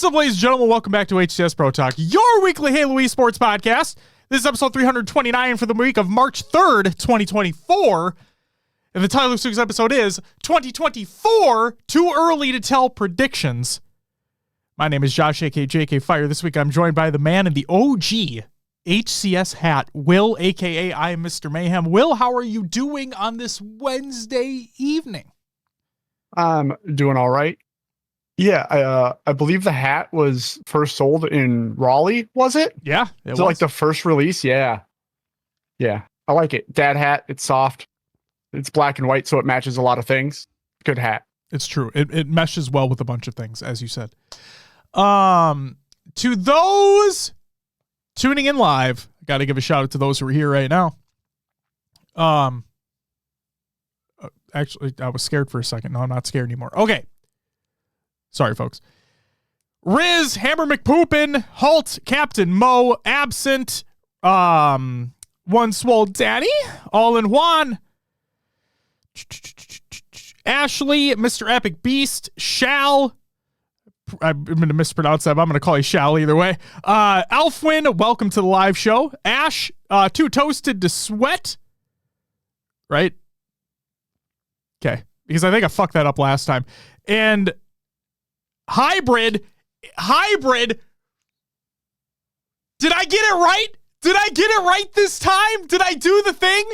What's up, ladies and gentlemen? Welcome back to HCS Pro Talk, your weekly Halo esports podcast. This is episode 329 for the week of March 3rd, 2024. And the title of this week's episode is 2024, Too Early to Tell Predictions. My name is Josh, aka JK Fire. This week I'm joined by the man in the OG HCS hat, Will, aka I am Mr. Mayhem. Will, how are you doing on this Wednesday evening? I'm doing all right. Yeah, I believe the hat was first sold in Raleigh, was it? Yeah, it was. Like the first release? Yeah. Yeah, I like it. Dad hat, it's soft. It's black and white, so it matches a lot of things. Good hat. It's true. It meshes well with a bunch of things, as you said. To those tuning in live, I got to give a shout out to those who are here right now. Actually, I was scared for a second. No, I'm not scared anymore. Okay. Sorry, folks. Riz, Hammer McPoopin, Halt, Captain Mo, Absent, One Swole Danny, All in Juan, Ashley, Mr. Epic Beast, Shal, I'm going to mispronounce that, but I'm going to call you Shal either way. Alfwin, welcome to the live show. Ash, Too Toasted to Sweat, right? Okay, because I think I fucked that up last time. And Hybrid. Did I get it right? Did I get it right this time? Did I do the thing?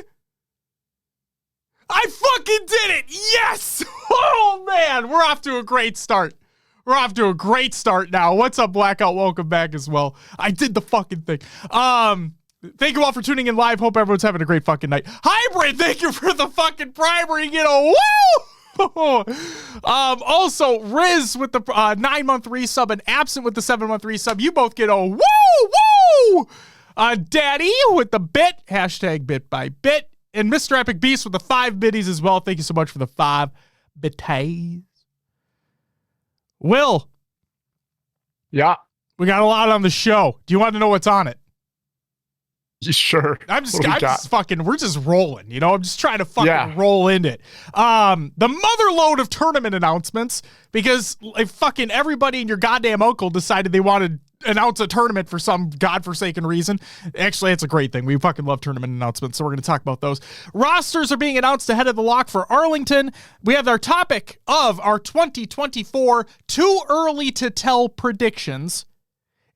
I fucking did it. Yes. Oh man, we're off to a great start. We're off to a great start now. What's up, Blackout? Welcome back as well. I did the fucking thing. Thank you all for tuning in live. Hope everyone's having a great fucking night. Hybrid, thank you for the fucking primer. You get a woo! Also, Riz with the 9-month resub and Absent with the 7-month resub. You both get a woo! Woo! Daddy with the bit, hashtag bit by bit. And Mr. Epic Beast with the 5 biddies as well. Thank you so much for the 5 bitties. Will. Yeah. We got a lot on the show. Do you want to know what's on it? Sure. I'm just fucking, we're just rolling, you know? I'm just trying to fucking roll into it. The motherload of tournament announcements, because like fucking everybody and your goddamn uncle decided they wanted to announce a tournament for some godforsaken reason. Actually, it's a great thing. We fucking love tournament announcements, so we're going to talk about those. Rosters are being announced ahead of the lock for Arlington. We have our topic of our 2024 Too Early to Tell predictions.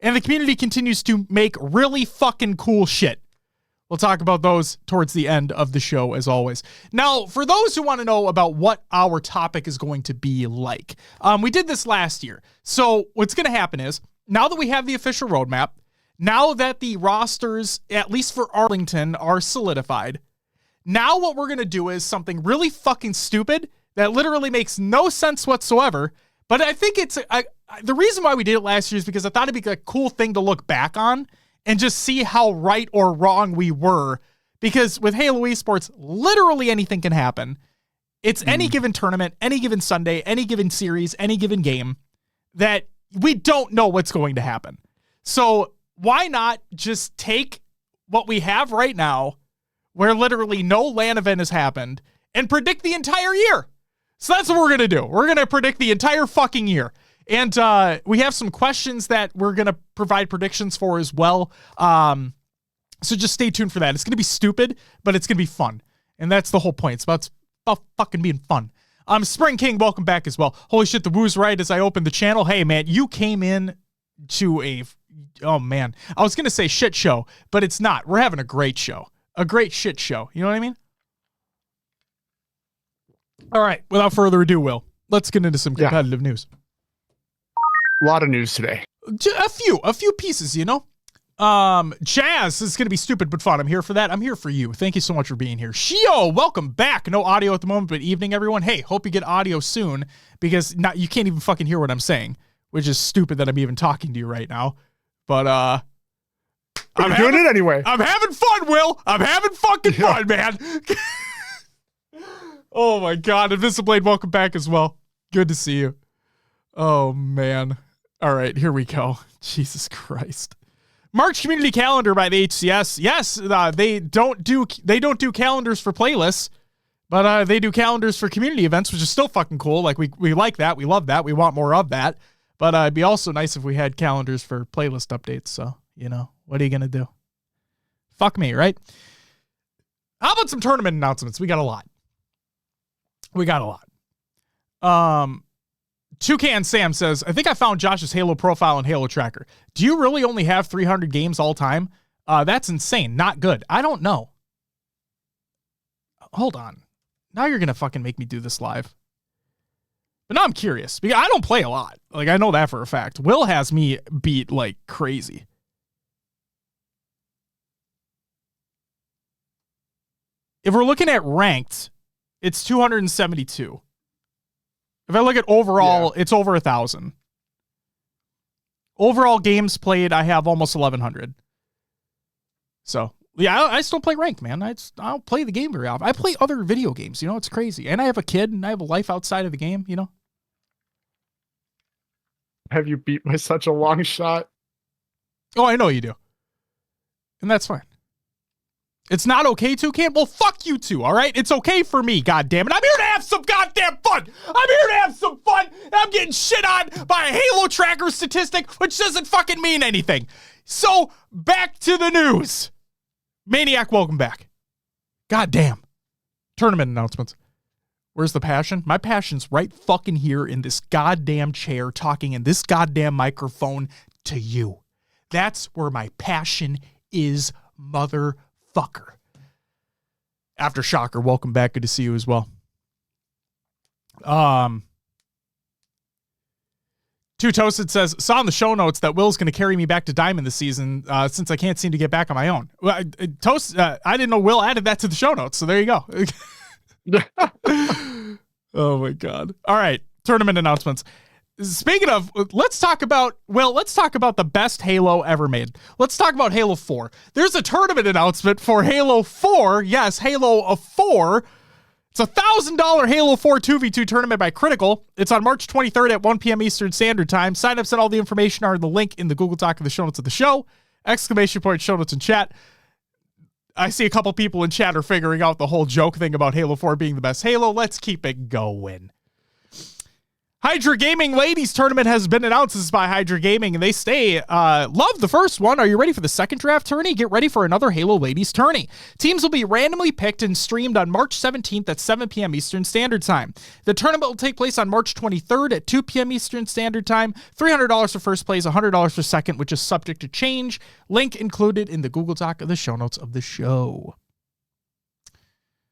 And the community continues to make really fucking cool shit. We'll talk about those towards the end of the show, as always. Now, for those who want to know about what our topic is going to be like, we did this last year. So what's going to happen is, now that we have the official roadmap, now that the rosters, at least for Arlington, are solidified, now what we're going to do is something really fucking stupid that literally makes no sense whatsoever. But I think it's the reason why we did it last year is because I thought it'd be a cool thing to look back on and just see how right or wrong we were. Because with Halo esports, literally anything can happen. It's any given tournament, any given Sunday, any given series, any given game that we don't know what's going to happen. So why not just take what we have right now, where literally no LAN event has happened, and predict the entire year? So that's what we're going to do. We're going to predict the entire fucking year. And we have some questions that we're going to provide predictions for as well. So just stay tuned for that. It's going to be stupid, but it's going to be fun. And that's the whole point. It's about fucking being fun. Spring King, welcome back as well. Holy shit, the woo's right as I opened the channel. Hey, man, you came in to oh, man. I was going to say shit show, but it's not. We're having a great show. A great shit show. You know what I mean? All right, without further ado, Will, let's get into some competitive news. A lot of news today. A few pieces, you know. Jazz is going to be stupid but fun. I'm here for that. I'm here for you. Thank you so much for being here. Shio, welcome back. No audio at the moment, but evening, everyone. Hey, hope you get audio soon, because you can't even fucking hear what I'm saying, which is stupid that I'm even talking to you right now. But I'm doing it anyway. I'm having fun, Will. I'm having fucking fun, man. Oh my God, Invisiblade, welcome back as well. Good to see you. Oh man. All right, here we go. Jesus Christ. March community calendar by the HCS. Yes, they don't do calendars for playlists, but they do calendars for community events, which is still fucking cool. Like we like that. We love that. We want more of that. But it'd be also nice if we had calendars for playlist updates. So, what are you going to do? Fuck me, right? How about some tournament announcements? We got a lot. Toucan Sam says, I think I found Josh's Halo profile and Halo tracker. Do you really only have 300 games all time? That's insane. Not good. I don't know. Hold on. Now you're going to fucking make me do this live. But now I'm curious because I don't play a lot. Like, I know that for a fact. Will has me beat like crazy. If we're looking at ranked, it's 272. If I look at overall, it's over 1,000. Overall games played, I have almost 1,100. So, yeah, I still play ranked, man. I don't play the game very often. I play other video games, it's crazy. And I have a kid, and I have a life outside of the game, Have you beat by such a long shot? Oh, I know you do. And that's fine. It's not okay to, Cam? Well, fuck you too, all right? It's okay for me, goddammit. I'm here to have some goddamn fun. I'm here to have some fun. And I'm getting shit on by a Halo tracker statistic, which doesn't fucking mean anything. So, back to the news. Maniac, welcome back. Goddamn. Tournament announcements. Where's the passion? My passion's right fucking here in this goddamn chair talking in this goddamn microphone to you. That's where my passion is, motherfucker. After Shocker, welcome back. Good to see you as well. Two Toasted says, saw in the show notes that Will's going to carry me back to Diamond this season since I can't seem to get back on my own. Well, I didn't know Will added that to the show notes, so there you go. Oh, my God. All right, tournament announcements. Speaking of, let's talk about the best Halo ever made. Let's talk about Halo 4. There's a tournament announcement for Halo 4. Yes, Halo 4. It's a $1,000 Halo 4 2v2 tournament by Critical. It's on March 23rd at 1 p.m. Eastern Standard Time. Signups and all the information are in the link in the Google Doc of the show notes of the show. ! Show notes in chat. I see a couple people in chat are figuring out the whole joke thing about Halo 4 being the best Halo. Let's keep it going. Hydra Gaming Ladies Tournament has been announced. This is by Hydra Gaming, and they stay. Love the first one. Are you ready for the second draft tourney? Get ready for another Halo Ladies tourney. Teams will be randomly picked and streamed on March 17th at 7 p.m. Eastern Standard Time. The tournament will take place on March 23rd at 2 p.m. Eastern Standard Time. $300 for first place, $100 for second, which is subject to change. Link included in the Google Doc of the show notes of the show.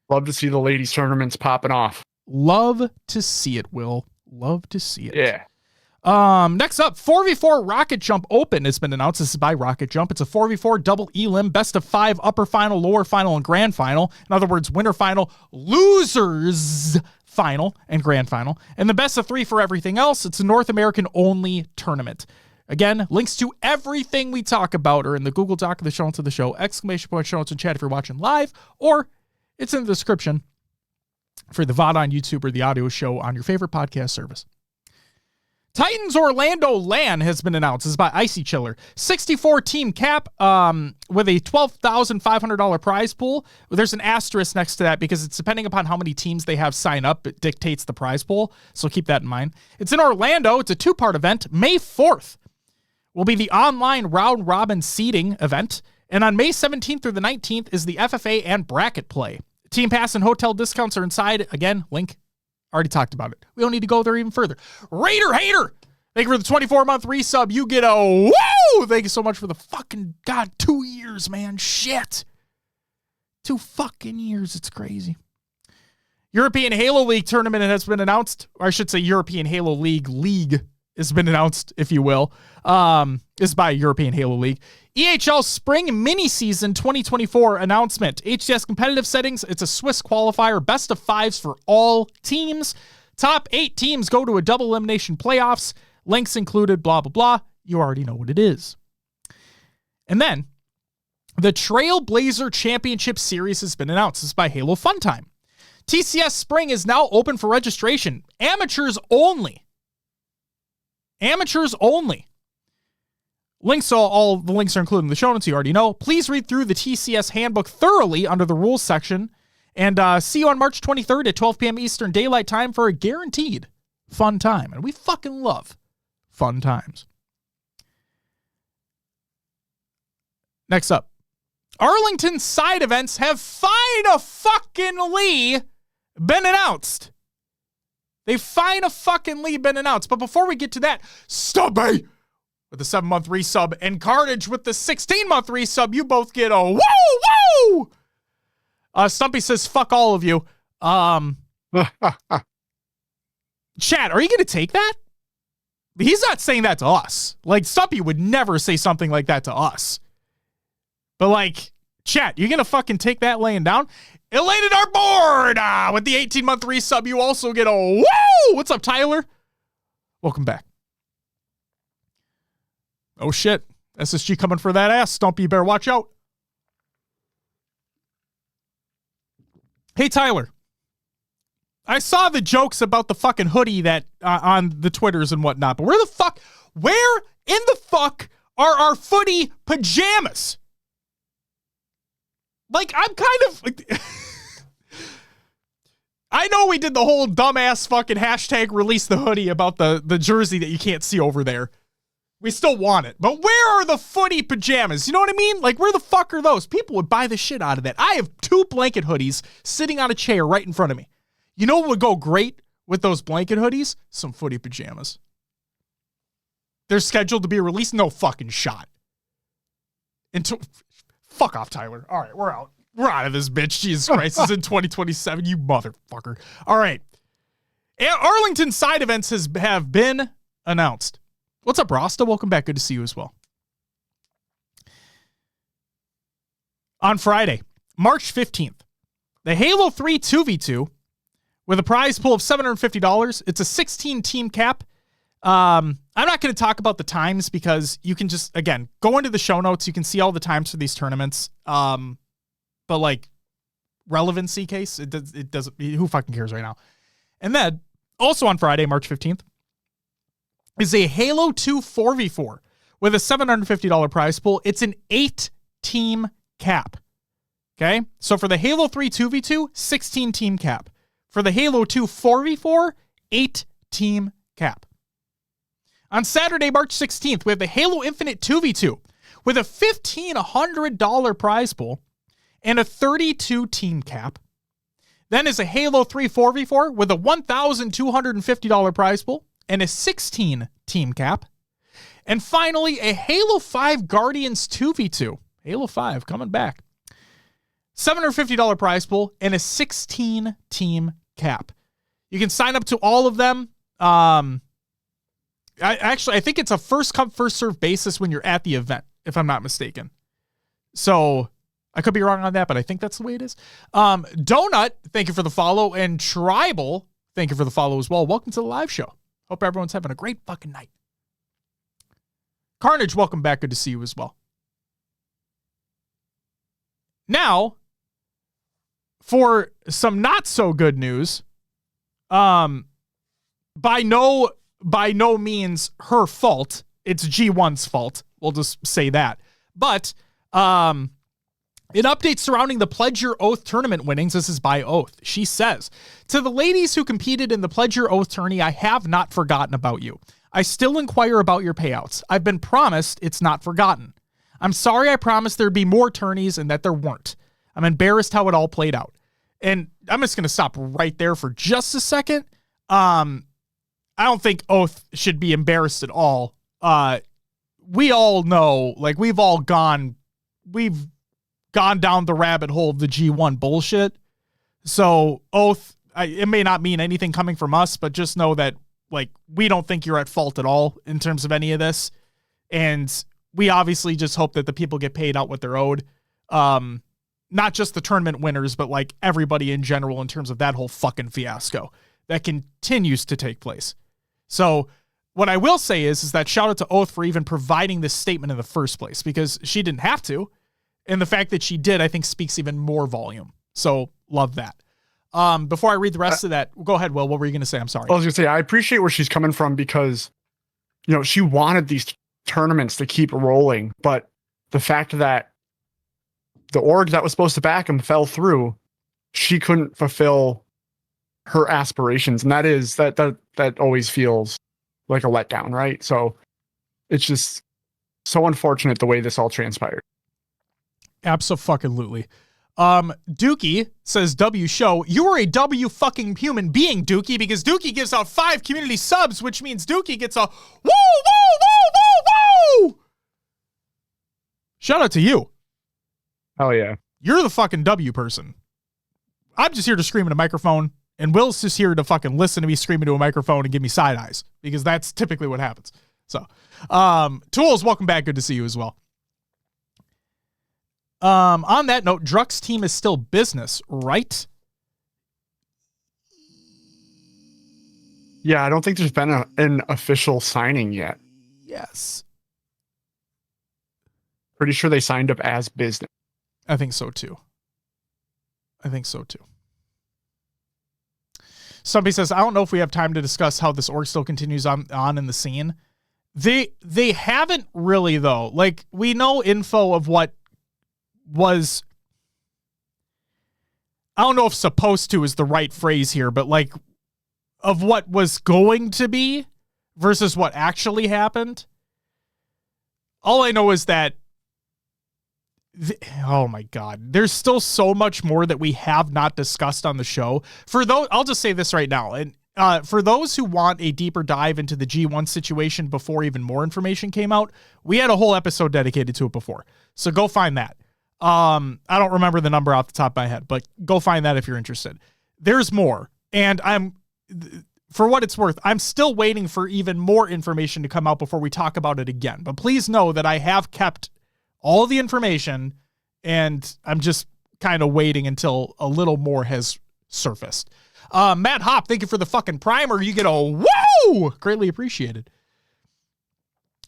Love to see the ladies tournaments popping off. Love to see it, Will. Love to see it. Yeah. Next up, 4v4 Rocket Jump Open has been announced. This is by Rocket Jump. It's a 4v4 double elim, best of 5 upper final, lower final, and grand final. In other words, winner final, losers final, and grand final. And the best of 3 for everything else. It's a North American only tournament. Again, links to everything we talk about are in the Google Doc of the show notes of the show. ! Show notes in chat if you're watching live, or it's in the description for the VOD on YouTube or the audio show on your favorite podcast service. Titans Orlando LAN has been announced. This is by Icy Chiller. 64 team cap with a $12,500 prize pool. There's an asterisk next to that because it's depending upon how many teams they have sign up. It dictates the prize pool, so keep that in mind. It's in Orlando. It's a 2-part event. May 4th will be the online round robin seeding event. And on May 17th through the 19th is the FFA and bracket play. Team pass and hotel discounts are inside. Again, link. Already talked about it. We don't need to go there even further. Raider Hater, thank you for the 24-month resub. You get a woo! Thank you so much for the fucking, 2 years, man. Shit. 2 fucking years. It's crazy. European Halo League tournament has been announced. Or I should say European Halo League has been announced, if you will. This is by European Halo League. EHL Spring Mini Season 2024 announcement. HCS competitive settings. It's a Swiss qualifier. Best of 5s for all teams. Top 8 teams go to a double elimination playoffs. Links included, blah, blah, blah. You already know what it is. And then the Trailblazer Championship Series has been announced. This is by Halo Funtime. TCS Spring is now open for registration. Amateurs only. Amateurs only. Links, all the links are included in the show notes, you already know. Please read through the TCS handbook thoroughly under the rules section. And see you on March 23rd at 12 p.m. Eastern Daylight Time for a guaranteed fun time. And we fucking love Fun times. Next up. Arlington side events have finally been announced. They finally been announced. But before we get to that, Stumpy with the 7-month resub and Carnage with the 16-month resub, you both get a woo! Stumpy says, fuck all of you. Chad, are you going to take that? He's not saying that to us. Like, Stumpy would never say something like that to us. But, like, chat, you going to fucking take that laying down? Elated our board! With the 18-month resub, you also get a woo! What's up, Tyler? Welcome back. Oh, shit. SSG coming for that ass. Stumpy, you better watch out. Hey, Tyler. I saw the jokes about the fucking hoodie that on the Twitters and whatnot, but where in the fuck are our footy pajamas? Like, I'm kind of... I know we did the whole dumbass fucking hashtag release the hoodie about the jersey that you can't see over there. We still want it. But where are the footy pajamas? You know what I mean? Like, where the fuck are those? People would buy the shit out of that. I have 2 blanket hoodies sitting on a chair right in front of me. You know what would go great with those blanket hoodies? Some footy pajamas. They're scheduled to be released. No fucking shot. Fuck off, Tyler. All right, we're out. We're out of this bitch. Jesus Christ. This is in 2027, you motherfucker. All right. Arlington side events have been announced. What's up, Rasta? Welcome back. Good to see you as well. On Friday, March 15th, the Halo 3 2v2 with a prize pool of $750. It's a 16-team cap. I'm not going to talk about the times because you can just, again, go into the show notes. You can see all the times for these tournaments. But like relevancy case, it doesn't, who fucking cares right now? And then also on Friday, March 15th, is a Halo 2 4v4 with a $750 prize pool. It's an 8-team cap. Okay? So for the Halo 3 2v2, 16-team cap. For the Halo 2 4v4, 8-team cap. On Saturday, March 16th, we have the Halo Infinite 2v2 with a $1,500 prize pool and a 32-team cap. Then is a Halo 3 4v4 with a $1,250 prize pool and a 16-team cap. And finally, a Halo 5 Guardians 2v2. Halo 5 coming back. $750 prize pool and a 16-team cap. You can sign up to all of them. I think it's a first come, first serve basis when you're at the event, if I'm not mistaken. So I could be wrong on that, but I think that's the way it is. Donut, thank you for the follow. And Tribal, thank you for the follow as well. Welcome to the live show. Hope everyone's having a great fucking night. Carnage, welcome back. Good to see you as well. Now, for some not so good news, by no means her fault. It's G1's fault. We'll just say that. But an update surrounding the Pledge Your Oath tournament winnings. This is by Oath. She says, to the ladies who competed in the Pledge Your Oath tourney, I have not forgotten about you. I still inquire about your payouts. I've been promised it's not forgotten. I'm sorry I promised there'd be more tourneys and that there weren't. I'm embarrassed how it all played out. And I'm just going to stop right there for just a second. I don't think Oath should be embarrassed at all. We all know, like, we've gone down the rabbit hole of the G1 bullshit. So Oath, it may not mean anything coming from us, but just know that, like, we don't think you're at fault at all in terms of any of this. And we obviously just hope that the people get paid out what they're owed. Not just the tournament winners, but like everybody in general in terms of that whole fucking fiasco that continues to take place. So what I will say is that shout out to Oath for even providing this statement in the first place, because she didn't have to. And the fact that she did, I think, speaks even more volume. So love that. Before I read the rest of that, go ahead, Will. What were you going to say? I'm sorry. I was going to say, I appreciate where she's coming from because, you know, she wanted these tournaments to keep rolling, but the fact that the org that was supposed to back him fell through, she couldn't fulfill her aspirations. And that always feels like a letdown, right? So it's just so unfortunate the way this all transpired. Abso-fucking-lutely. Dookie says, W show, you are a W fucking human being, Dookie, because Dookie gives out 5 community subs, which means Dookie gets a woo, woo, woo, woo, woo. Shout out to you. Hell yeah. You're the fucking W person. I'm just here to scream in a microphone, and Will's just here to fucking listen to me scream into a microphone and give me side eyes, because that's typically what happens. So, Tools, welcome back. Good to see you as well. On that note, Druck's team is still business, right? Yeah, I don't think there's been an official signing yet. Yes. Pretty sure they signed up as business. I think so too. Somebody says, I don't know if we have time to discuss how this org still continues on in the scene. They haven't really, though. Like, we know info of what was, I don't know if supposed to is the right phrase here, but like of what was going to be versus what actually happened. All I know is that oh my God, there's still so much more that we have not discussed on the show. For those, I'll just say this right now. And for those who want a deeper dive into the G1 situation before even more information came out, we had a whole episode dedicated to it before. So go find that. I don't remember the number off the top of my head, but go find that if you're interested. There's more. And for what it's worth, I'm still waiting for even more information to come out before we talk about it again. But please know that I have kept all the information, and I'm just kind of waiting until a little more has surfaced. Matt Hop, thank you for the fucking primer. You get a woo! Greatly appreciated.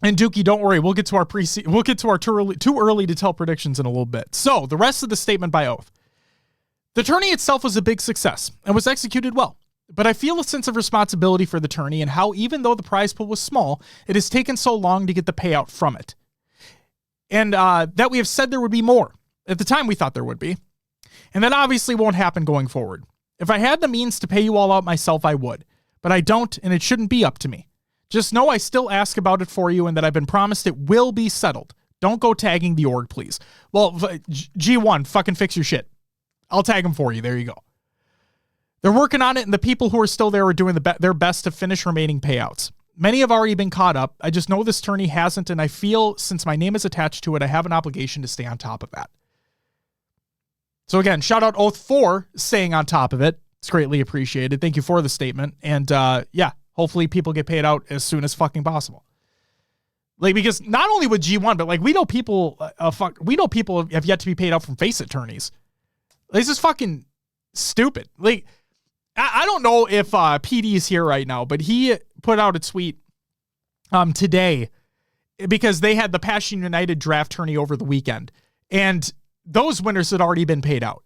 And Dookie, don't worry, we'll get to our too early to tell predictions in a little bit. So, the rest of the statement by oath. The tourney itself was a big success and was executed well. But I feel a sense of responsibility for the tourney and how, even though the prize pool was small, it has taken so long to get the payout from it. And that we have said there would be more. At the time, we thought there would be. And that obviously won't happen going forward. If I had the means to pay you all out myself, I would. But I don't, and it shouldn't be up to me. Just know I still ask about it for you and that I've been promised it will be settled. Don't go tagging the org, please. Well, G1, fucking fix your shit. I'll tag them for you. There you go. They're working on it, and the people who are still there are doing their best to finish remaining payouts. Many have already been caught up. I just know this tourney hasn't, and I feel since my name is attached to it, I have an obligation to stay on top of that. So again, shout out Oath for staying on top of it. It's greatly appreciated. Thank you for the statement. And yeah, hopefully people get paid out as soon as fucking possible. Like, because not only with G1, but like we know people have yet to be paid out from Face It tourneys. This is fucking stupid. Like, I don't know if PD is here right now, but he put out a tweet today because they had the Passion United draft tourney over the weekend, and those winners had already been paid out.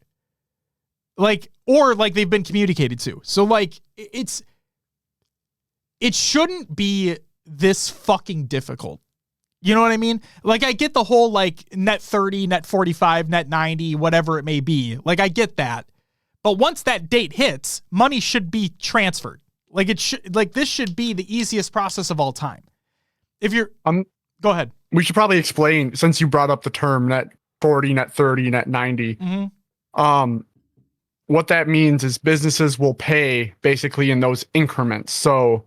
Like, or like they've been communicated to. So like it shouldn't be this fucking difficult. You know what I mean? Like, I get the whole like net 30, net 45, net 90, whatever it may be. Like, I get that. But once that date hits, money should be transferred. Like, it should, like, this should be the easiest process of all time. If you're go ahead. We should probably explain, since you brought up the term net 40, net 30, net 90. Mm-hmm. What that means is businesses will pay basically in those increments. So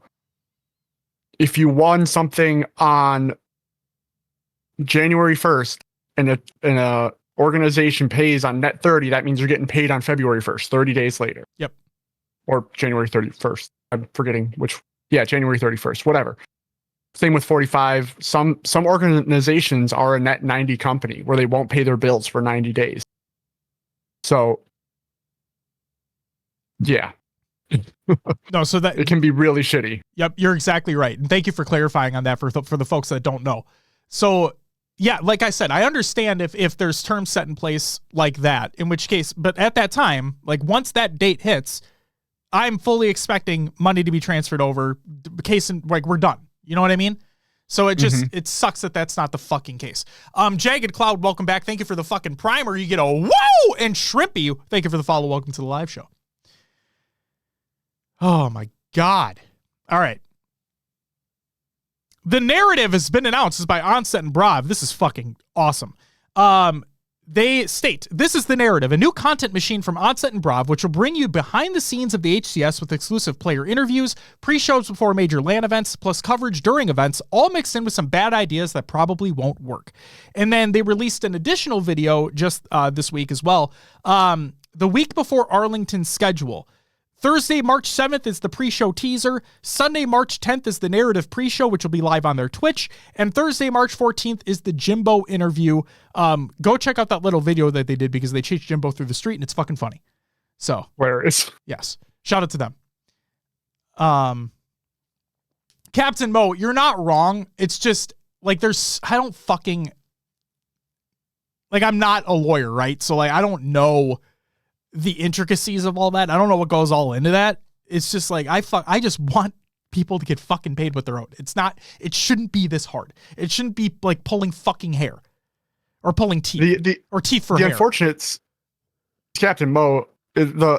if you won something on January 1st and a organization pays on net 30, that means you're getting paid on February 1st, 30 days later. Yep. Or January 31st. I'm forgetting which. Yeah, January 31st, whatever. Same with 45. Some organizations are a net 90 company where they won't pay their bills for 90 days. So, yeah. No, so that it can be really shitty. Yep, you're exactly right. And thank you for clarifying on that for the folks that don't know. So, yeah, like I said, I understand if there's terms set in place like that, in which case, but at that time, like once that date hits, I'm fully expecting money to be transferred over. Like, we're done. You know what I mean? So it just, it sucks that that's not the fucking case. Jagged Cloud, welcome back. Thank you for the fucking primer. You get a whoa! And Shrimpy, thank you for the follow. Welcome to the live show. Oh my God. All right. The narrative has been announced. This is by Onset and Brav. This is fucking awesome. They state, this is the narrative, a new content machine from Onset and Brav, which will bring you behind the scenes of the HCS with exclusive player interviews, pre-shows before major LAN events, plus coverage during events, all mixed in with some bad ideas that probably won't work. And then they released an additional video just this week as well. The week before Arlington's schedule. Thursday, March 7th is the pre-show teaser. Sunday, March 10th is the narrative pre-show, which will be live on their Twitch. And Thursday, March 14th is the Jimbo interview. Go check out that little video that they did because they chased Jimbo through the street and it's fucking funny. So, where is? Yes. Shout out to them. Captain Mo, you're not wrong. It's just like I'm not a lawyer, right? So like, I don't know the intricacies of all that. I don't know what goes all into that. It's just like, I just want people to get fucking paid what they're owed. It shouldn't be this hard. It shouldn't be like pulling fucking hair or pulling teeth or teeth for hair. The unfortunate, Captain Mo,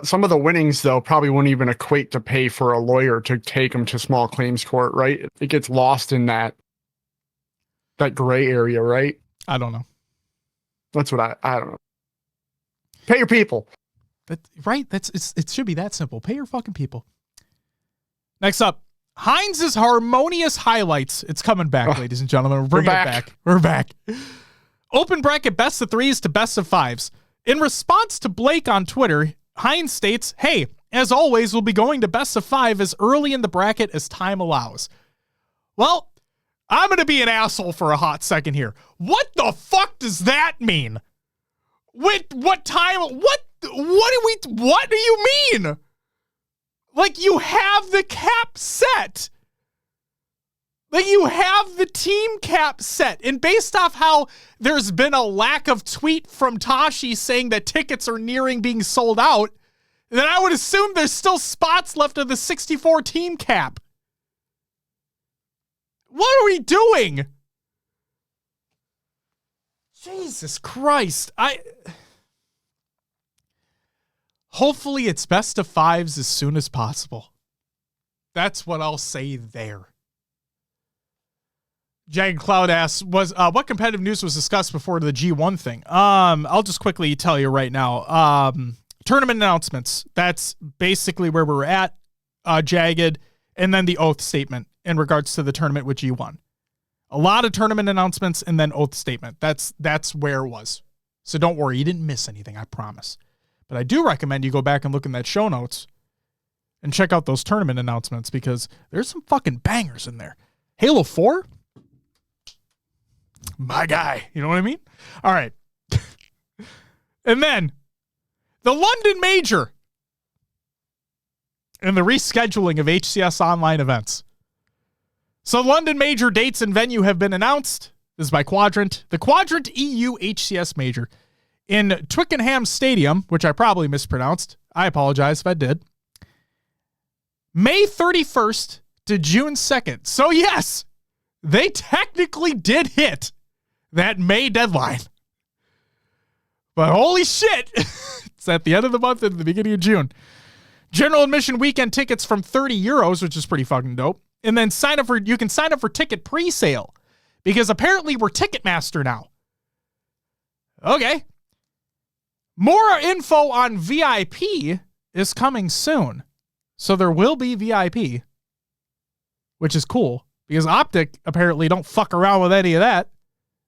some of the winnings though probably wouldn't even equate to pay for a lawyer to take them to small claims court, right? It gets lost in that gray area, right? I don't know. That's what I don't know. Pay your people. Right? It should be that simple. Pay your fucking people. Next up, Heinz's Harmonious Highlights. It's coming back, ladies and gentlemen. We're bringing it back. We're back. Open bracket best of threes to best of fives. In response to Blake on Twitter, Heinz states, hey, as always, we'll be going to best of five as early in the bracket as time allows. Well, I'm going to be an asshole for a hot second here. What the fuck does that mean? What time? What do you mean? Like, you have the cap set. Like, you have the team cap set. And based off how there's been a lack of tweet from Tashi saying that tickets are nearing being sold out, then I would assume there's still spots left of the 64 team cap. What are we doing? Jesus Christ. Hopefully it's best of fives as soon as possible. That's what I'll say there. Jagged Cloud asks, what competitive news was discussed before the G1 thing? I'll just quickly tell you right now. Tournament announcements. That's basically where we're at, Jagged, and then the oath statement in regards to the tournament with G1. A lot of tournament announcements and then oath statement. That's where it was. So don't worry, you didn't miss anything, I promise. But I do recommend you go back and look in that show notes and check out those tournament announcements because there's some fucking bangers in there. Halo 4? My guy. You know what I mean? All right. And then the London Major and the rescheduling of HCS online events. So London Major dates and venue have been announced. This is by Quadrant. The Quadrant EU HCS Major in Twickenham Stadium, which I probably mispronounced. I apologize if I did. May 31st to June 2nd. So yes, they technically did hit that May deadline. But holy shit, it's at the end of the month and the beginning of June. General admission weekend tickets from €30, which is pretty fucking dope. And then you can sign up for ticket pre-sale because apparently we're Ticketmaster now. Okay. More info on VIP is coming soon. So there will be VIP, which is cool because Optic apparently don't fuck around with any of that.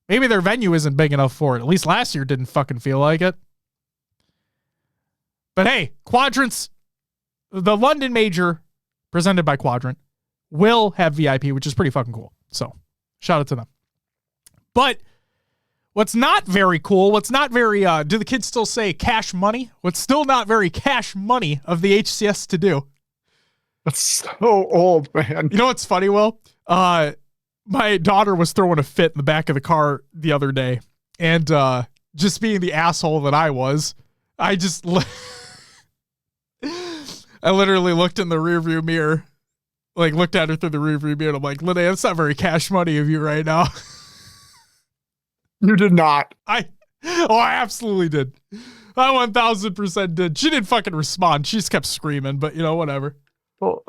Maybe their venue isn't big enough for it. At least last year didn't fucking feel like it. But hey, Quadrant's, the London Major presented by Quadrant will have VIP, which is pretty fucking cool. So shout out to them. But what's not very cool, what's not very, do the kids still say cash money? What's still not very cash money of the HCS to do? That's so old, man. You know what's funny, Will? My daughter was throwing a fit in the back of the car the other day. And just being the asshole that I was, I literally looked in the rearview mirror, like looked at her through the rearview mirror, and I'm like, Linnea, that's not very cash money of you right now. You did not. I absolutely did. I 1000% did. She didn't fucking respond. She just kept screaming, but you know, whatever. Well,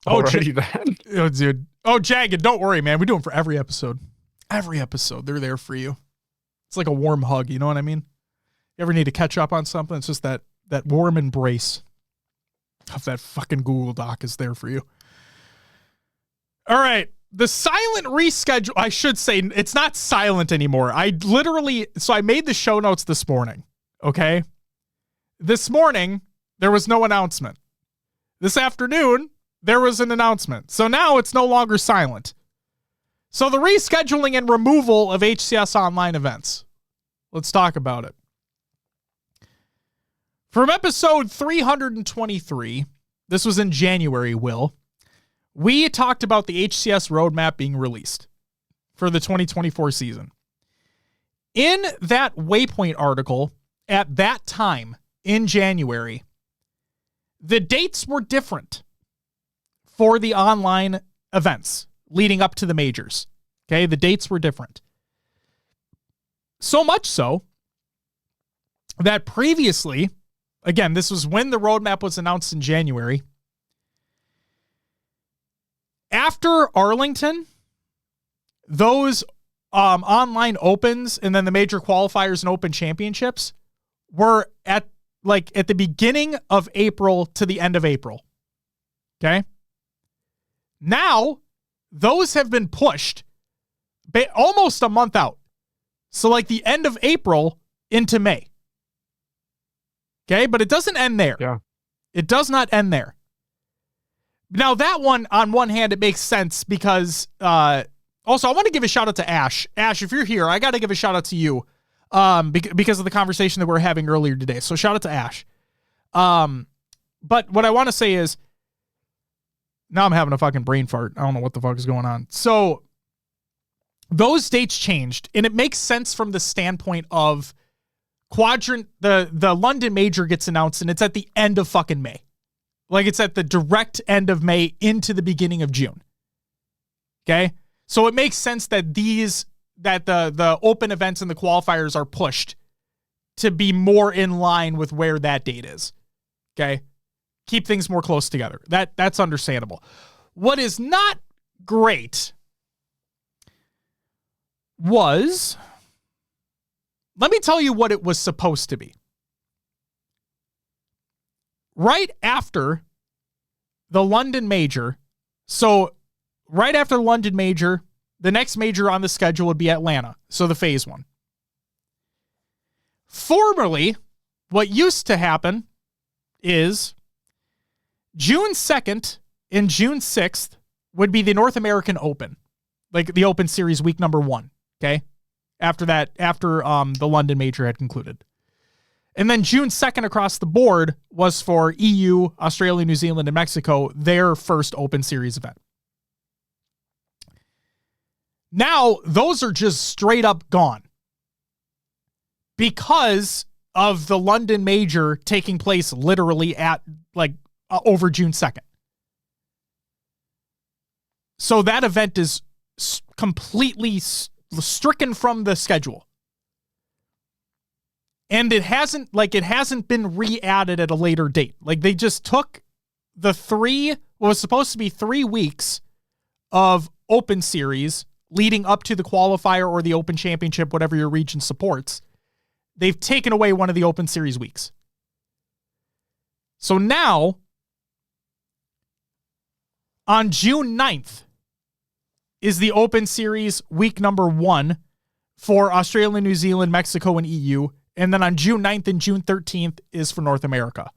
already then. Oh, dude. Oh, Jagged, don't worry, man. We do them for every episode. Every episode, they're there for you. It's like a warm hug, you know what I mean? You ever need to catch up on something? It's just that warm embrace of that fucking Google Doc is there for you. All right. The silent reschedule, I should say, it's not silent anymore. I made the show notes this morning, okay? This morning, there was no announcement. This afternoon, there was an announcement. So now it's no longer silent. So the rescheduling and removal of HCS online events. Let's talk about it. From episode 323, this was in January, Will, we talked about the HCS roadmap being released for the 2024 season. In that Waypoint article, at that time in January, the dates were different for the online events leading up to the majors. Okay, the dates were different. So much so that previously, again, this was when the roadmap was announced in January. After Arlington, those online opens and then the major qualifiers and open championships were at the beginning of April to the end of April. Okay? Now, those have been pushed almost a month out. So like the end of April into May. Okay? But it doesn't end there. Yeah. It does not end there. Now, that one, on one hand, it makes sense because, also, I want to give a shout out to Ash. Ash, if you're here, I got to give a shout out to you because of the conversation that we were having earlier today. So shout out to Ash. But what I want to say is, now I'm having a fucking brain fart. I don't know what the fuck is going on. So those dates changed, and it makes sense from the standpoint of the London Major gets announced, and it's at the end of fucking May. Like it's at the direct end of May into the beginning of June. Okay? So it makes sense that the open events and the qualifiers are pushed to be more in line with where that date is. Okay? Keep things more close together. That's understandable. What is not great was, let me tell you what it was supposed to be. Right after the London Major, so right after the London Major, the next major on the schedule would be Atlanta, so the phase one. Formerly, what used to happen is June 2nd and June 6th would be the North American Open, like the Open Series week number 1, okay? After the London Major had concluded. And then June 2nd across the board was for EU, Australia, New Zealand, and Mexico, their first Open Series event. Now, those are just straight up gone because of the London Major taking place literally at over June 2nd. So that event is completely stricken from the schedule. And it hasn't been re-added at a later date. Like they just took what was supposed to be 3 weeks of Open Series leading up to the qualifier or the Open Championship, whatever your region supports. They've taken away one of the Open Series weeks. So now, on June 9th, is the Open Series week number 1 for Australia, New Zealand, Mexico, and EU. And then on June 9th and June 13th is for North America.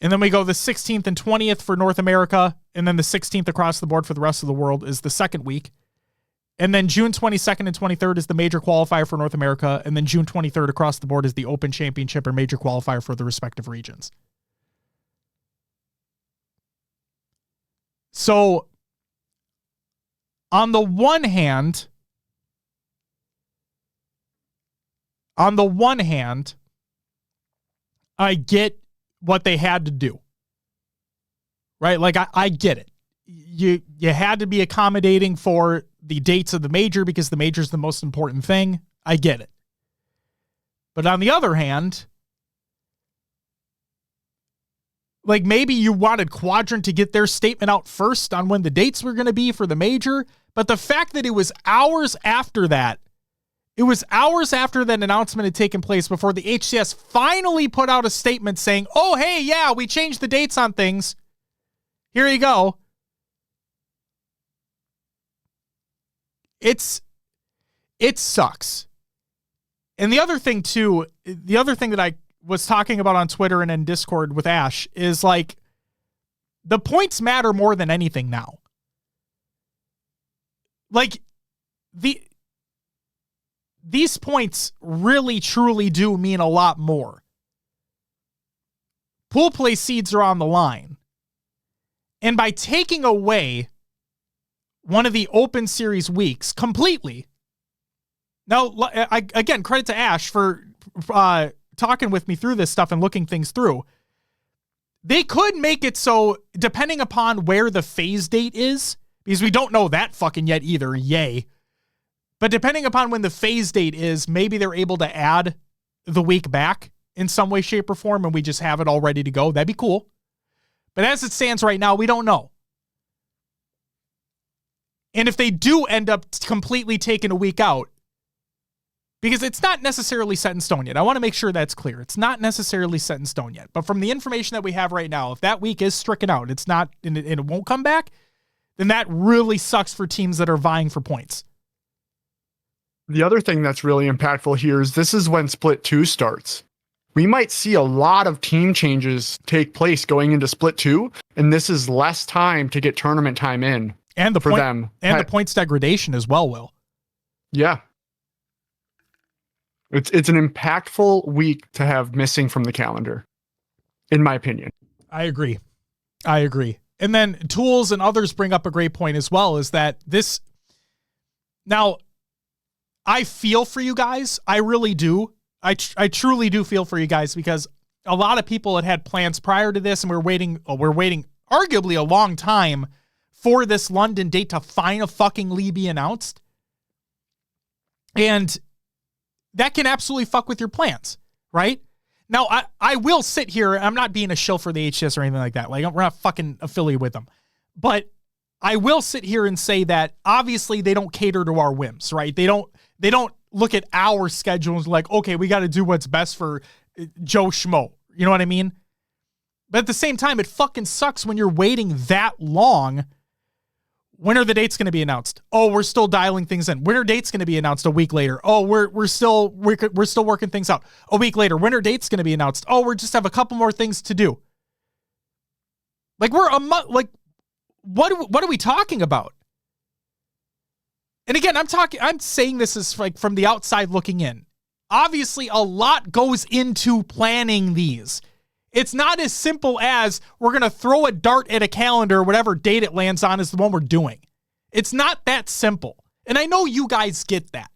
And then we go the 16th and 20th for North America. And then the 16th across the board for the rest of the world is the second week. And then June 22nd and 23rd is the major qualifier for North America. And then June 23rd across the board is the Open Championship or major qualifier for the respective regions. So on the one hand, I get what they had to do, right? Like I get it. You had to be accommodating for the dates of the major because the major is the most important thing. I get it. But on the other hand, Like maybe you wanted Quadrant to get their statement out first on when the dates were going to be for the major. But the fact that it was hours after that, it was hours after that announcement had taken place before the HCS finally put out a statement saying, oh, hey, yeah, we changed the dates on things. Here you go. It sucks. And the other thing too, the other thing that I was talking about on Twitter and in Discord with Ash is like the points matter more than anything now. Like these points really truly do mean a lot more. Pool play seeds are on the line. And by taking away one of the open series weeks completely. Now, again, credit to Ash for talking with me through this stuff and looking things through. They could make it so, depending upon where the phase date is, because we don't know that fucking yet either, yay. But depending upon when the phase date is, maybe they're able to add the week back in some way, shape, or form, and we just have it all ready to go. That'd be cool. But as it stands right now, we don't know. And if they do end up completely taking a week out, because it's not necessarily set in stone yet. I want to make sure that's clear. It's not necessarily set in stone yet. But from the information that we have right now, if that week is stricken out, it's not, and it won't come back, then that really sucks for teams that are vying for points. The other thing that's really impactful here is this is when Split 2 starts. We might see a lot of team changes take place going into Split 2, and this is less time to get tournament time in and for them. And the points degradation as well, Will. Yeah. It's an impactful week to have missing from the calendar, in my opinion. I agree. And then Tools and others bring up a great point as well, is that this... Now, I feel for you guys. I really do. I truly do feel for you guys, because a lot of people had plans prior to this, and we're waiting arguably a long time for this London date to fucking be announced. And that can absolutely fuck with your plans, right? Now, I will sit here. I'm not being a shill for the HCS or anything like that. Like, we're not fucking affiliated with them. But I will sit here and say that obviously they don't cater to our whims, right? They don't look at our schedules like, okay, we got to do what's best for Joe Schmo. You know what I mean? But at the same time, it fucking sucks when you're waiting that long. When are the dates going to be announced? Oh, we're still dialing things in. When are dates going to be announced a week later? Oh, we're still working things out. A week later, when are dates going to be announced? Oh, we just have a couple more things to do. Like, we're a month. Like, what are we talking about? And again, I'm saying this is like from the outside looking in. Obviously, a lot goes into planning these. It's not as simple as we're going to throw a dart at a calendar, whatever date it lands on is the one we're doing. It's not that simple. And I know you guys get that.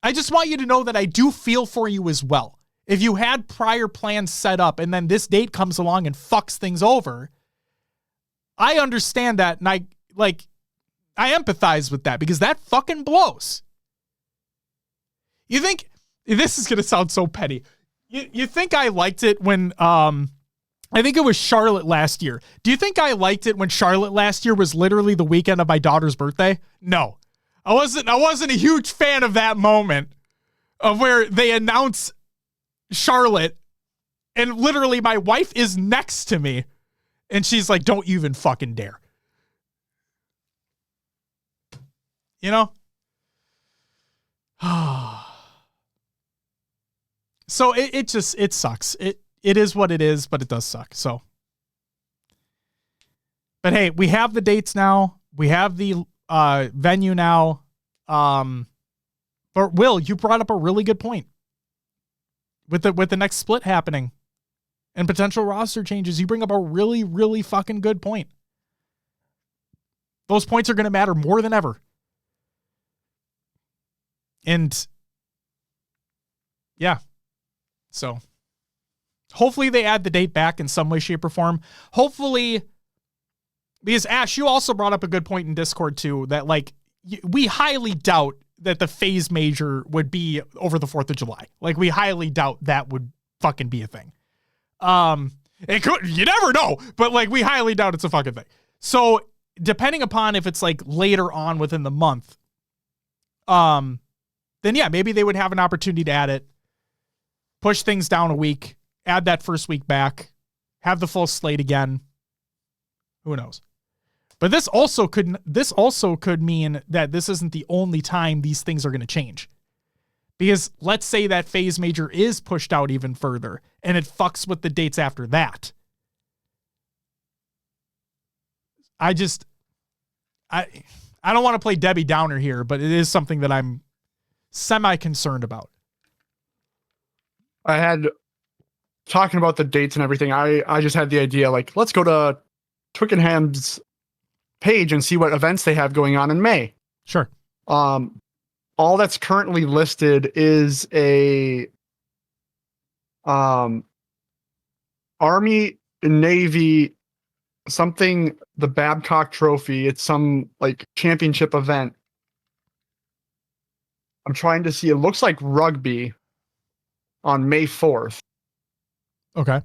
I just want you to know that I do feel for you as well. If you had prior plans set up and then this date comes along and fucks things over, I understand that, and I empathize with that, because that fucking blows. You think, this is going to sound so petty. You think I liked it when, I think it was Charlotte last year. Do you think I liked it when Charlotte last year was literally the weekend of my daughter's birthday? No. I wasn't a huge fan of that moment of where they announce Charlotte and literally my wife is next to me and she's like, don't you even fucking dare. You know? So it sucks. It is what it is, but it does suck. So, but hey, we have the dates now. We have the venue now. But Will, you brought up a really good point with the next split happening and potential roster changes. You bring up a really, really fucking good point. Those points are going to matter more than ever. And yeah. So hopefully they add the date back in some way, shape, or form. Hopefully, because Ash, you also brought up a good point in Discord too, that like we highly doubt that the phase major would be over the 4th of July. Like, we highly doubt that would fucking be a thing. It could, you never know, but like we highly doubt it's a fucking thing. So depending upon if it's like later on within the month, then yeah, maybe they would have an opportunity to add it, push things down a week, add that first week back, have the full slate again. Who knows? But this also could mean that this isn't the only time these things are going to change. Because let's say that phase major is pushed out even further and it fucks with the dates after that. I don't want to play Debbie Downer here, but it is something that I'm semi-concerned about. I had, talking about the dates and everything, I just had the idea, like, let's go to Twickenham's page and see what events they have going on in May. Sure. All that's currently listed is a Army, Navy, something, the Babcock Trophy. It's some like championship event. I'm trying to see. It looks like rugby on May 4th. Okay.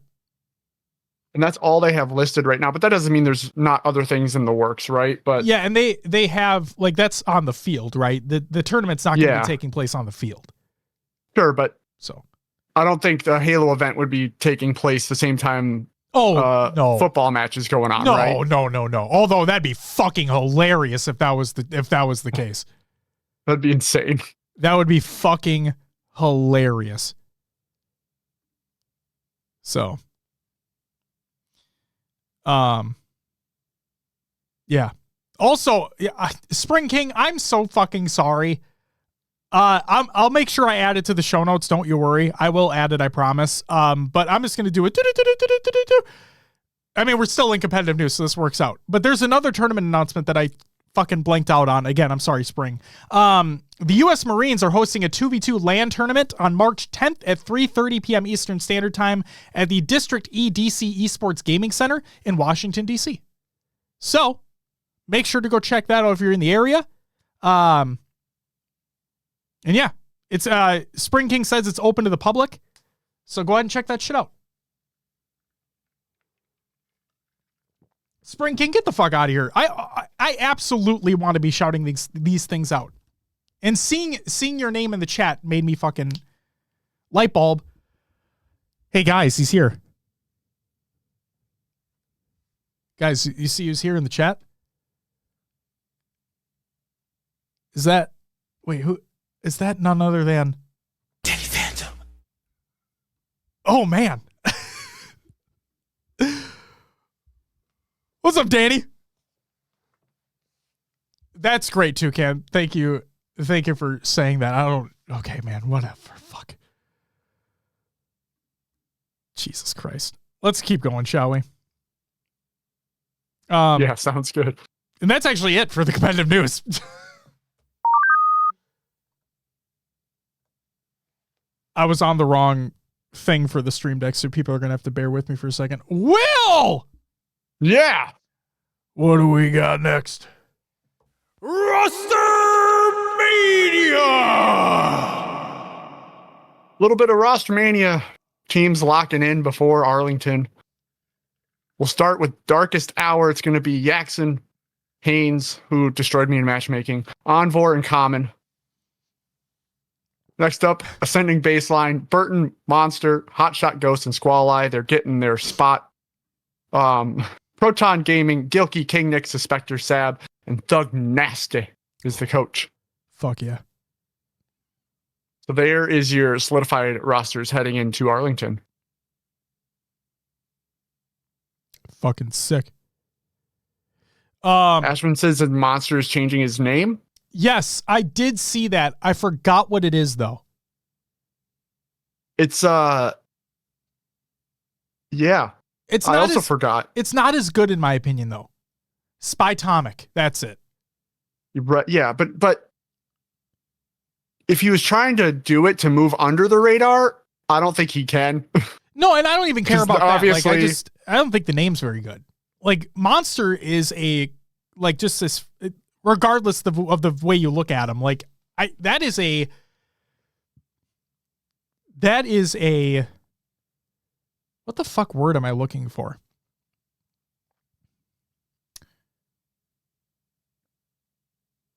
And that's all they have listed right now. But that doesn't mean there's not other things in the works, right? But yeah, and they have, like, that's on the field, right? The tournament's not going to be taking place on the field. Sure, but so I don't think the Halo event would be taking place the same time. No. Football matches going on, right? No. Although that'd be fucking hilarious if that was the case. That'd be insane. That would be fucking hilarious. So, yeah. Also, Spring King, I'm so fucking sorry. I'll make sure I add it to the show notes. Don't you worry. I will add it, I promise. But I'm just gonna do it. I mean, we're still in competitive news, so this works out. But there's another tournament announcement that I fucking blanked out on. Again, I'm sorry, Spring. The U.S. Marines are hosting a 2v2 LAN tournament on March 10th at 3:30 p.m. Eastern Standard Time at the District E DC Esports Gaming Center in Washington, D.C. So make sure to go check that out if you're in the area. And yeah, it's Spring King says it's open to the public. So go ahead and check that shit out. Spring King, get the fuck out of here. I absolutely want to be shouting these things out. And seeing your name in the chat made me fucking light bulb. Hey guys, he's here. Guys, you see who's here in the chat? Is that, wait, who is that? None other than Danny Phantom. Oh man. What's up, Danny? That's great too, Cam. Thank you. Thank you for saying that. Okay, man, whatever. Fuck. Jesus Christ. Let's keep going, shall we? Yeah, sounds good. And that's actually it for the competitive news. I was on the wrong thing for the stream deck, so people are going to have to bear with me for a second. Will! Yeah! What do we got next? Rostermania! A little bit of Rostermania teams locking in before Arlington. We'll start with Darkest Hour. It's going to be Yaxon, Haynes, who destroyed me in matchmaking, Envor, and Common. Next up, Ascending Baseline, Burton, Monster, Hotshot Ghost, and Squall-Eye. They're getting their spot. Proton Gaming, Gilkey, King Nick, Suspector, Sab, and Doug Nasty is the coach. Fuck yeah. So there is your solidified rosters heading into Arlington. Fucking sick. Ashman says that Monster is changing his name. Yes, I did see that. I forgot what it is though. It's yeah. It's I not also as, forgot. It's not as good in my opinion though. Spytomic, that's it. Yeah, but if he was trying to do it to move under the radar, I don't think he can. No, and I don't even care about obviously, that. Like, I don't think the name's very good. Like, Monster is just this, regardless of the way you look at him. Like, that is a What the fuck word am I looking for?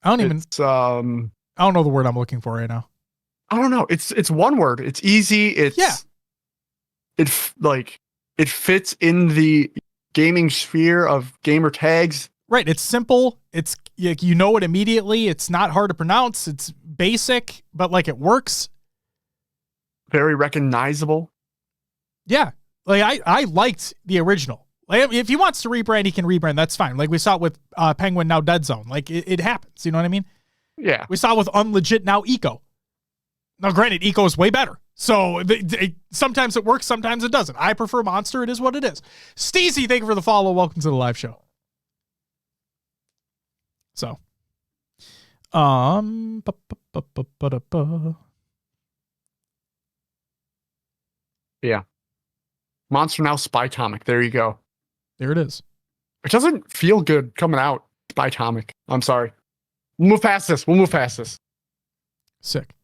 I don't know the word I'm looking for right now. I don't know. It's one word. It's easy. It fits in the gaming sphere of gamer tags. Right. It's simple. It's you know it immediately. It's not hard to pronounce. It's basic, but like it works. Very recognizable. Yeah. Like I liked the original. Like if he wants to rebrand, he can rebrand. That's fine. Like we saw it with Penguin, now Dead Zone. Like it happens. You know what I mean? Yeah. We saw it with Unlegit, now Eco. Now, granted, Eco is way better. So sometimes it works, sometimes it doesn't. I prefer Monster. It is what it is. Steezy, thank you for the follow. Welcome to the live show. So, yeah. Monster now Spytomic. There you go. There it is. It doesn't feel good coming out. Spytomic. I'm sorry. We'll move past this. Sick.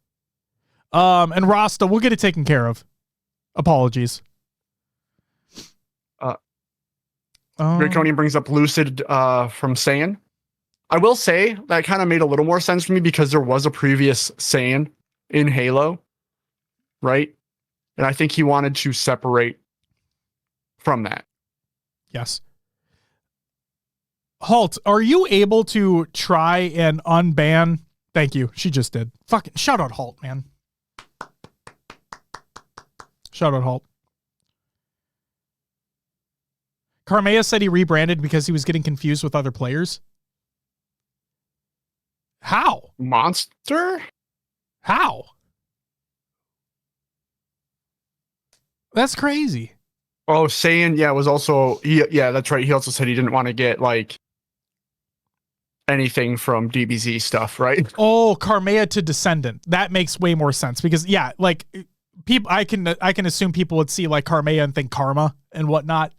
And Rasta, we'll get it taken care of. Apologies. Draconian brings up Lucid from Saiyan. I will say that kind of made a little more sense for me because there was a previous Saiyan in Halo, right? And I think he wanted to separate from that. Yes. Halt, are you able to try and unban? Thank you. She just did. Fucking shout out Halt, man. Shout out Halt. Carmea said he rebranded because he was getting confused with other players. How? Monster? How? That's crazy. Oh, Saiyan, yeah, was also yeah, that's right. He also said he didn't want to get like anything from DBZ stuff, right? Oh, Carmea to Descendant. That makes way more sense because yeah, like people I can assume people would see like Carmea and think Karma and whatnot.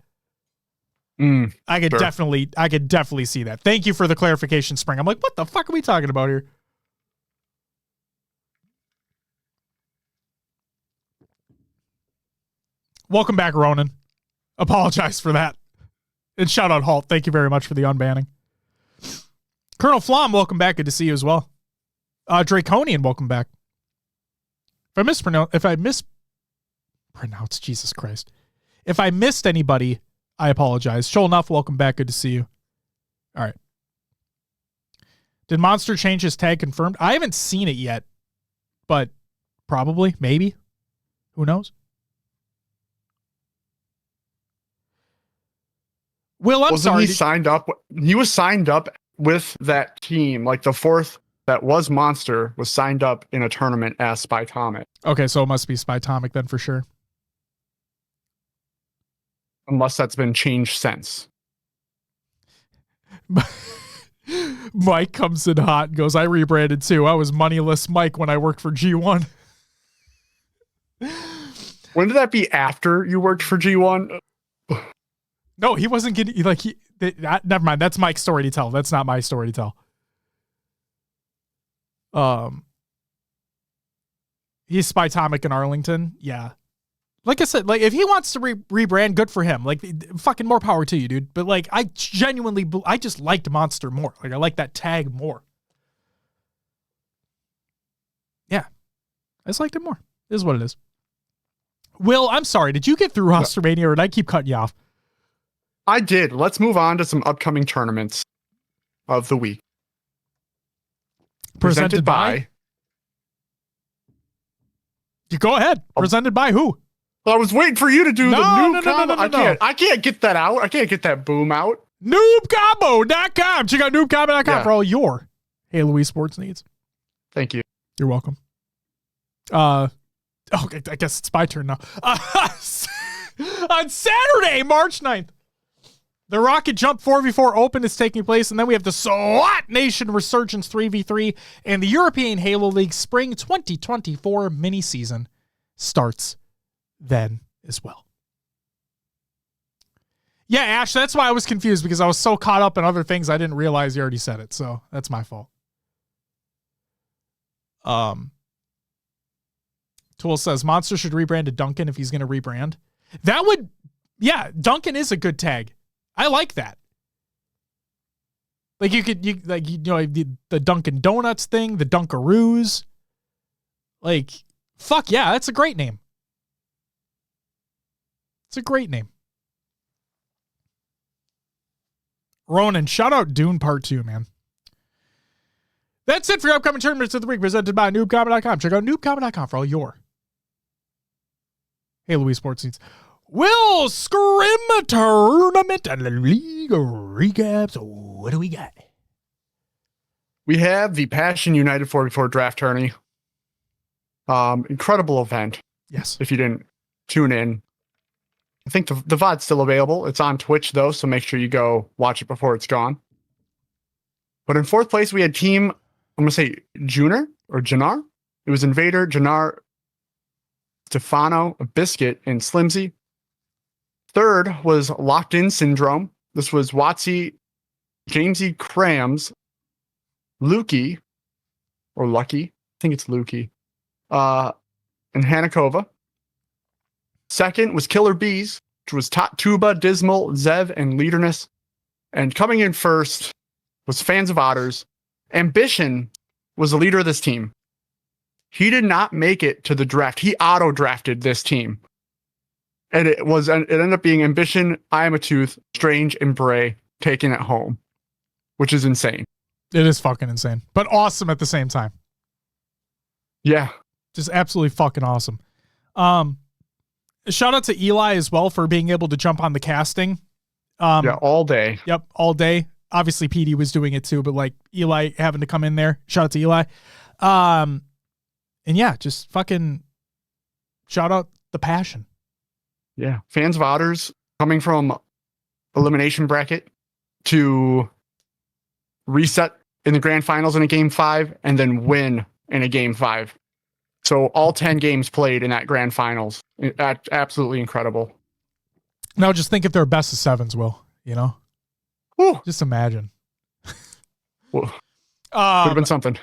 I could definitely see that. Thank you for the clarification, Spring. I'm like, what the fuck are we talking about here? Welcome back, Ronan. Apologize for that. And shout out Halt. Thank you very much for the unbanning. Colonel Flom, welcome back. Good to see you as well. Draconian, welcome back. If I mispronounced, Jesus Christ. If I missed anybody, I apologize. Shoal Nuff, welcome back. Good to see you. All right. Did Monster change his tag confirmed? I haven't seen it yet, but probably, maybe. Who knows? Will, I'm sorry. He signed up. He was signed up with that team. Like the fourth that was Monster was signed up in a tournament as Spytomic. Okay, so it must be Spytomic then for sure. Unless that's been changed since. Mike comes in hot and goes, I rebranded too. I was Moneyless Mike when I worked for G1. When did that be after you worked for G1? No, he wasn't getting never mind. That's Mike's story to tell. That's not my story to tell. He's Spytomic in Arlington. Yeah. Like I said, like if he wants to rebrand, good for him. Like fucking more power to you, dude. But like I just liked Monster more. Like I like that tag more. Yeah. I just liked it more. It is what it is. Will, I'm sorry. Did you get through Rostermania or did I keep cutting you off? I did. Let's move on to some upcoming tournaments of the week. Presented by. You go ahead. Presented by who? I was waiting for you to do the noob combo. I can't get that out. I can't get that boom out. Noobcombo.com. Check out noobcombo.com for all your Halo esports needs. Thank you. You're welcome. Okay, I guess it's my turn now. On Saturday, March 9th, the Rocket Jump 4v4 Open is taking place, and then we have the SWAT Nation Resurgence 3v3, and the European Halo League Spring 2024 mini-season starts then as well. Yeah, Ash, that's why I was confused, because I was so caught up in other things I didn't realize you already said it, so that's my fault. Tool says Monster should rebrand to Duncan if he's going to rebrand. That would, yeah, Dunkin' is a good tag. I like that. Like the Dunkin' Donuts thing, the Dunkaroos. Like, fuck yeah, that's a great name. It's a great name. Ronan, shout out Dune Part 2, man. That's it for your upcoming tournaments of the week, presented by noobcombat.com. Check out noobcombat.com for all your Halo esports needs. Will Scrim tournament and the league recaps. What do we got? We have the Passion United 44 draft tourney. Incredible event. Yes. If you didn't tune in, I think the VOD's still available. It's on Twitch though, so make sure you go watch it before it's gone. But in fourth place, we had team, I'm going to say Junar or Janar. It was Invader, Janar, Stefano, Biscuit, and Slimsy. Third was Locked In Syndrome. This was Watsy, Jamesy Crams, Lukey, or Lucky. I think it's Lukey. And Hanakova. Second was Killer Bees, which was Tuba, Dismal, Zev, and Leaderness. And coming in first was Fans of Otters. Ambition was the leader of this team. He did not make it to the draft. He auto-drafted this team. And it ended up being Ambition, I Am a Tooth, Strange, and Bray taking it home, which is insane. It is fucking insane, but awesome at the same time. Yeah. Just absolutely fucking awesome. Shout out to Eli as well for being able to jump on the casting. Yeah, all day. Yep, all day. Obviously, PD was doing it too, but like Eli having to come in there. Shout out to Eli. And yeah, just fucking shout out the passion. Yeah. Fans of Otters coming from elimination bracket to reset in the grand finals in a game 5 and then win in a game 5. So all 10 games played in that grand finals. Absolutely incredible. Now just think if they're best of 7s, Will, you know? Whew. Just imagine. Could have been something.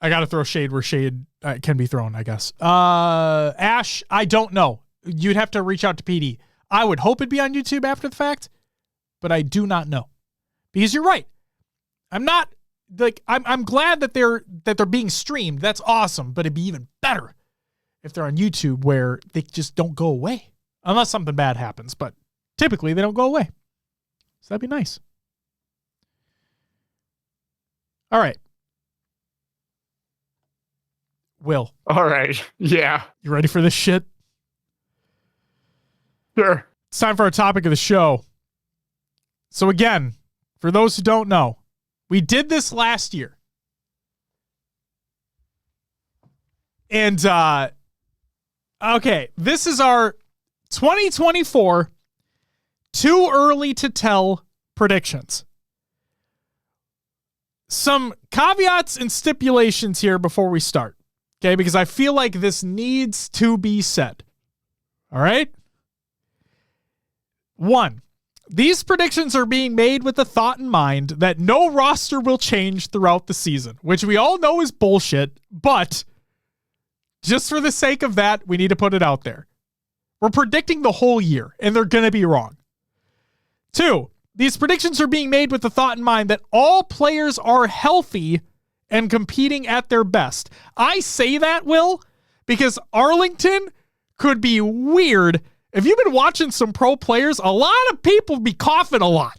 I got to throw shade where shade can be thrown, I guess. Ash, I don't know. You'd have to reach out to PD. I would hope it'd be on YouTube after the fact, but I do not know. Because you're right. I'm glad that they're being streamed. That's awesome, but it'd be even better if they're on YouTube where they just don't go away. Unless something bad happens, but typically they don't go away. So that'd be nice. All right. Will. All right. Yeah. You ready for this shit? Sure. It's time for our topic of the show. So again, for those who don't know, we did this last year. And, okay, this is our 2024 too early to tell predictions. Some caveats and stipulations here before we start. Okay, because I feel like this needs to be said. All right? 1, these predictions are being made with the thought in mind that no roster will change throughout the season, which we all know is bullshit, but just for the sake of that, we need to put it out there. We're predicting the whole year, and they're going to be wrong. 2, these predictions are being made with the thought in mind that all players are healthy and competing at their best. I say that, Will, because Arlington could be weird. If you've been watching some pro players, a lot of people be coughing a lot.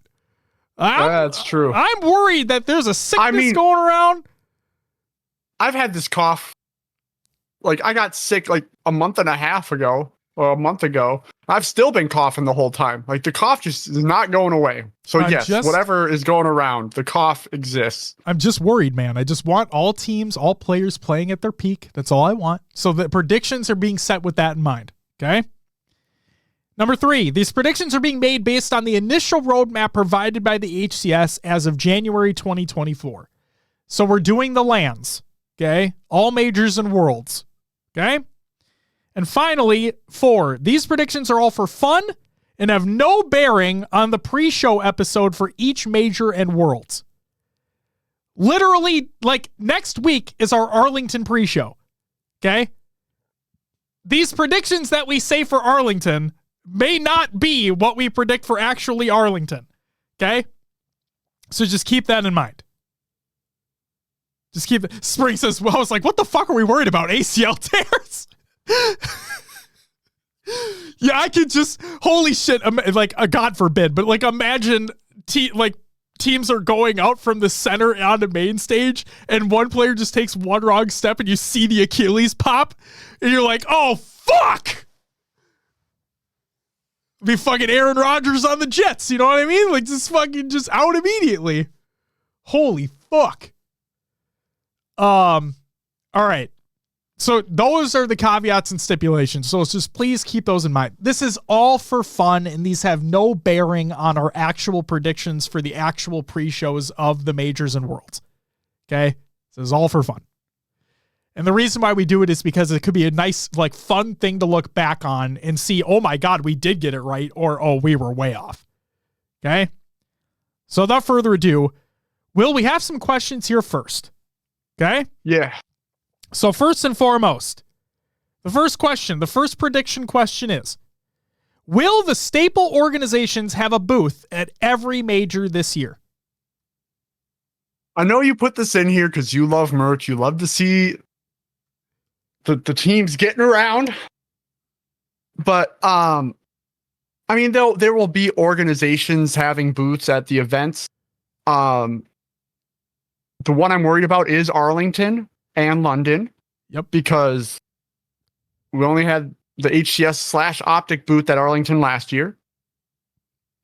That's true. I'm worried that there's a sickness going around. I've had this cough. Like, I got sick like a month and a half ago or a month ago. I've still been coughing the whole time. Like, the cough just is not going away. So yes, whatever is going around, the cough exists. I'm just worried, man. I just want all teams, all players playing at their peak. That's all I want. So the predictions are being set with that in mind. Okay. Number 3, these predictions are being made based on the initial roadmap provided by the HCS as of January 2024. So we're doing the LANs, okay? All majors and worlds, okay? And finally, 4, these predictions are all for fun and have no bearing on the pre-show episode for each major and worlds. Literally, like, next week is our Arlington pre-show, okay? These predictions that we say for Arlington may not be what we predict for actually Arlington. Okay? So just keep that in mind. Just keep it. Spring says, well, I was like, what the fuck are we worried about? ACL tears? Yeah, I could just, holy shit, like, God forbid, but like, imagine teams are going out from the center on the main stage, and one player just takes one wrong step, and you see the Achilles pop, and you're like, oh, fuck! Be fucking Aaron Rodgers on the Jets, you know what I mean? Like, just out immediately. Holy fuck. All right. So those are the caveats and stipulations. So just please keep those in mind. This is all for fun, and these have no bearing on our actual predictions for the actual pre-shows of the majors and worlds. Okay? This is all for fun. And the reason why we do it is because it could be a nice, like, fun thing to look back on and see, oh my God, we did get it right, or, oh, we were way off. Okay? So without further ado, Will, we have some questions here first. Okay? Yeah. So first and foremost, the first prediction question is, will the staple organizations have a booth at every major this year? I know you put this in here because you love merch. You love to see the teams getting around. But, I mean, there will be organizations having booths at the events. The one I'm worried about is Arlington and London. Yep. Because we only had the HCS/Optic booth at Arlington last year.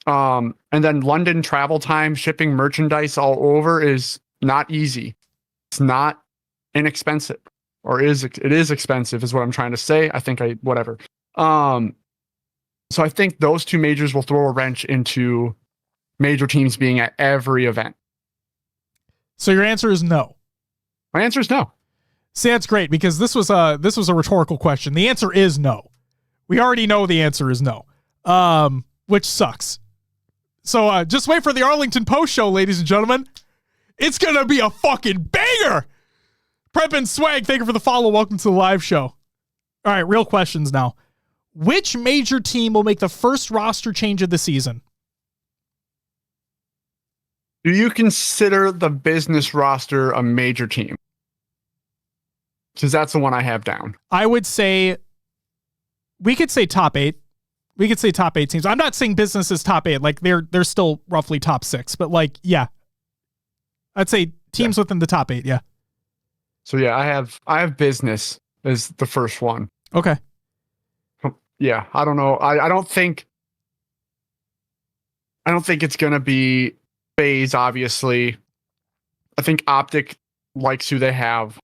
And then London travel time, shipping merchandise all over is not easy. It's not inexpensive, or it is expensive is what I'm trying to say. I think whatever. So I think those two majors will throw a wrench into major teams being at every event. So your answer is no. My answer is no. See, that's great, because this was a rhetorical question. The answer is no. We already know the answer is no, which sucks. So just wait for the Arlington post show, ladies and gentlemen. It's going to be a fucking banger. Prep and Swag, thank you for the follow. Welcome to the live show. All right, real questions now. Which major team will make the first roster change of the season? Do you consider the business roster a major team? Because that's the one I have down. I would say we could say top 8. We could say top 8 teams. I'm not saying business is top 8. Like they're still roughly top 6, but like, yeah. I'd say teams within the top 8, yeah. So yeah, I have business as the first one. Okay. Yeah, I don't know. I don't think it's gonna be FaZe, obviously. I think Optic likes who they have.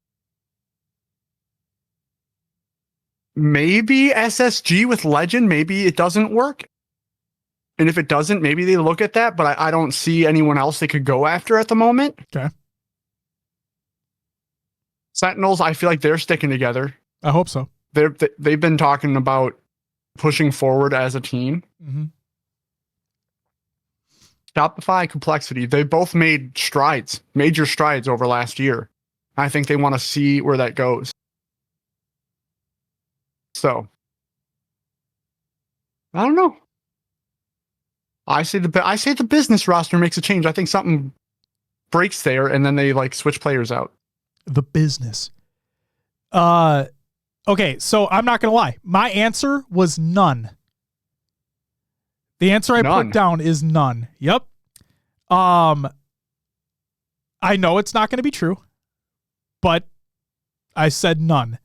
Maybe SSG with Legend, maybe it doesn't work. And if it doesn't, maybe they look at that, but I don't see anyone else they could go after at the moment. Okay. Sentinels, I feel like they're sticking together. I hope so. They've been talking about pushing forward as a team. Mm-hmm. Shopify, Complexity, they both made major strides over last year. I think they want to see where that goes. So, I don't know. I say the business roster makes a change. I think something breaks there, and then they like switch players out. The business. Okay, so I'm not gonna lie. My answer was none. The answer I put down is none. Yep. I know it's not gonna be true, but I said none.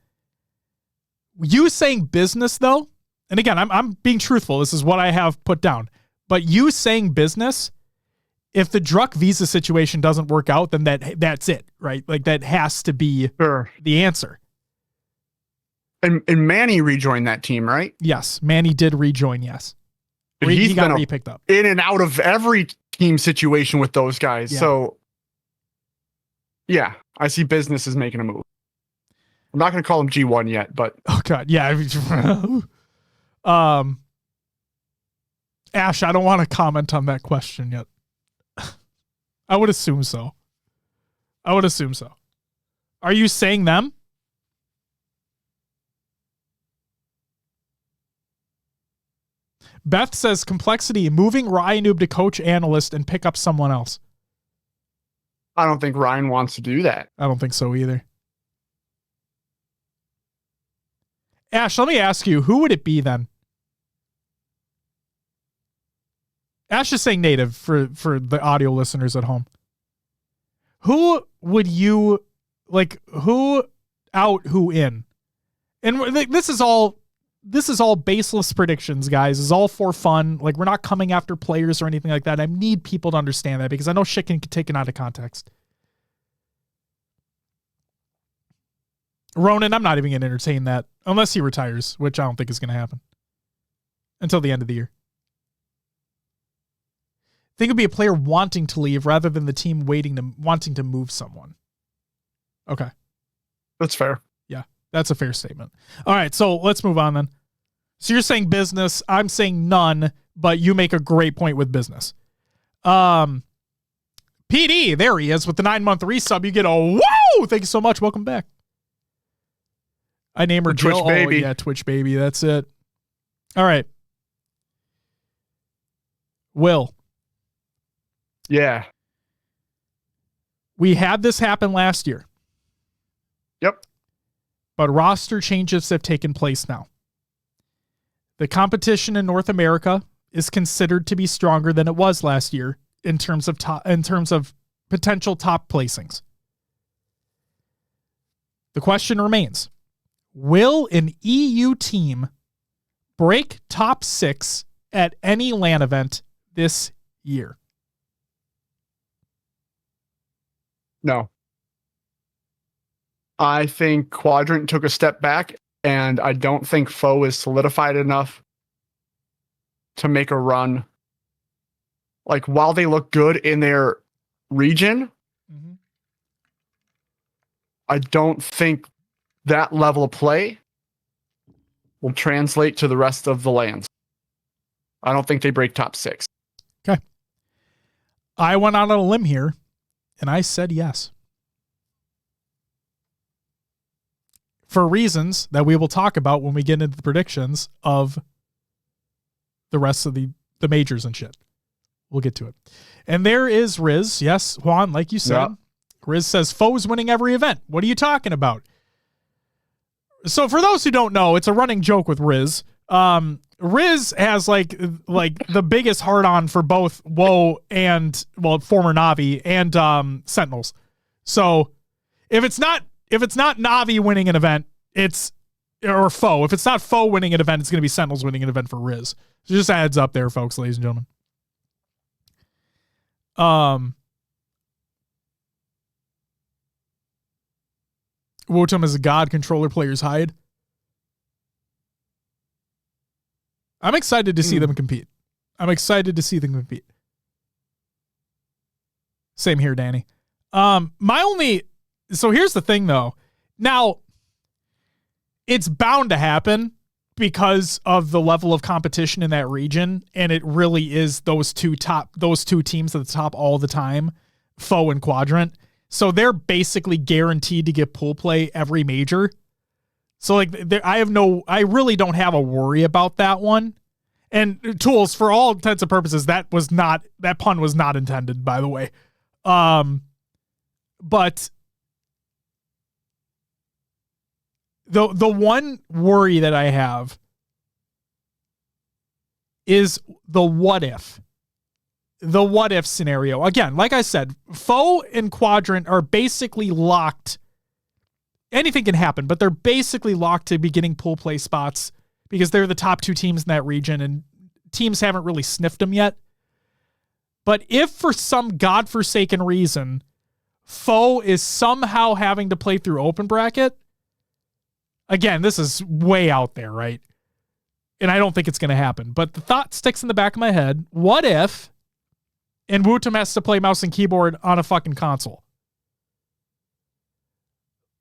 You saying business though, and again, I'm being truthful. This is what I have put down. But you saying business, if the Druck visa situation doesn't work out, then that's it, right? Like that has to be the answer. And Manny rejoined that team, right? Yes, Manny did rejoin. Yes, he got re-picked up in and out of every team situation with those guys. Yeah. So, yeah, I see business is making a move. I'm not going to call him G1 yet, but oh god, yeah. Ash, I don't want to comment on that question yet. I would assume so. Are you saying them? Beth says complexity, moving Ryan to coach analyst and pick up someone else. I don't think Ryan wants to do that. I don't think so either. Ash, let me ask you, who would it be then? Ash is saying native for the audio listeners at home. Who would you, like, who out, who in? And this is all baseless predictions, guys. It's all for fun. Like, we're not coming after players or anything like that. I need people to understand that because I know shit can get taken out of context. Ronan, I'm not even going to entertain that unless he retires, which I don't think is going to happen until the end of the year. I think it'd be a player wanting to leave rather than the team wanting to move someone. Okay. That's fair. Yeah, that's a fair statement. All right, so let's move on then. So you're saying business. I'm saying none, but you make a great point with business. PD, there he is with the 9-month resub. You get a whoa! Thank you so much. Welcome back. I name her Twitch Jill. baby. Oh, yeah, Twitch baby. That's it. All right. Will. Yeah. We had this happen last year. Yep. But roster changes have taken place now. The competition in North America is considered to be stronger than it was last year in terms of potential top placings. The question remains, will an EU team break top 6 at any LAN event this year? No. I think Quadrant took a step back, and I don't think Foe is solidified enough to make a run. Like, while they look good in their region, I don't think that level of play will translate to the rest of the lands. I don't think they break top 6. Okay. I went out on a limb here, and I said yes. For reasons that we will talk about when we get into the predictions of the rest of the majors and shit. We'll get to it. And there is Riz. Yes, Juan, like you said. Yep. Riz says, Foe's winning every event. What are you talking about? So for those who don't know, it's a running joke with Riz. Riz has like the biggest hard-on for both WoW and, well, former Na'Vi and Sentinels. So if it's not Na'Vi winning an event, or Foe. If it's not Foe winning an event, it's going to be Sentinels winning an event for Riz. So just a heads up there, folks, ladies and gentlemen. Wotum is a god, controller players hide. I'm excited to see them compete. Same here, Danny. So here's the thing though. Now, it's bound to happen because of the level of competition in that region, and it really is those two teams at the top all the time, Foe and Quadrant. So they're basically guaranteed to get pool play every major. So like I really don't have a worry about that one. And Tools, for all intents and purposes, that pun was not intended, by the way. But the one worry that I have is the what if scenario. Again, like I said, Foe and Quadrant are basically locked. Anything can happen, but they're basically locked to be getting pool play spots because they're the top 2 teams in that region and teams haven't really sniffed them yet. But if for some godforsaken reason Foe is somehow having to play through open bracket, again, this is way out there, right? And I don't think it's going to happen. But the thought sticks in the back of my head. What if and Wootum has to play mouse and keyboard on a fucking console?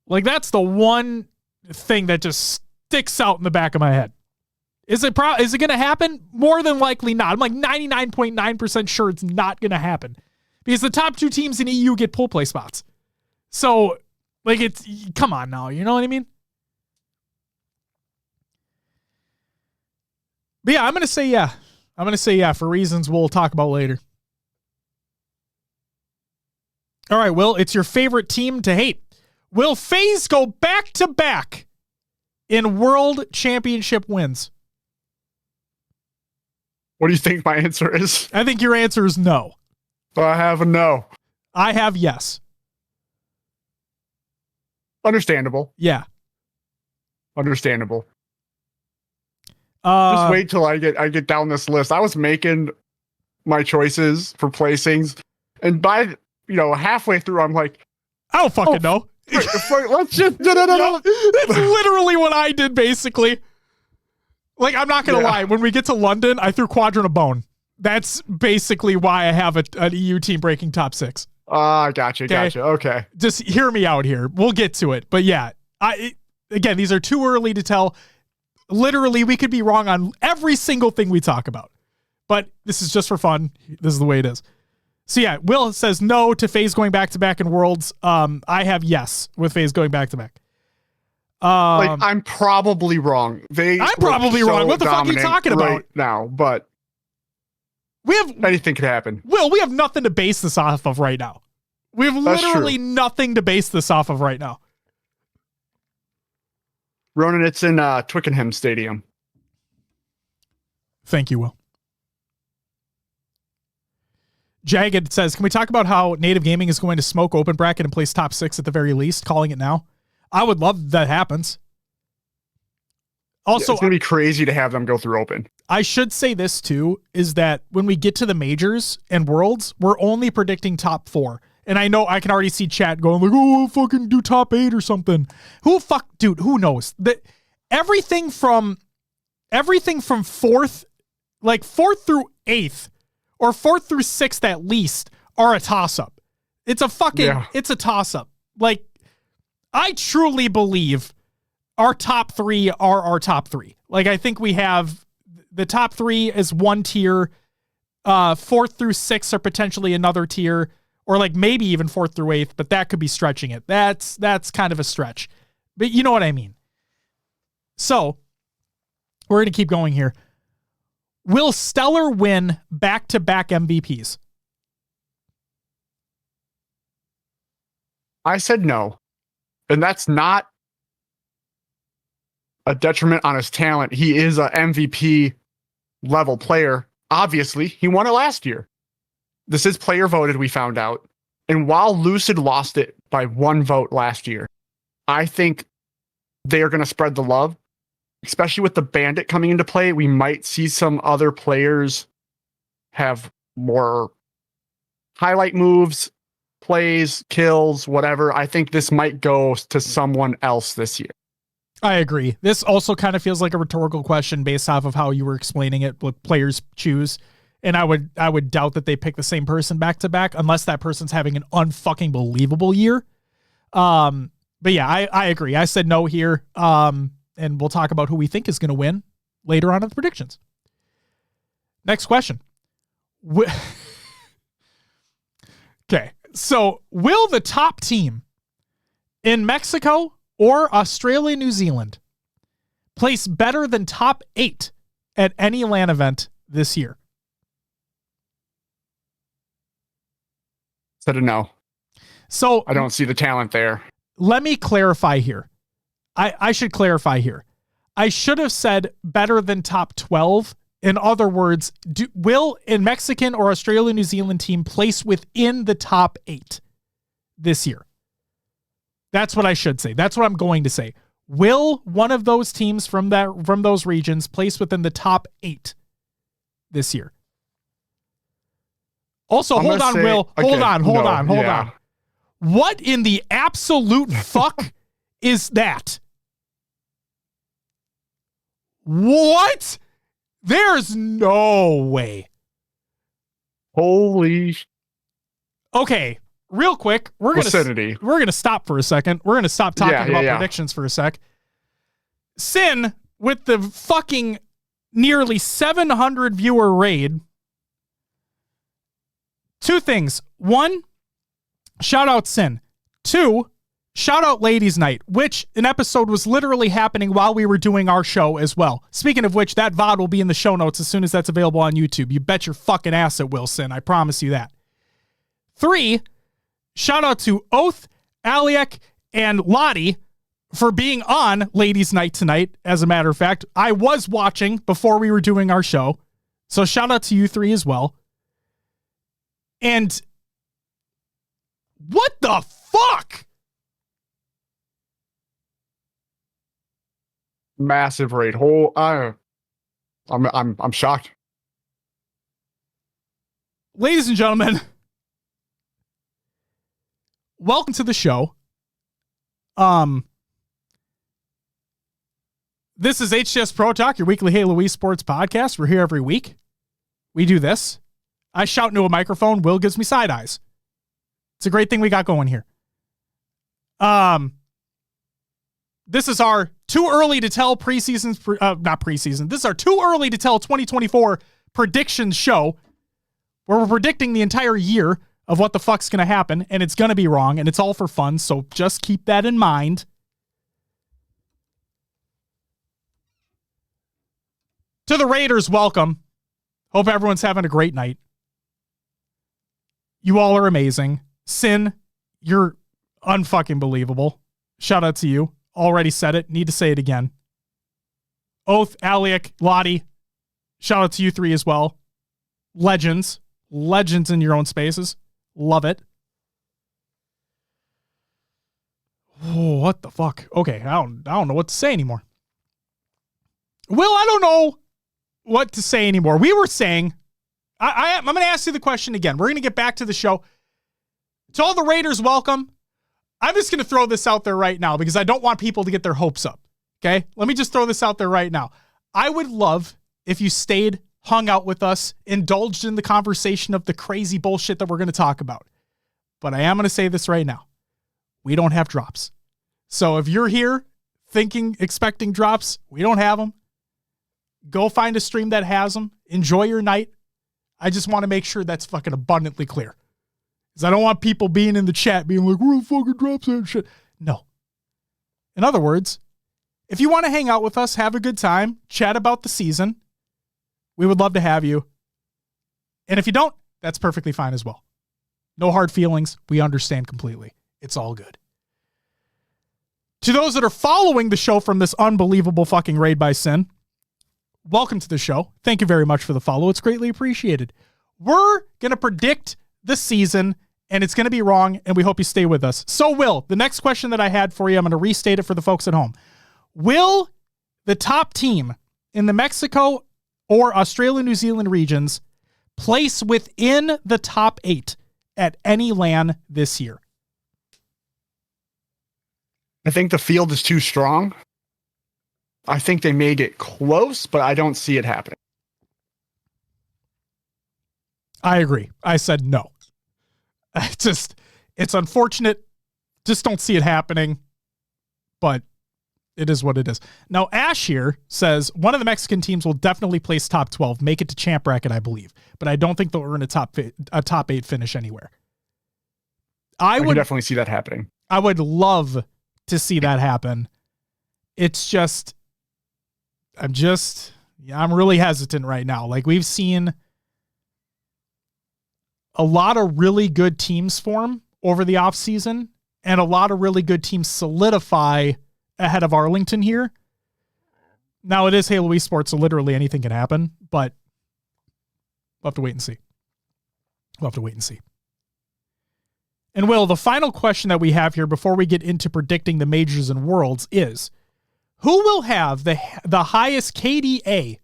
Like, that's the one thing that just sticks out in the back of my head. Is it going to happen? More than likely not. I'm like 99.9% sure it's not going to happen because the top 2 teams in EU get pool play spots. So, like, come on now. You know what I mean? But yeah, I'm going to say yeah. I'm going to say yeah for reasons we'll talk about later. All right, Will, it's your favorite team to hate. Will FaZe go back-to-back in World Championship wins? What do you think my answer is? I think your answer is no. I have a no. I have yes. Understandable. Yeah. Understandable. Just wait till I get down this list. I was making my choices for placings, and by halfway through, I'm like, I don't fucking know. Let's just That's literally what I did, basically. Like, I'm not gonna lie. When we get to London, I threw Quadrant a bone. That's basically why I have an EU team breaking top 6. Gotcha. Okay. Just hear me out here. We'll get to it. But yeah, again, these are too early to tell. Literally, we could be wrong on every single thing we talk about. But this is just for fun. This is the way it is. So yeah, Will says no to FaZe going back-to-back in Worlds. I have yes with FaZe going back-to-back. I'm probably wrong. I'm probably wrong. What the fuck are you talking about right now? But anything could happen. Will, we have nothing to base this off of right now. We have literally nothing to base this off of right now. Ronan, it's in Twickenham Stadium. Thank you, Will. Jagged says, can we talk about how Native Gaming is going to smoke open bracket and place top 6 at the very least, calling it now? I would love that happens. Also, it's going to be crazy to have them go through open. I should say this too, is that when we get to the majors and worlds, we're only predicting top 4. And I know I can already see chat going like, oh, we'll fucking do top 8 or something. Dude, who knows? Everything from 4th through 8th, or 4th through 6th at least, are a toss-up. It's a toss-up. Like, I truly believe our top 3 are our top 3. Like, I think we have the top 3 is one tier, 4th through 6th are potentially another tier, or like maybe even 4th through 8th, but that could be stretching it. That's kind of a stretch. But you know what I mean. So, we're going to keep going here. Will Stellar win back-to-back MVPs? I said no. And that's not a detriment on his talent. He is a MVP level player. Obviously, he won it last year. This is player voted, we found out. And while Lucid lost it by 1 vote last year, I think they are going to spread the love. Especially with the Bandit coming into play, we might see some other players have more highlight moves, plays, kills, whatever. I think this might go to someone else this year. I agree. This also kind of feels like a rhetorical question based off of how you were explaining it, what players choose. And I would doubt that they pick the same person back to back unless that person's having an unfucking believable year. But yeah, I agree. I said no here. And we'll talk about who we think is going to win later on in the predictions. Next question. Okay. So will the top team in Mexico or Australia, New Zealand place better than top 8 at any LAN event this year? Said a no. So I don't see the talent there. Let me clarify here. I should clarify here. I should have said better than top 12. In other words, will a Mexican or Australia, New Zealand team place within the top 8 this year? That's what I should say. That's what I'm going to say. Will one of those teams from those regions place within the top 8 this year? Also, hold on, Will. Hold on. What in the absolute fuck is that? What? There's no way. Holy. Okay, real quick, we're gonna stop for a second. We're gonna stop talking about predictions for a sec. Sin with the fucking nearly 700 viewer raid. 2 things. 1, shout out Sin. 2, Shout out Ladies Night, which an episode was literally happening while we were doing our show as well. Speaking of which, that VOD will be in the show notes as soon as that's available on YouTube. You bet your fucking ass it will, Sin. I promise you that. 3, shout out to Oath, Aliak, and Lottie for being on Ladies Night tonight. As a matter of fact, I was watching before we were doing our show. So shout out to you 3 as well. And what the fuck? Massive raid. I'm shocked. Ladies and gentlemen, welcome to the show. This is HCS Pro Talk, your weekly Halo esports podcast. We're here every week. We do this. I shout into a microphone. Will gives me side eyes. It's a great thing we got going here. This is our too early to tell not preseason. This is our too early to tell 2024 predictions show where we're predicting the entire year of what the fuck's going to happen, and it's going to be wrong, and it's all for fun, so just keep that in mind. To the Raiders, welcome. Hope everyone's having a great night. You all are amazing. Sin, you're unfucking believable. Shout out to you. Already said it. Need to say it again. Oath, Aliak, Lottie. Shout out to you 3 as well. Legends. Legends in your own spaces. Love it. Oh, what the fuck? Okay, I don't know what to say anymore. Will, I don't know what to say anymore. We were saying, I'm going to ask you the question again. We're going to get back to the show. To all the Raiders, welcome. I'm just going to throw this out there right now because I don't want people to get their hopes up. Okay? Let me just throw this out there right now. I would love if you stayed, hung out with us, indulged in the conversation of the crazy bullshit that we're going to talk about. But I am going to say this right now. We don't have drops. So if you're here expecting drops, we don't have them. Go find a stream that has them. Enjoy your night. I just want to make sure that's fucking abundantly clear. Because I don't want people being in the chat being like, where the fucking drops and shit. No. In other words, if you want to hang out with us, have a good time, chat about the season, we would love to have you. And if you don't, that's perfectly fine as well. No hard feelings. We understand completely. It's all good. To those that are following the show from this unbelievable fucking raid by Sin, welcome to the show. Thank you very much for the follow. It's greatly appreciated. We're going to predict the season, and it's going to be wrong, and we hope you stay with us. So, Will, the next question that I had for you, I'm going to restate it for the folks at home. Will the top team in the Mexico or Australia, New Zealand regions place within the top 8 at any LAN this year? I think the field is too strong. I think they may get close, but I don't see it happening. I agree. I said no. It's unfortunate. Just don't see it happening, but it is what it is. Now, Ash here says one of the Mexican teams will definitely place top 12, make it to champ bracket, I believe, but I don't think they'll earn a top 8 finish anywhere. I would definitely see that happening. I would love to see that happen. It's just, I'm really hesitant right now. Like, we've seen a lot of really good teams form over the offseason and a lot of really good teams solidify ahead of Arlington here. Now, it is Halo esports, so literally anything can happen, but we'll have to wait and see. And Will, the final question that we have here before we get into predicting the majors and worlds is, who will have the highest KDA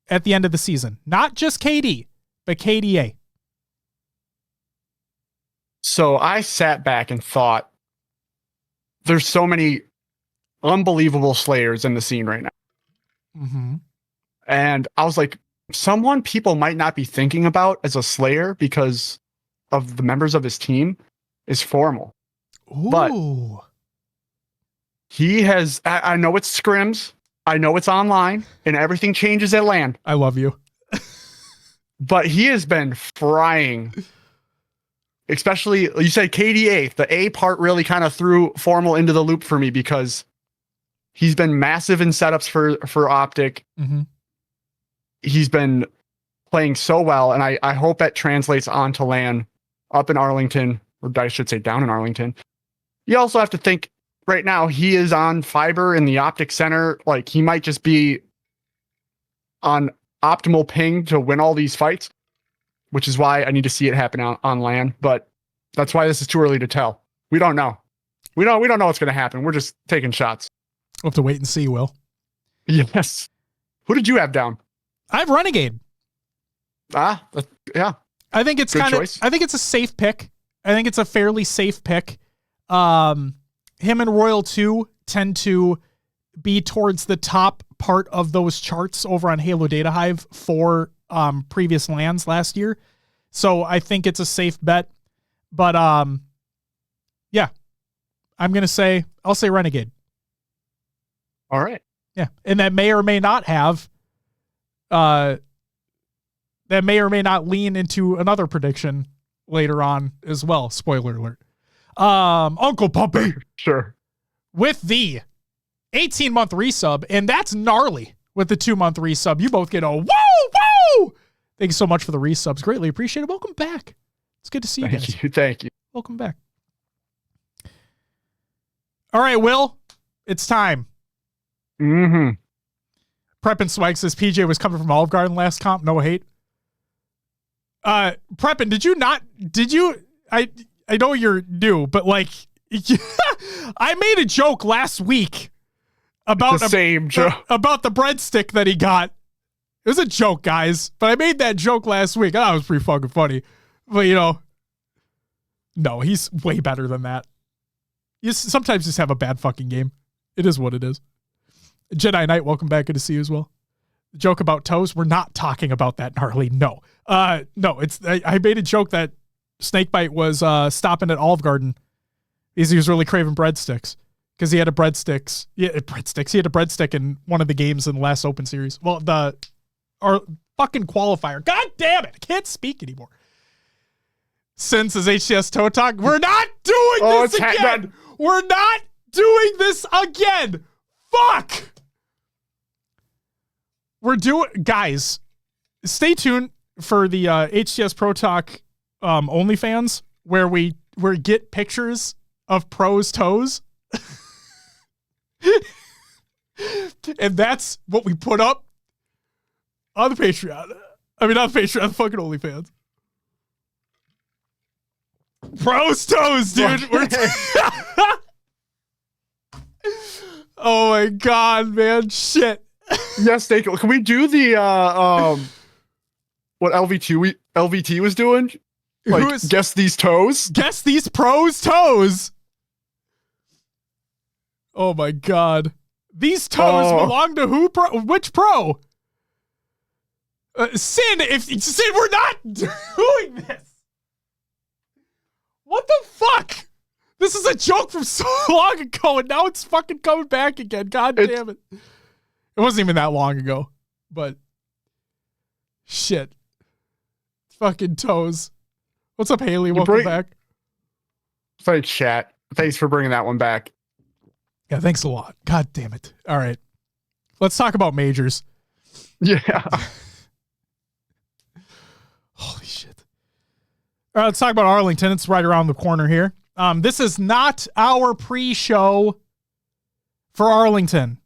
at the end of the season? Not just KD, but KDA. So I sat back and thought, there's so many unbelievable slayers in the scene right now. Mm-hmm. And I was like, someone people might not be thinking about as a slayer because of the members of his team is Formal. Ooh. But he has, I know it's scrims, I know it's online, and everything changes at LAN. I love you. But he has been frying especially you said KD 8th. The A part really kind of threw Formal into the loop for me because he's been massive in setups for Optic. Mm-hmm. He's been playing so well, and I hope that translates onto LAN up in Arlington, or I should say down in Arlington. You also have to think right now he is on fiber in the Optic Center. Like, he might just be on optimal ping to win all these fights, which is why I need to see it happen on LAN. But that's why this is too early to tell. We don't know. We don't know what's going to happen. We're just taking shots. We'll have to wait and see, Will. Yes. Who did you have down? I have Renegade. Yeah. I think it's I think it's a safe pick. I think it's a fairly safe pick. Him and Royal 2 tend to be towards the top part of those charts over on Halo Data Hive for previous lands last year. So I think it's a safe bet. But yeah. I'll say Renegade. All right. Yeah. And that may or may not have that may or may not lean into another prediction later on as well. Spoiler alert. Uncle Puppy. Sure. With the 18-month resub, and that's gnarly with the 2-month resub. You both get a woo! Thank you so much for the resubs. Greatly appreciated. Welcome back. It's good to see you guys. Thank you. Welcome back. All right, Will. It's time. Mm-hmm. Preppin Swag says PJ was coming from Olive Garden last comp. No hate. Preppin, I know you're new, but like, I made a joke last week about the same joke about the breadstick that he got. It was a joke, guys, but I made that joke last week. I thought it was pretty fucking funny. But no, he's way better than that. You sometimes just have a bad fucking game. It is what it is. Jedi Knight, welcome back. Good to see you as well. The joke about toes, we're not talking about that gnarly. No. No, I made a joke that Snakebite was stopping at Olive Garden because he was really craving breadsticks because he had a breadsticks. Yeah, breadsticks. He had a breadstick in one of the games in the last Open Series. Well, our fucking qualifier. God damn it. I can't speak anymore. Since his HCS Pro Talk, we're not doing this again. We're not doing this again. Fuck. Guys, stay tuned for the HCS Pro Talk OnlyFans where we get pictures of pros' toes. And that's what we put up on the Patreon. I mean, not the Patreon, the fucking OnlyFans. Pros' toes, dude. Oh my God, man. Shit. Yes, can we do the what LVT was doing? Like, guess these toes? Guess these pros' toes. Oh my God. These toes belong to who? Which pro? Sin, we're not doing this. What the fuck? This is a joke from so long ago, and now it's fucking coming back again. God damn it. It wasn't even that long ago, but shit. Fucking toes. What's up, Haley? Welcome back. Thanks, chat. Thanks for bringing that one back. Yeah, thanks a lot. God damn it. All right. Let's talk about majors. Yeah. Holy shit. All right, let's talk about Arlington. It's right around the corner here. This is not our pre-show for Arlington.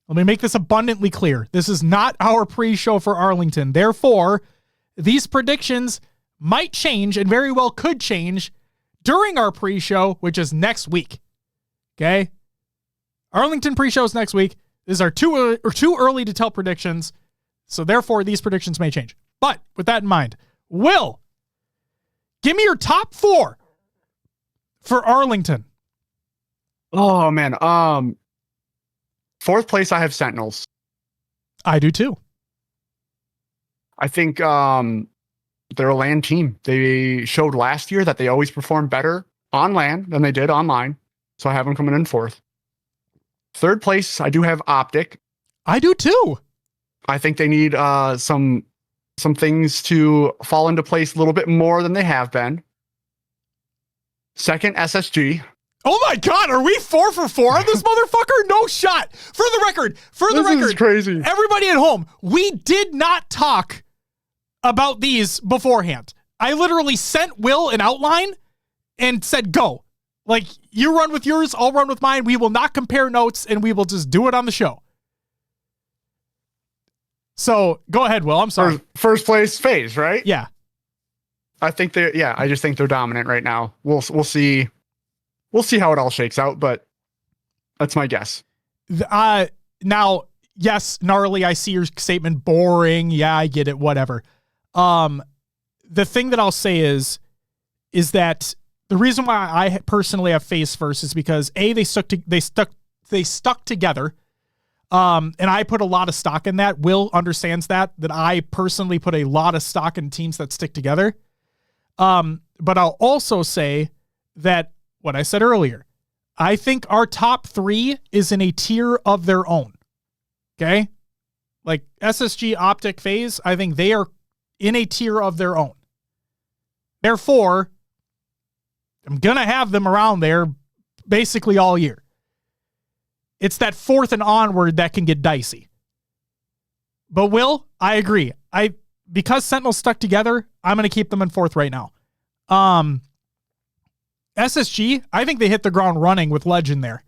Let me make this abundantly clear. This is not our pre-show for Arlington. Therefore, these predictions might change and very well could change during our pre-show, which is next week. Okay? Arlington pre-show is next week. These are too early to tell predictions. So therefore, these predictions may change. But with that in mind, Will, give me your top 4 for Arlington. Oh, man. 4th place, I have Sentinels. I do too. I think they're a LAN team. They showed last year that they always perform better on LAN than they did online. So I have them coming in 4th. 3rd place, I do have Optic. I do too. I think they need some things to fall into place a little bit more than they have been. Second, SSG. Oh my God, are we 4 for 4 on this motherfucker? No shot. For the record, This is crazy. Everybody at home, we did not talk about these beforehand. I literally sent Will an outline and said, go. Like, you run with yours, I'll run with mine. We will not compare notes, and we will just do it on the show. So, go ahead, Will. I'm sorry. First place FaZe, right? Yeah. I just think they're dominant right now. We'll see. We'll see how it all shakes out, but that's my guess. Now, yes, Gnarly, I see your statement. Boring. Yeah, I get it. Whatever. The thing that I'll say is that the reason why I personally have FaZe first is because they stuck together. And I put a lot of stock in that. Will understands that I personally put a lot of stock in teams that stick together. But I'll also say that what I said earlier, I think our top 3 is in a tier of their own. Okay. Like SSG, Optic, FaZe, I think they are in a tier of their own. Therefore, I'm going to have them around there basically all year. It's that 4th and onward that can get dicey. But Will, I agree. Because Sentinels stuck together, I'm going to keep them in 4th right now. SSG, I think they hit the ground running with Legend there.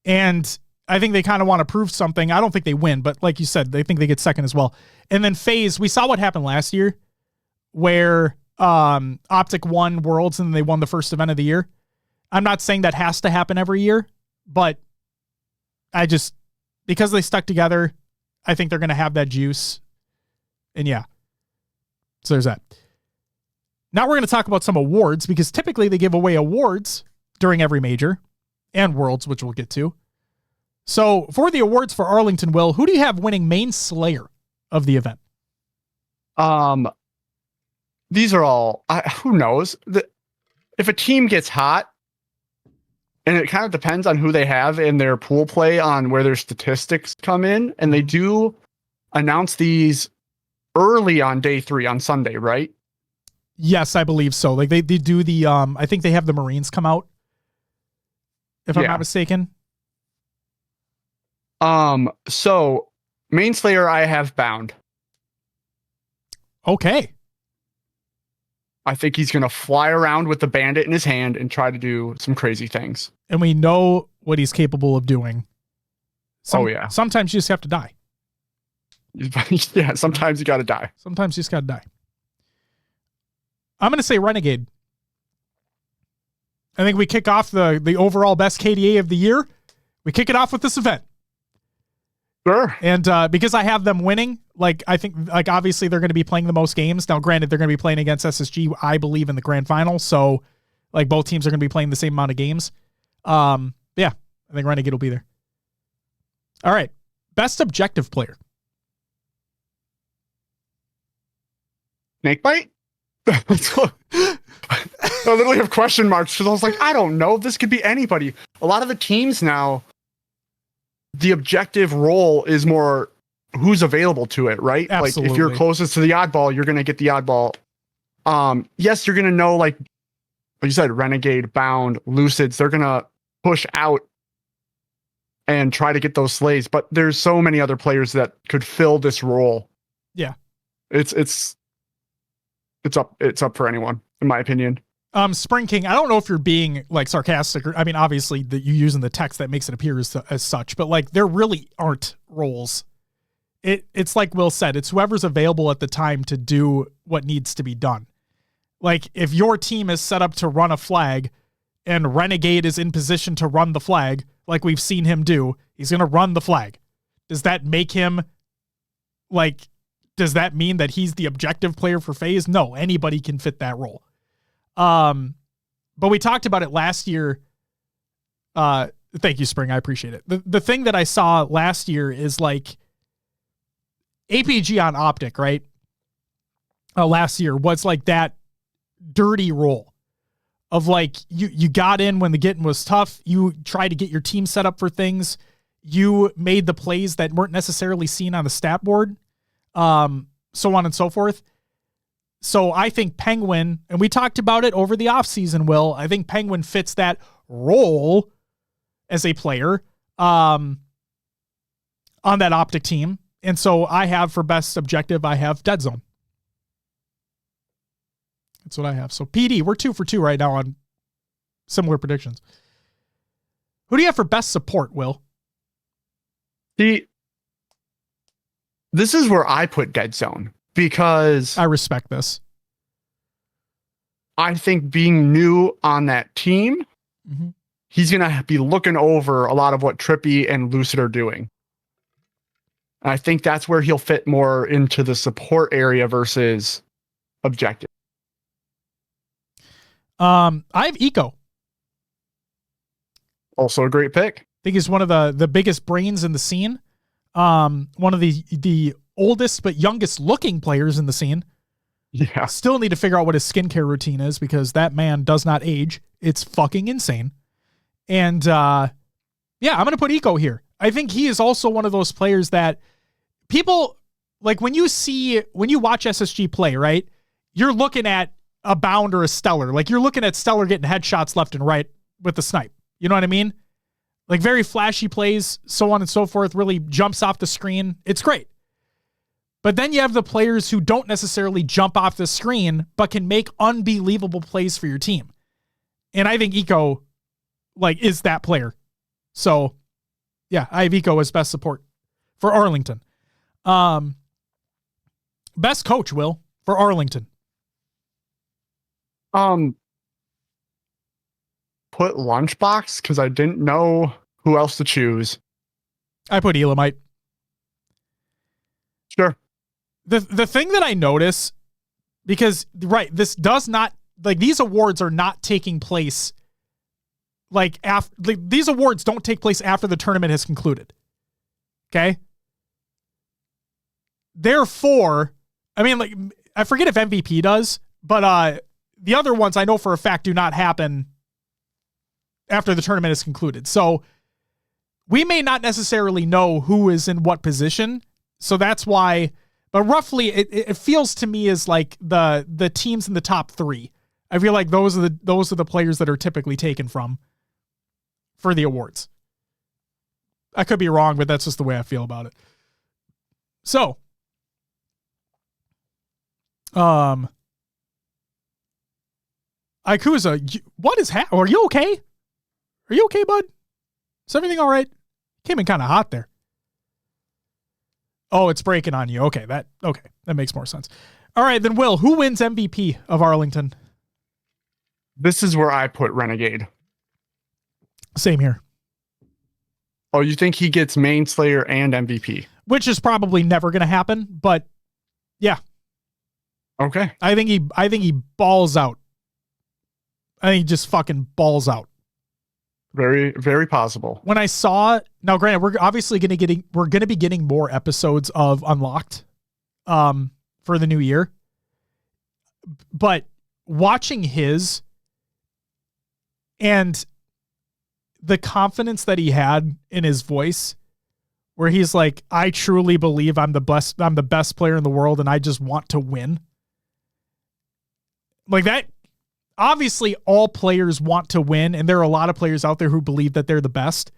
And I think they kind of want to prove something. I don't think they win, but like you said, they think they get second as well. And then FaZe, we saw what happened last year where Optic won Worlds and they won the first event of the year. I'm not saying that has to happen every year, but because they stuck together, I think they're going to have that juice. And yeah. So there's that. Now we're going to talk about some awards because typically they give away awards during every major and Worlds, which we'll get to. So for the awards for Arlington, Will, who do you have winning main Slayer of the event? These are all, who knows? If a team gets hot, and it kind of depends on who they have in their pool play on where their statistics come in, and they do announce these early on day 3 on Sunday, right? Yes, I believe so. Like they do the, I think they have the Marines come out, if I'm not mistaken. So main Slayer, I have Bound. Okay. I think he's going to fly around with the bandit in his hand and try to do some crazy things. And we know what he's capable of doing. Sometimes you just have to die. Yeah, sometimes you got to die. Sometimes you just got to die. I'm going to say Renegade. I think we kick off the overall best KDA of the year. We kick it off with this event. Sure. And because I have them winning, I think obviously they're going to be playing the most games. Now, granted, they're going to be playing against SSG, I believe, in the grand final. So, both teams are going to be playing the same amount of games. Yeah, I think Renegade will be there. All right. Best objective player. Snakebite? I literally have question marks because I was like, I don't know. This could be anybody. A lot of the teams now, the objective role is more who's available to it, right? Absolutely. Like if you're closest to the oddball, you're going to get the oddball. Yes, you're going to know, like you said, Renegade, Bound, Lucids, they're going to push out and try to get those slays, but there's so many other players that could fill this role. Yeah. It's up for anyone, in my opinion. Spring King, I don't know if you're being sarcastic or, obviously that you using the text that makes it appear as such, but there really aren't roles. It's like Will said, it's whoever's available at the time to do what needs to be done. If your team is set up to run a flag and Renegade is in position to run the flag, like we've seen him do, he's going to run the flag. Does that make him does that mean that he's the objective player for FaZe? No, anybody can fit that role. But we talked about it last year. Thank you, Spring. I appreciate it. The thing that I saw last year is APG on Optic, right? Last year was that dirty role of you got in when the getting was tough. You tried to get your team set up for things. You made the plays that weren't necessarily seen on the stat board. So on and so forth. So I think Penguin, and we talked about it over the offseason, Will, I think Penguin fits that role as a player on that Optic team. And so I have for best objective, I have Dead Zone. That's what I have. So PD, we're 2 for 2 right now on similar predictions. Who do you have for best support, Will? This is where I put Dead Zone because I respect this. I think being new on that team, he's going to be looking over a lot of what Trippy and Lucid are doing. And I think that's where he'll fit more into the support area versus objective. I have Eco. Also a great pick. I think he's one of the biggest brains in the scene. One of the oldest but youngest looking players in the scene. Yeah. Still need to figure out what his skincare routine is because that man does not age. It's fucking insane. And I'm going to put Eco here. I think he is also one of those players that people like when you watch SSG play, right? You're looking at a Bound or a Stellar. Like you're looking at Stellar getting headshots left and right with the snipe. You know what I mean? Like very flashy plays, so on and so forth, really jumps off the screen. It's great. But then you have the players who don't necessarily jump off the screen, but can make unbelievable plays for your team. And I think Eco is that player. So yeah, I have Eco as best support for Arlington. Best coach, Will, for Arlington. Put Lunchbox because I didn't know who else to choose. I put Elamite. Sure. The thing that I notice, because this does not these awards are not taking place these awards don't take place after the tournament has concluded. Okay. Therefore, I mean, I forget if MVP does, but the other ones I know for a fact do not happen after the tournament is concluded. So we may not necessarily know who is in what position. So that's why, but roughly it feels to me as like the teams in the top 3. I feel like those are the players that are typically taken from for the awards. I could be wrong, but that's just the way I feel about it. So, Ikuza, what is are you okay? Are you okay, bud? Is everything all right? Came in kind of hot there. Oh, it's breaking on you. Okay, that makes more sense. All right, then Will, who wins MVP of Arlington? This is where I put Renegade. Same here. Oh, you think he gets main Slayer and MVP? Which is probably never going to happen, but yeah. Okay. I think he balls out. I think he just fucking balls out. Very, very possible. When I saw, now granted, we're obviously going to be getting more episodes of Unlocked for the new year. But watching his and the confidence that he had in his voice, where he's like, I truly believe I'm the best player in the world and I just want to win. Like that, obviously all players want to win, and there are a lot of players out there who believe that they're the best.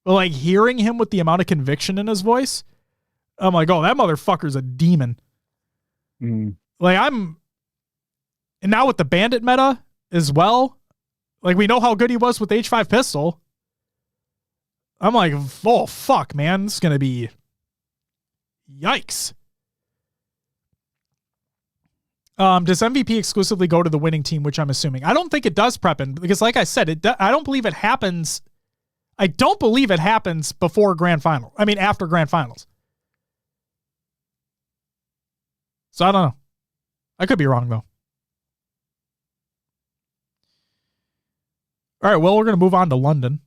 But like hearing him with the amount of conviction in his voice, I'm like, oh, that motherfucker's a demon. Like and now with the Bandit meta as well, like we know how good he was with H5 pistol. I'm like, oh fuck, man, this is gonna be yikes. Does MVP exclusively go to the winning team, which I'm assuming? I don't think it does, Preppin, because like I said, I don't believe it happens. I don't believe it happens before grand final. I mean, after grand finals. So I don't know. I could be wrong though. All right, well, we're going to move on to London.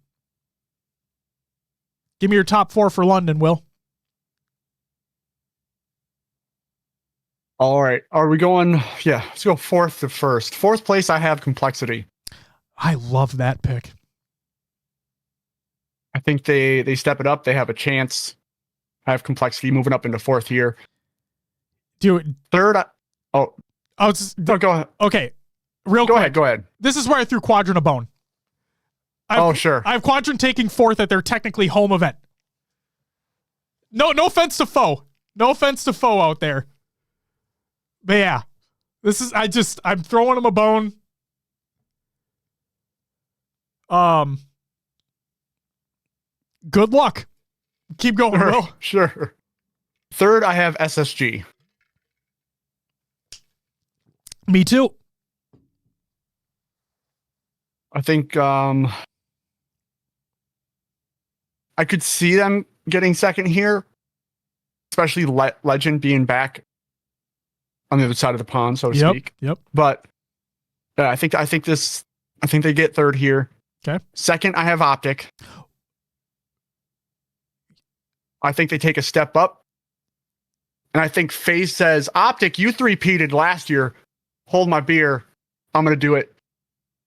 Give me your top 4 for London, Will. All right. Are we going? Yeah, let's go 4th to 1st. 4th place, I have Complexity. I love that pick. I think they step it up. They have a chance. I have Complexity moving up into 4th here. Dude. 3rd. No, go ahead. Okay. Go ahead. This is where I threw Quadrant a bone. Sure. I have Quadrant taking fourth at their technically home event. No offense to Foe. No offense to Foe out there. But yeah, I'm throwing them a bone. Good luck. Keep going, Will. Sure. Third, I have SSG. Me too. I think I could see them getting second here, especially Legend being back on the other side of the pond, so to speak. Yep. But I think they get third here. Okay. Second, I have Optic. I think they take a step up. And I think FaZe says, Optic, you three-peated last year. Hold my beer. I'm going to do it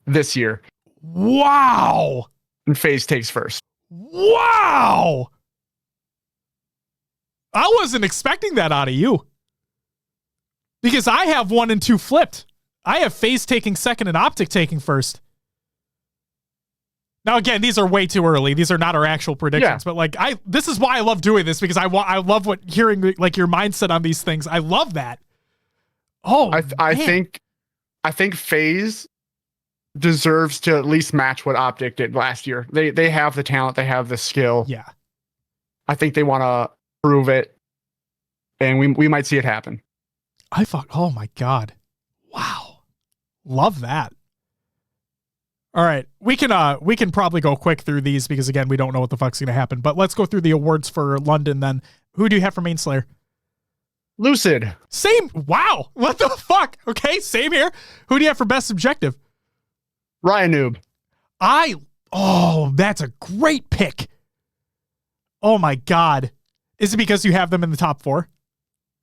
this year. Wow. And FaZe takes first. Wow. I wasn't expecting that out of you. Because I have 1 and 2 flipped. I have FaZe taking second and Optic taking first. Now, again, these are way too early. These are not our actual predictions, but this is why I love doing this, because I love hearing your mindset on these things. I love that. Oh, I think FaZe deserves to at least match what Optic did last year. They have the talent, they have the skill. Yeah. I think they want to prove it, and we might see it happen. Oh my God. Wow. Love that. All right, we can probably go quick through these because, again, we don't know what the fuck's going to happen. But let's go through the awards for London then. Who do you have for Main Slayer? Lucid. Same. Wow. What the fuck? Okay, same here. Who do you have for Best Subjective? Ryan Noob. That's a great pick. Oh my God. Is it because you have them in the top 4?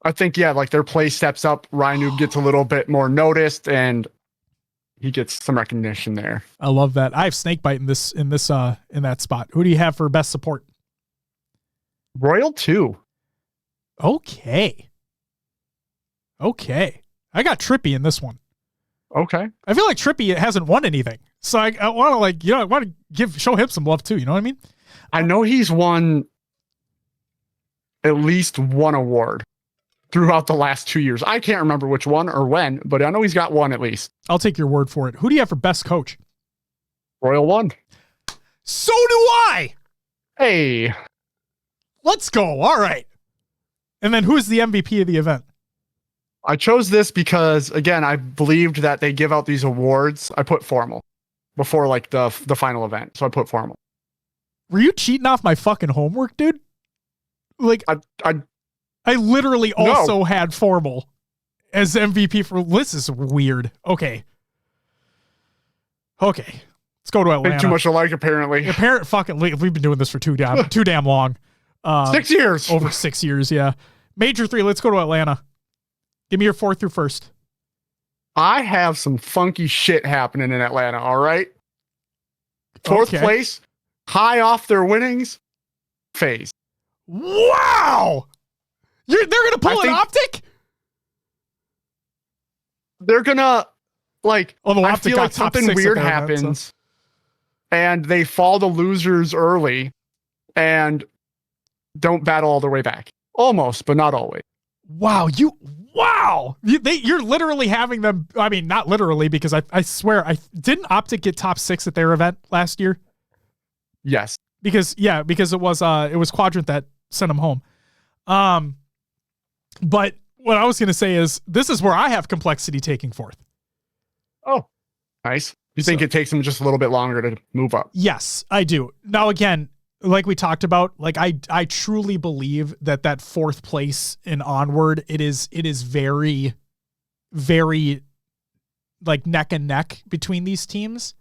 I think, yeah, like their play steps up. Ryan Noob gets a little bit more noticed, and he gets some recognition there. I love that. I have Snakebite in that spot. Who do you have for Best Support? Royal 2. Okay. I got Trippy in this one. Okay. I feel like Trippy hasn't won anything. So I want to show him some love too. You know what I mean? I know he's won at least one award throughout the last 2 years. I can't remember which one or when, but I know he's got one at least. I'll take your word for it. Who do you have for Best Coach? Royal 1. So do I. Hey. Let's go. All right. And then who's the MVP of the event? I chose this because, again, I believed that they give out these awards. I put formal before the final event. So I put formal. Were you cheating off my fucking homework, dude? I literally also had formal as MVP for. This is weird. Okay. Let's go to Atlanta. Ain't too much alike, apparently. We've been doing this for too damn long. 6 years. Over 6 years, yeah. Major 3, let's go to Atlanta. Give me your 4th through 1st. I have some funky shit happening in Atlanta, all right? 4th place, high off their winnings, FaZe. Wow! They're going to pull an Optic? They're going to, I feel like something weird happens, and they fall to losers early, and don't battle all the way back. Almost, but not always. Wow. You're literally having them. I mean, not literally, because I swear, didn't Optic get top 6 at their event last year? Yes. Because it was Quadrant that sent them home. But what I was going to say is this is where I have Complexity taking 4th. Oh, nice. You think it takes them just a little bit longer to move up? Yes, I do. Now, again, like we talked about, I truly believe that 4th place and onward, it is very, very neck and neck between these teams.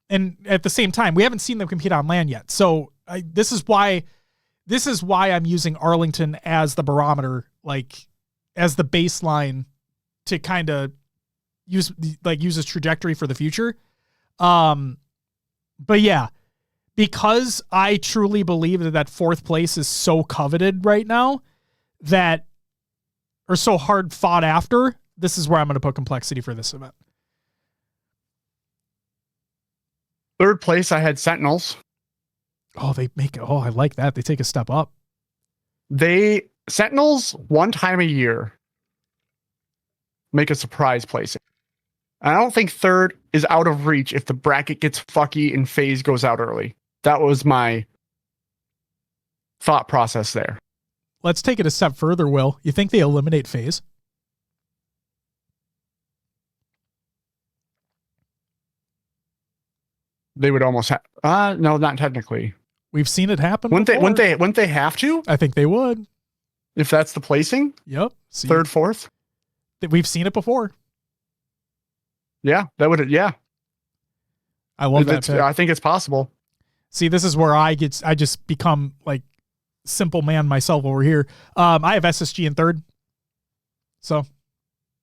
And at the same time, we haven't seen them compete on LAN yet. So this is why I'm using Arlington as the barometer, as the baseline to kind of use his trajectory for the future. But yeah, because I truly believe that 4th place is so coveted right now or so hard fought after, this is where I'm going to put complexity for this event. Third place, I had Sentinels. Oh, I like that. They take a step up. Sentinels, one time a year, make a surprise placing. I don't think third is out of reach if the bracket gets fucky and FaZe goes out early. That was my thought process there. Let's take it a step further, Will. You think they eliminate FaZe? They would almost have. No, not technically. We've seen it happen. Wouldn't they have to? I think they would. If that's the placing? Yep. Third, fourth? We've seen it before. Yeah, that would. Yeah. I love that. I think it's possible. See, this is where I just become like simple man myself over here. I have SSG in third. So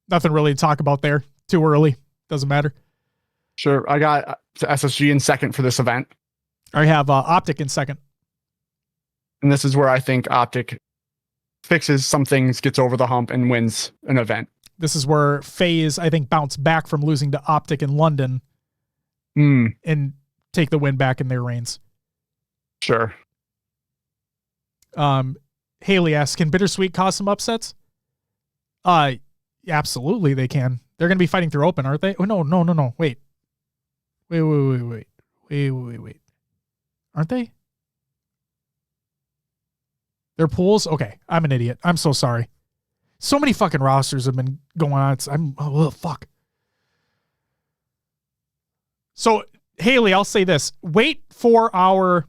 nothing really to talk about there. Too early. Doesn't matter. Sure. I got SSG in second for this event. I have Optic in second. And this is where I think Optic fixes some things, gets over the hump, and wins an event. This is where FaZe, I think, bounced back from losing to Optic in London and take the win back in their reigns. Sure. Haley asks, can Bittersweet cause some upsets? Absolutely they can. They're going to be fighting through open, aren't they? Oh, no. Wait. Aren't they? Their pools? Okay. I'm an idiot. I'm so sorry. So many fucking rosters have been going on. Fuck. So, Haley, I'll say this. Wait for our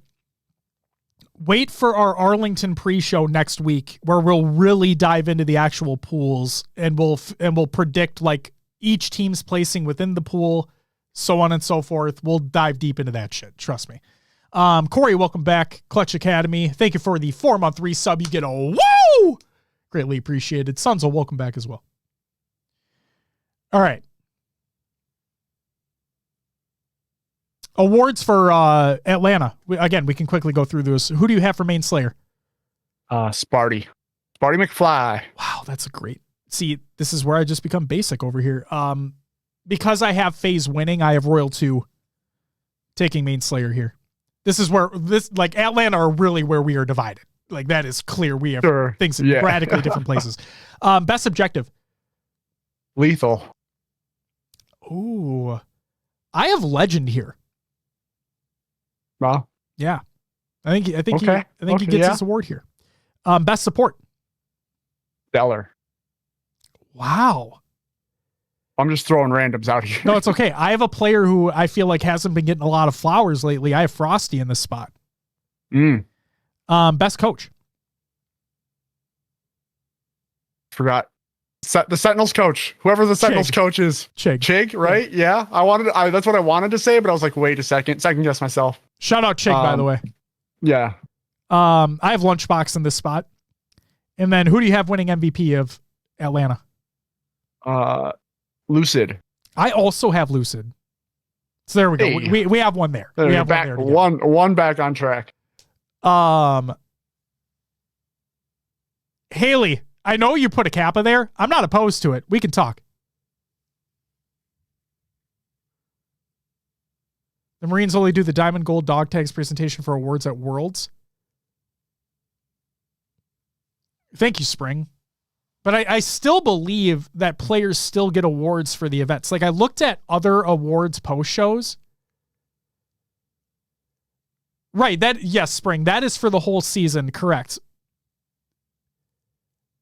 Arlington pre-show next week where we'll really dive into the actual pools and we'll predict like each team's placing within the pool, so on and so forth. We'll dive deep into that shit. Trust me. Corey, welcome back. Clutch Academy. Thank you for the 4-month resub. You get a woo! Greatly appreciated. Sunzel, welcome back as well. All right. Awards for Atlanta. We can quickly go through this. Who do you have for main Slayer? Sparty McFly. Wow, that's a great. See, this is where I just become basic over here. Because I have FaZe winning, I have Royal 2 taking main Slayer here. This is where Atlanta are really where we are divided. Like that is clear. We have things in radically different places. Best objective. Lethal. Ooh. I have Legend here. Well, yeah. I think he gets his award here. Best support. Stellar. Wow. I'm just throwing randoms out here. No, it's okay. I have a player who I feel like hasn't been getting a lot of flowers lately. I have Frosty in this spot. Best coach. Forgot. The Sentinels coach. Whoever the Sentinels coach is. Chig, right? Yeah. That's what I wanted to say, but I was like, wait a second. Second guess myself. Shout out Chig, by the way. Yeah. I have Lunchbox in this spot. And then who do you have winning MVP of Atlanta? Lucid. I also have Lucid. So there we go. Hey. We have one there. We have back, one back on track. Haley, I know you put a Kappa there. I'm not opposed to it. We can talk. The Marines only do the Diamond Gold Dog Tags presentation for awards at Worlds. Thank you, Spring. But I still believe that players still get awards for the events. Like I looked at other awards post shows. Right. Yes, Spring. That is for the whole season. Correct.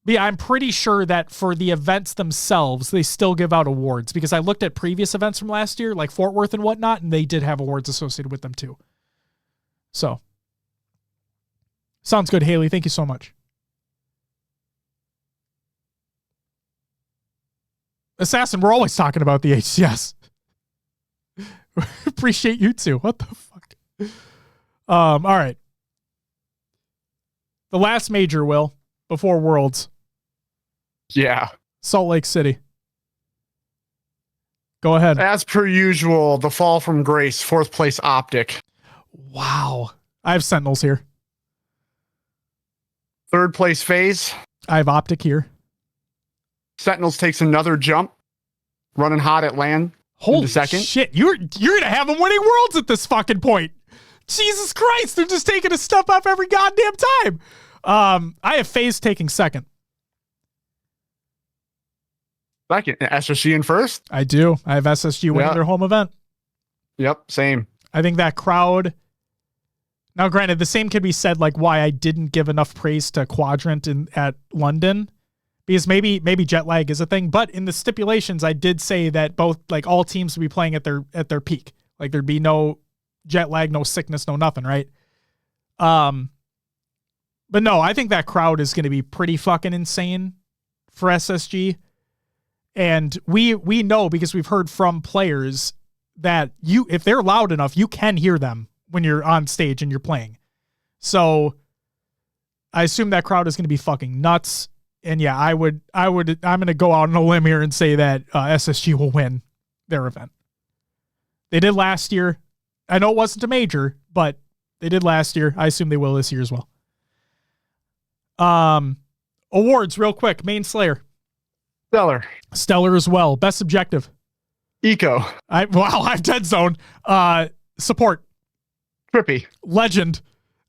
But yeah, I'm pretty sure that for the events themselves, they still give out awards because I looked at previous events from last year, like Fort Worth and whatnot, and they did have awards associated with them too. So sounds good, Haley. Thank you so much. Assassin, we're always talking about the HCS. Appreciate you too. What the fuck? All right. The last major, Will, before Worlds. Yeah. Salt Lake City. Go ahead. As per usual, the fall from grace, 4th place Optic. Wow. I have Sentinels here. 3rd place FaZe. I have Optic here. Sentinels takes another jump, running hot at land. Holy second. shit. You're going to have them winning worlds at this fucking point. Jesus Christ. They're just taking a step up every goddamn time. I have FaZe taking second. Second. SSG in first? I do. I have SSG winning their home event. Yep, same. I think that crowd... Now, granted, the same could be said like why I didn't give enough praise to Quadrant at London, because maybe jet lag is a thing. But in the stipulations, I did say that both like all teams would be playing at their peak. Like there'd be no jet lag, no sickness, no nothing, right? But no, I think that crowd is going to be pretty fucking insane for SSG, and we know because we've heard from players that if they're loud enough, you can hear them when you're on stage and you're playing. So I assume that crowd is going to be fucking nuts. And yeah, I'm going to go out on a limb here and say that SSG will win their event. They did last year. I know it wasn't a major, but they did last year. I assume they will this year as well. Awards real quick. Main Slayer. Stellar as well. Best objective. Eco. I've Dead Zone. Support. Trippy. Legend.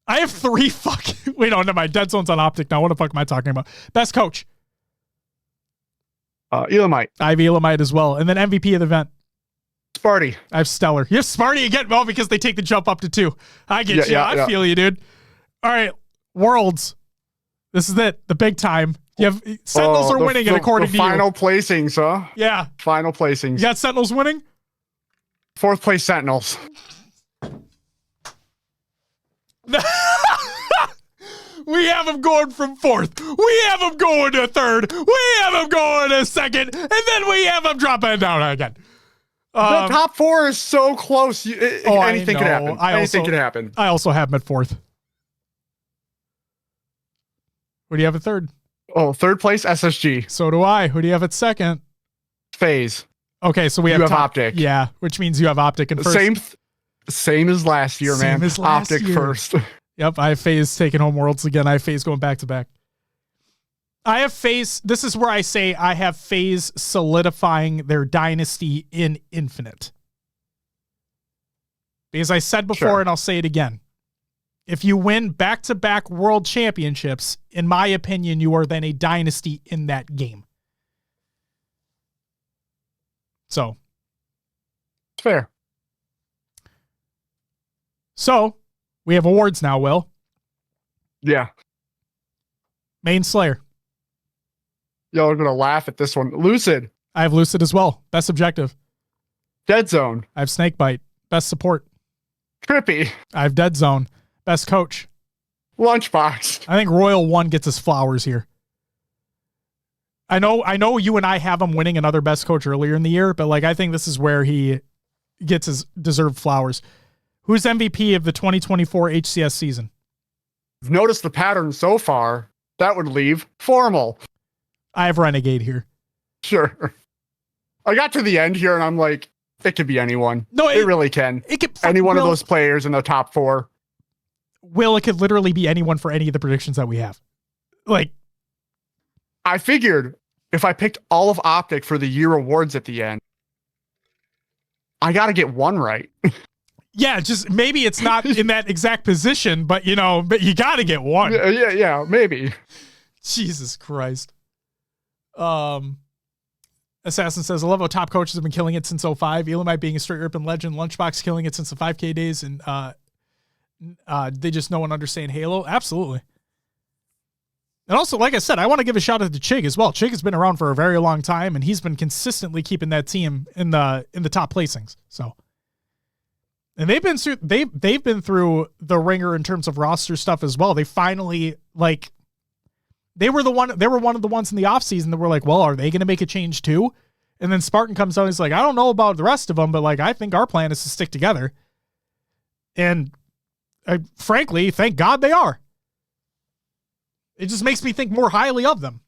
I have 3 fucking... Wait, no, never mind. Dead Zone's on Optic now. What the fuck am I talking about? Best coach. Elamite. I have Elamite as well. And then MVP of the event. Sparty. I have Stellar. You have Sparty again? Well, because they take the jump up to 2. I get you. I feel you, dude. All right. Worlds. This is it. The big time. You have Sentinels are winning it according to you. Final placings, huh? Yeah. Final placings. You got Sentinels winning? 4th place Sentinels. We have them going from 4th. We have them going to 3rd. We have them going to 2nd. And then we have them dropping down again. The top 4 is so close. Anything could happen. Anything could happen. I also have them at 4th. Who do you have at 3rd? Oh, 3rd place SSG. So do I. Who do you have at 2nd? FaZe. Okay, so we have Optic. Yeah, which means you have Optic in first. Same as last year, man. Optic first. Yep, I have FaZe taking home Worlds again. I have FaZe going back to back. I have FaZe. This is where I say I have FaZe solidifying their dynasty in Infinite. Because I said before, and I'll say it again. If you win back-to-back world championships, in my opinion, you are then a dynasty in that game. So. It's fair. So, we have awards now, Will. Yeah. Main Slayer. Y'all are going to laugh at this one. Lucid. I have Lucid as well. Best objective. Dead Zone. I have Snakebite. Best support. Trippy. I have Dead Zone. Best coach. Lunchbox. I think Royal 1 gets his flowers here. I know you and I have him winning another best coach earlier in the year, but like I think this is where he gets his deserved flowers. Who's MVP of the 2024 HCS season? I've noticed the pattern so far. That would leave Formal. I have Renegade here. Sure. I got to the end here and I'm like, it could be anyone. No, it really can. It could any one of those players in the top 4. It could literally be anyone for any of the predictions that we have. Like, I figured if I picked all of Optic for the year awards at the end, I got to get one right. Yeah, just maybe it's not in that exact position, but you got to get one. Yeah, maybe. Jesus Christ. Assassin says, I love how top coaches have been killing it since 05. Elamite being a straight urban legend. Lunchbox killing it since the 5K days. And they just know and understand Halo. Absolutely. And also, like I said, I want to give a shout out to Chig as well. Chig has been around for a very long time, and he's been consistently keeping that team in the top placings. So, and they've been through the ringer in terms of roster stuff as well. They finally they were one of the ones in the offseason that were like, well, are they going to make a change too? And then Spartan comes out and he's like, I don't know about the rest of them, but like I think our plan is to stick together. And frankly, thank God they are. It just makes me think more highly of them.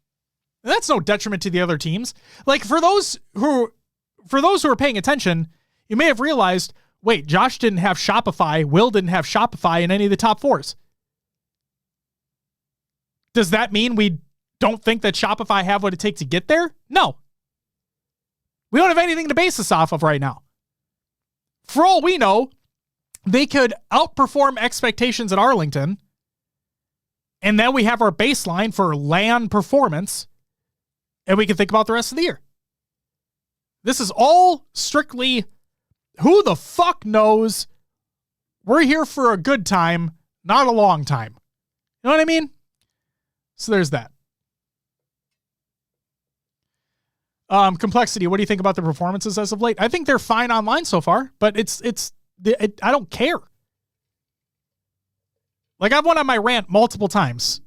And that's no detriment to the other teams. Like for those who are paying attention, you may have realized, wait, Josh didn't have Shopify, Will didn't have Shopify in any of the top 4s. Does that mean we don't think that Shopify have what it takes to get there? No. We don't have anything to base this off of right now. For all we know, they could outperform expectations at Arlington, and then we have our baseline for LAN performance, and we can think about the rest of the year. This is all strictly who the fuck knows. We're here for a good time, not a long time. You know what I mean? So there's that. Complexity, what do you think about the performances as of late? I think they're fine online so far, but I don't care. Like, I've went on my rant multiple times.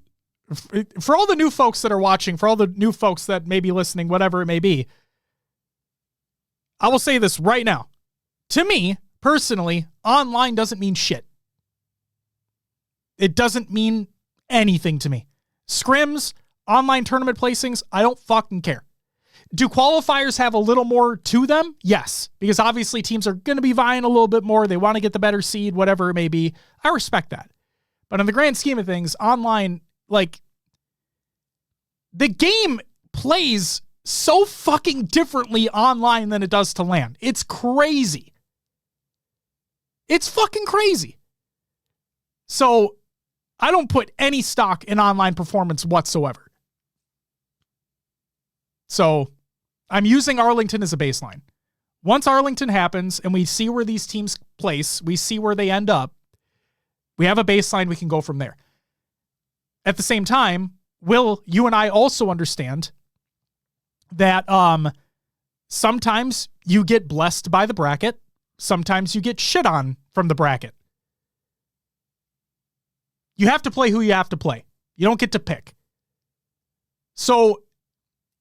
For all the new folks that are watching, for all the new folks that may be listening, whatever it may be, I will say this right now. To me, personally, online doesn't mean shit. It doesn't mean anything to me. Scrims, online tournament placings, I don't fucking care. Do qualifiers have a little more to them? Yes, because obviously teams are going to be vying a little bit more. They want to get the better seed, whatever it may be. I respect that. But in the grand scheme of things, online, like, the game plays so fucking differently online than it does to LAN. It's crazy. It's fucking crazy. So I don't put any stock in online performance whatsoever. So I'm using Arlington as a baseline. Once Arlington happens and we see where these teams place, we see where they end up, we have a baseline, we can go from there. At the same time, Will, you and I also understand that sometimes you get blessed by the bracket, sometimes you get shit on from the bracket. You have to play who you have to play. You don't get to pick. So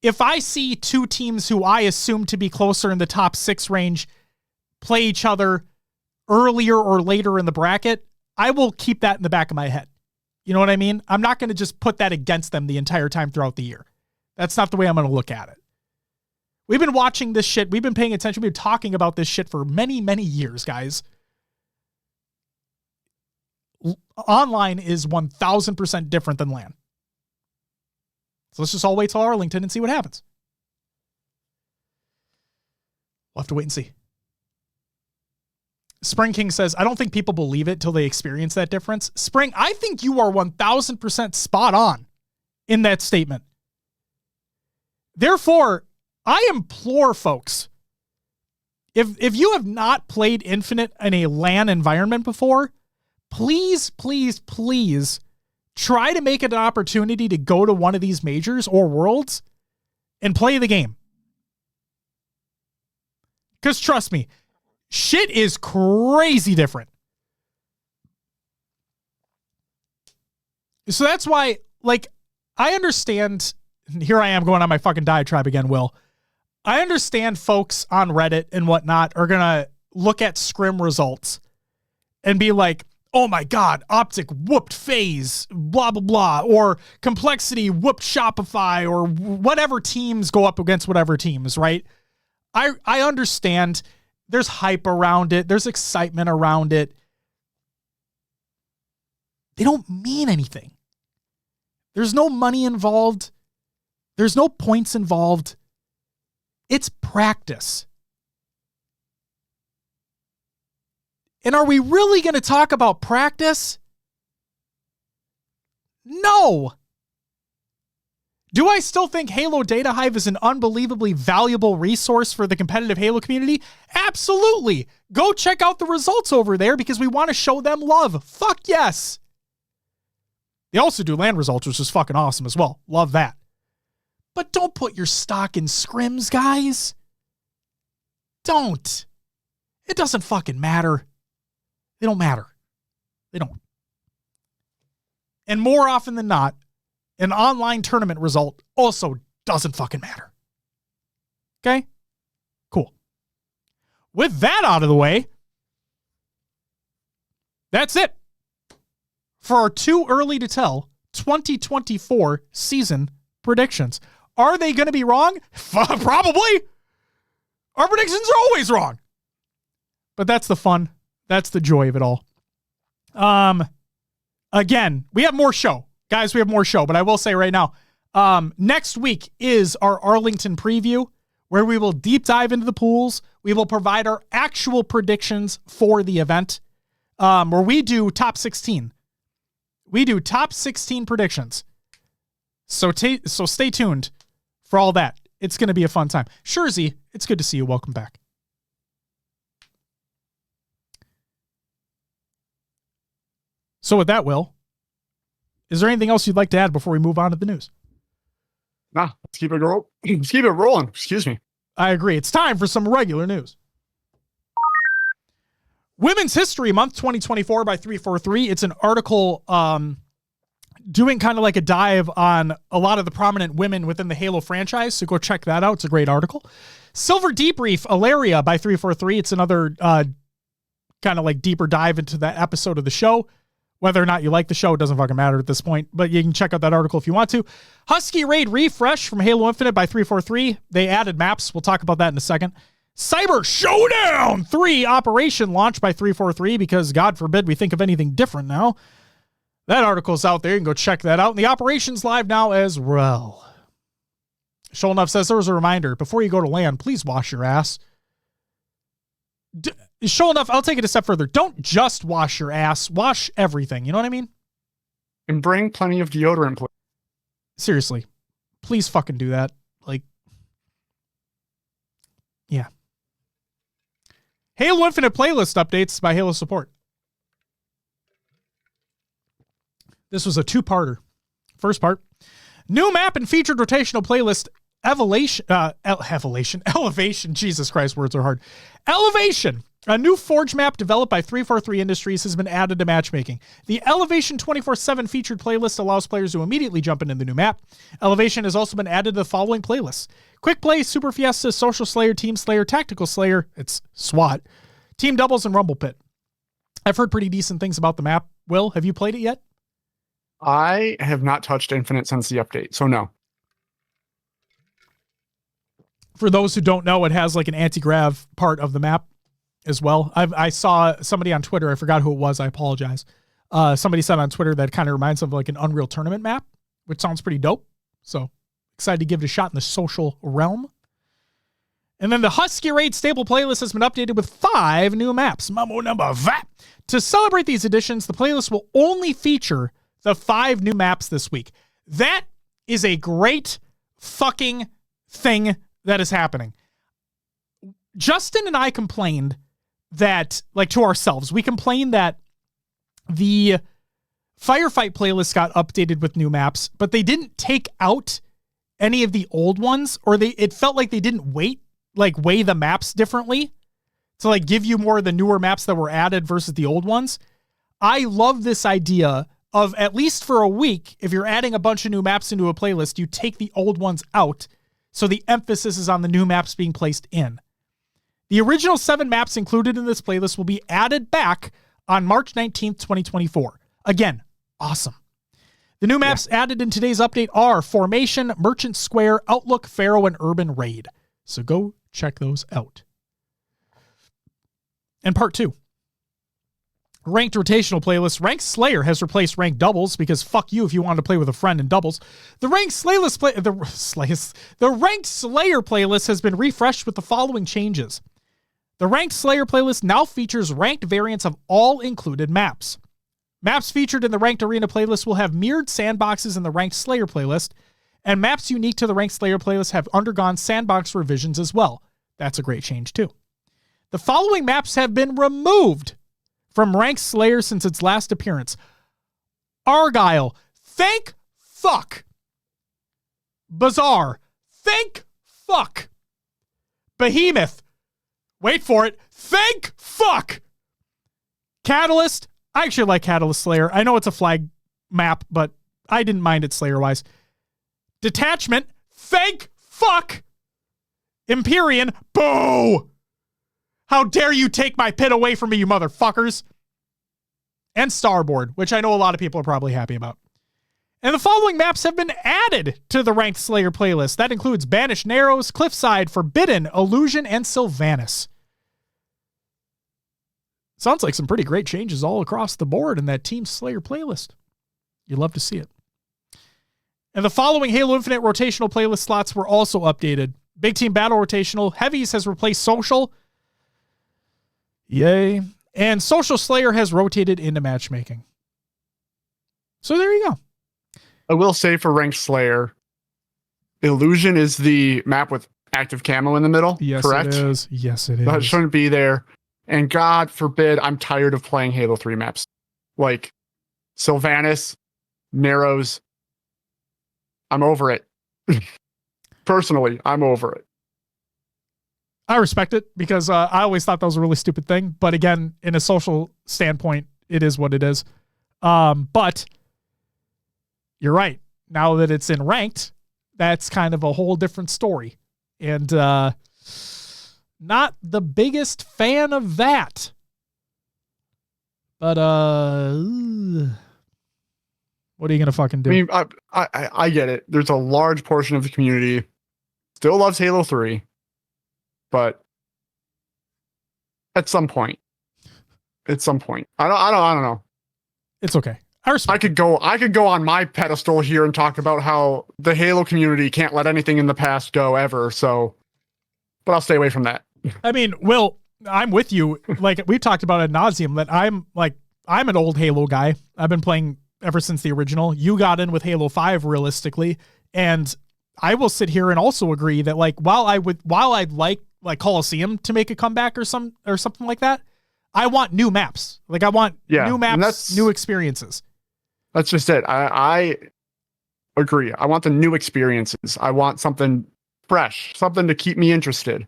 if I see two teams who I assume to be closer in the top 6 range play each other earlier or later in the bracket, I will keep that in the back of my head. You know what I mean? I'm not going to just put that against them the entire time throughout the year. That's not the way I'm going to look at it. We've been watching this shit. We've been paying attention. We've been talking about this shit for many, many years, guys. Online is 1,000% different than LAN. So let's just all wait till Arlington and see what happens. We'll have to wait and see. Spring King says, I don't think people believe it till they experience that difference. Spring, I think you are 1,000% spot on in that statement. Therefore, I implore folks, if you have not played Infinite in a LAN environment before, please, please, please try to make it an opportunity to go to one of these majors or worlds and play the game. Because trust me, shit is crazy different. So that's why, like, I understand. Here I am going on my fucking diatribe again, Will. I understand folks on Reddit and whatnot are going to look at Scrim results and be like, oh my God, Optic whooped FaZe, blah, blah, blah, or Complexity whooped Shopify, or whatever teams go up against whatever teams, right? I understand there's hype around it. There's excitement around it. They don't mean anything. There's no money involved. There's no points involved. It's practice. And are we really going to talk about practice? No. Do I still think Halo Data Hive is an unbelievably valuable resource for the competitive Halo community? Absolutely. Go check out the results over there because we want to show them love. Fuck yes. They also do LAN results, which is fucking awesome as well. Love that. But don't put your stock in scrims, guys. Don't. It doesn't fucking matter. They don't matter. They don't. And more often than not, an online tournament result also doesn't fucking matter. Okay? Cool. With that out of the way, that's it for our too early to tell 2024 season predictions. Are they going to be wrong? Probably. Our predictions are always wrong. But that's the fun. That's the joy of it all. Again, we have more show. Guys, we have more show. But I will say right now, Next week is our Arlington preview, where we will deep dive into the pools. We will provide our actual predictions for the event, where we do top 16. We do top 16 predictions. So stay tuned for all that. It's going to be a fun time. Shurzy, it's good to see you. Welcome back. So with that, Will, is there anything else you'd like to add before we move on to the news? Nah, let's keep it rolling. Let's keep it rolling. Excuse me. I agree. It's time for some regular news. Women's History Month 2024 by 343. It's an article doing kind of like a dive on a lot of the prominent women within the Halo franchise. So go check that out. It's a great article. Silver Debrief Alaria by 343. It's another kind of like deeper dive into that episode of the show. Whether or not you like the show, it doesn't fucking matter at this point, but you can check out that article if you want to. Husky Raid Refresh from Halo Infinite by 343. They added maps. We'll talk about that in a second. Cyber Showdown 3 Operation launch by 343 because God forbid we think of anything different now. That article's out there. You can go check that out. And the operation's live now as well. Sholnuff says there was a reminder. Before you go to land, please wash your ass. Sure enough, I'll take it a step further. Don't just wash your ass. Wash everything. You know what I mean? And bring plenty of deodorant. Seriously. Please fucking do that. Like, yeah. Halo Infinite playlist updates by Halo Support. This was a two-parter. First part. New map and featured rotational playlist Elevation. Jesus Christ, words are hard. Elevation. A new Forge map developed by 343 Industries has been added to matchmaking. The Elevation 24/7 featured playlist allows players to immediately jump into the new map. Elevation has also been added to the following playlists: Quick Play, Super Fiesta, Social Slayer, Team Slayer, Tactical Slayer, it's SWAT, Team Doubles, and Rumble Pit. I've heard pretty decent things about the map. Will, have you played it yet? I have not touched Infinite since the update, so no. For those who don't know, it has like an anti-grav part of the map as well. I saw somebody on Twitter, I forgot who it was, I apologize. Somebody said on Twitter that kind of reminds them of like an Unreal Tournament map, which sounds pretty dope. So excited to give it a shot in the social realm. And then the Husky Raid staple playlist has been updated with 5 new maps. Mambo number that. To celebrate these additions, the playlist will only feature the 5 new maps this week. That is a great fucking thing that is happening. Justin and I complained that, like, to ourselves, we complained that the Firefight playlist got updated with new maps, but they didn't take out any of the old ones, or it felt like they didn't weigh the maps differently to like give you more of the newer maps that were added versus the old ones. I love this idea of, at least for a week, if you're adding a bunch of new maps into a playlist, you take the old ones out, so the emphasis is on the new maps being placed in. The original 7 maps included in this playlist will be added back on March 19th, 2024. Again, awesome. The new maps added in today's update are Formation, Merchant Square, Outlook, Pharaoh, and Urban Raid. So go check those out. And part 2. Ranked rotational playlist. Ranked Slayer has replaced Ranked Doubles because fuck you if you wanted to play with a friend in doubles. The Ranked Slayer playlist has been refreshed with the following changes. The Ranked Slayer playlist now features ranked variants of all included maps. Maps featured in the Ranked Arena playlist will have mirrored sandboxes in the Ranked Slayer playlist, and maps unique to the Ranked Slayer playlist have undergone sandbox revisions as well. That's a great change too. The following maps have been removed from Ranked Slayer since its last appearance. Argyle, thank fuck. Bazaar, thank fuck. Behemoth, wait for it, thank fuck. Catalyst, I actually like Catalyst Slayer. I know it's a flag map, but I didn't mind it Slayer-wise. Detachment, thank fuck. Empyrean, boo. How dare you take my pit away from me, you motherfuckers. And Starboard, which I know a lot of people are probably happy about. And the following maps have been added to the Ranked Slayer playlist. That includes Banished Narrows, Cliffside, Forbidden, Illusion, and Sylvanas. Sounds like some pretty great changes all across the board in that Team Slayer playlist. You'd love to see it. And the following Halo Infinite rotational playlist slots were also updated. Big Team Battle rotational. Heavies has replaced Social. Yay. And Social Slayer has rotated into matchmaking. So there you go. I will say for Ranked Slayer, Illusion is the map with active camo in the middle. Yes, correct? It is. Yes, it is. That shouldn't be there. And God forbid, I'm tired of playing Halo 3 maps. Like Sylvanas, Narrows. I'm over it. Personally, I'm over it. I respect it because I always thought that was a really stupid thing. But again, in a social standpoint, it is what it is. But you're right. Now that it's in ranked, that's kind of a whole different story. And not the biggest fan of that. But what are you going to fucking do? I mean, I get it. There's a large portion of the community still loves Halo 3. But at some point, I don't know. It's okay. I could go on my pedestal here and talk about how the Halo community can't let anything in the past go ever. So, but I'll stay away from that. I mean, Will, I'm with you. Like we've talked about ad nauseum that I'm an old Halo guy. I've been playing ever since the original. You got in with Halo 5 realistically. And I will sit here and also agree that like, while I'd like Coliseum to make a comeback or something like that, I want new maps. Like I want new maps, new experiences. That's just it. I agree. I want the new experiences. I want something fresh, something to keep me interested.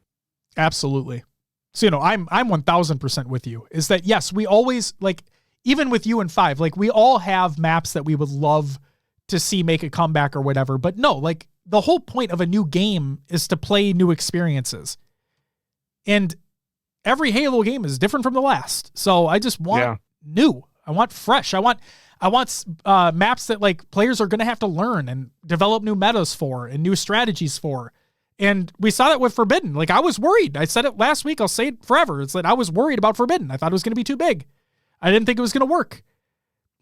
Absolutely. So, I'm 1000% with you is that, yes, we always like, even with you and 5, like we all have maps that we would love to see make a comeback or whatever, but no, like the whole point of a new game is to play new experiences. And every Halo game is different from the last. So I just want new. I want fresh. I want maps that like players are going to have to learn and develop new metas for and new strategies for. And we saw that with Forbidden. Like I was worried. I said it last week. I'll say it forever. It's like I was worried about Forbidden. I thought it was going to be too big. I didn't think it was going to work.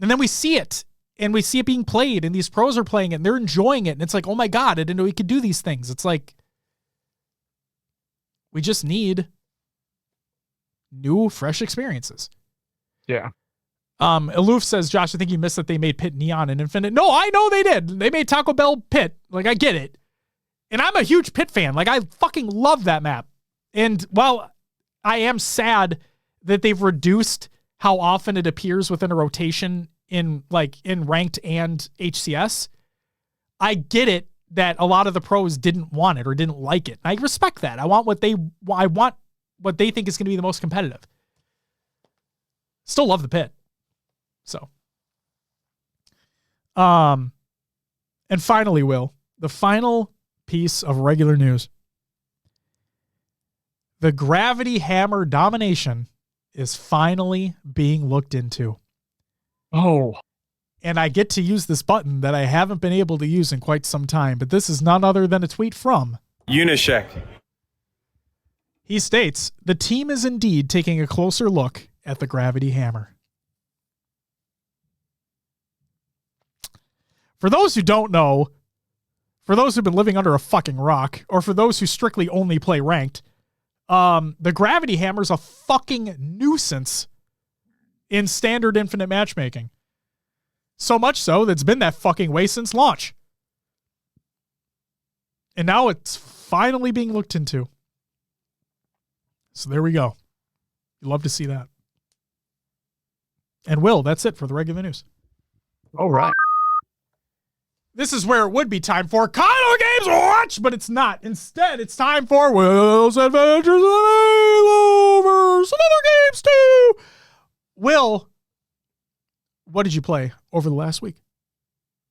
And then we see it and we see it being played and these pros are playing it and they're enjoying it. And it's like, oh my God, I didn't know we could do these things. It's like, we just need new, fresh experiences. Yeah. Aloof says, Josh, I think you missed that they made Pit Neon in Infinite. No, I know they did. They made Taco Bell Pit. Like, I get it. And I'm a huge Pit fan. Like, I fucking love that map. And while I am sad that they've reduced how often it appears within a rotation in ranked and HCS, I get it that a lot of the pros didn't want it or didn't like it. I respect that. I want what they think is going to be the most competitive. Still love the Pit. So, and finally, Will, the final piece of regular news. The Gravity Hammer domination is finally being looked into. Oh. And I get to use this button that I haven't been able to use in quite some time, but this is none other than a tweet from Unishek. He states, the team is indeed taking a closer look at the Gravity Hammer. For those who don't know, for those who've been living under a fucking rock, or for those who strictly only play ranked, the Gravity Hammer's a fucking nuisance in standard infinite matchmaking. So much so that it's been that fucking way since launch. And now it's finally being looked into. So there we go. You love to see that. And Will, that's it for the regular news. All right. This is where it would be time for Kyle Games Watch, but it's not. Instead, it's time for Will's Adventures in Halo over some other games too. Will, what did you play over the last week?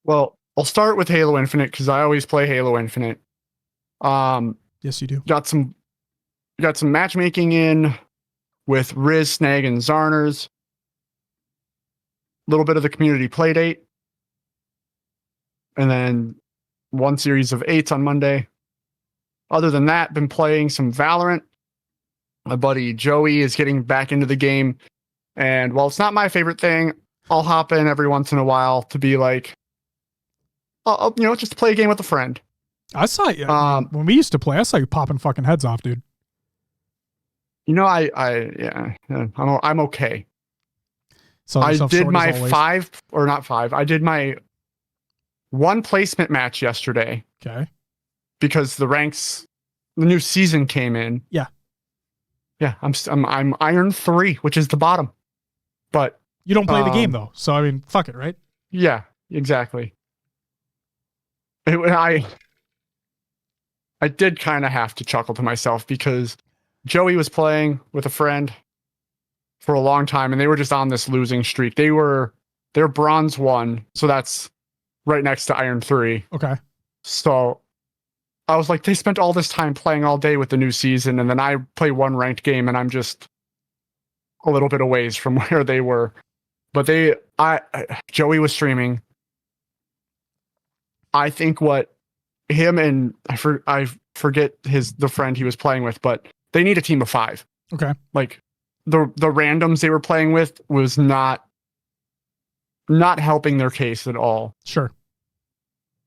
Well, I'll start with Halo Infinite because I always play Halo Infinite. Yes, you do. Got some matchmaking in with Riz, Snag, and Zarners. A little bit of the community playdate. And then one series of 8s on Monday. Other than that, been playing some Valorant. My buddy Joey is getting back into the game. And while it's not my favorite thing, I'll hop in every once in a while to be like, just play a game with a friend. I saw you when we used to play. I saw you popping fucking heads off, dude. I'm okay. So I did my I did my one placement match yesterday. Okay. Because the new season came in. Yeah. Yeah, I'm Iron 3, which is the bottom. But you don't play the game though, so I mean, fuck it, right? Yeah, exactly. I did kind of have to chuckle to myself because Joey was playing with a friend for a long time, and they were just on this losing streak. They're bronze 1, so that's right next to Iron 3. Okay. So I was like, they spent all this time playing all day with the new season, and then I play one ranked game, and I'm just a little bit away from where they were. But Joey was streaming. I think what him and I forget the friend he was playing with, but they need a team of 5. Okay. Like the randoms they were playing with was not helping their case at all. Sure.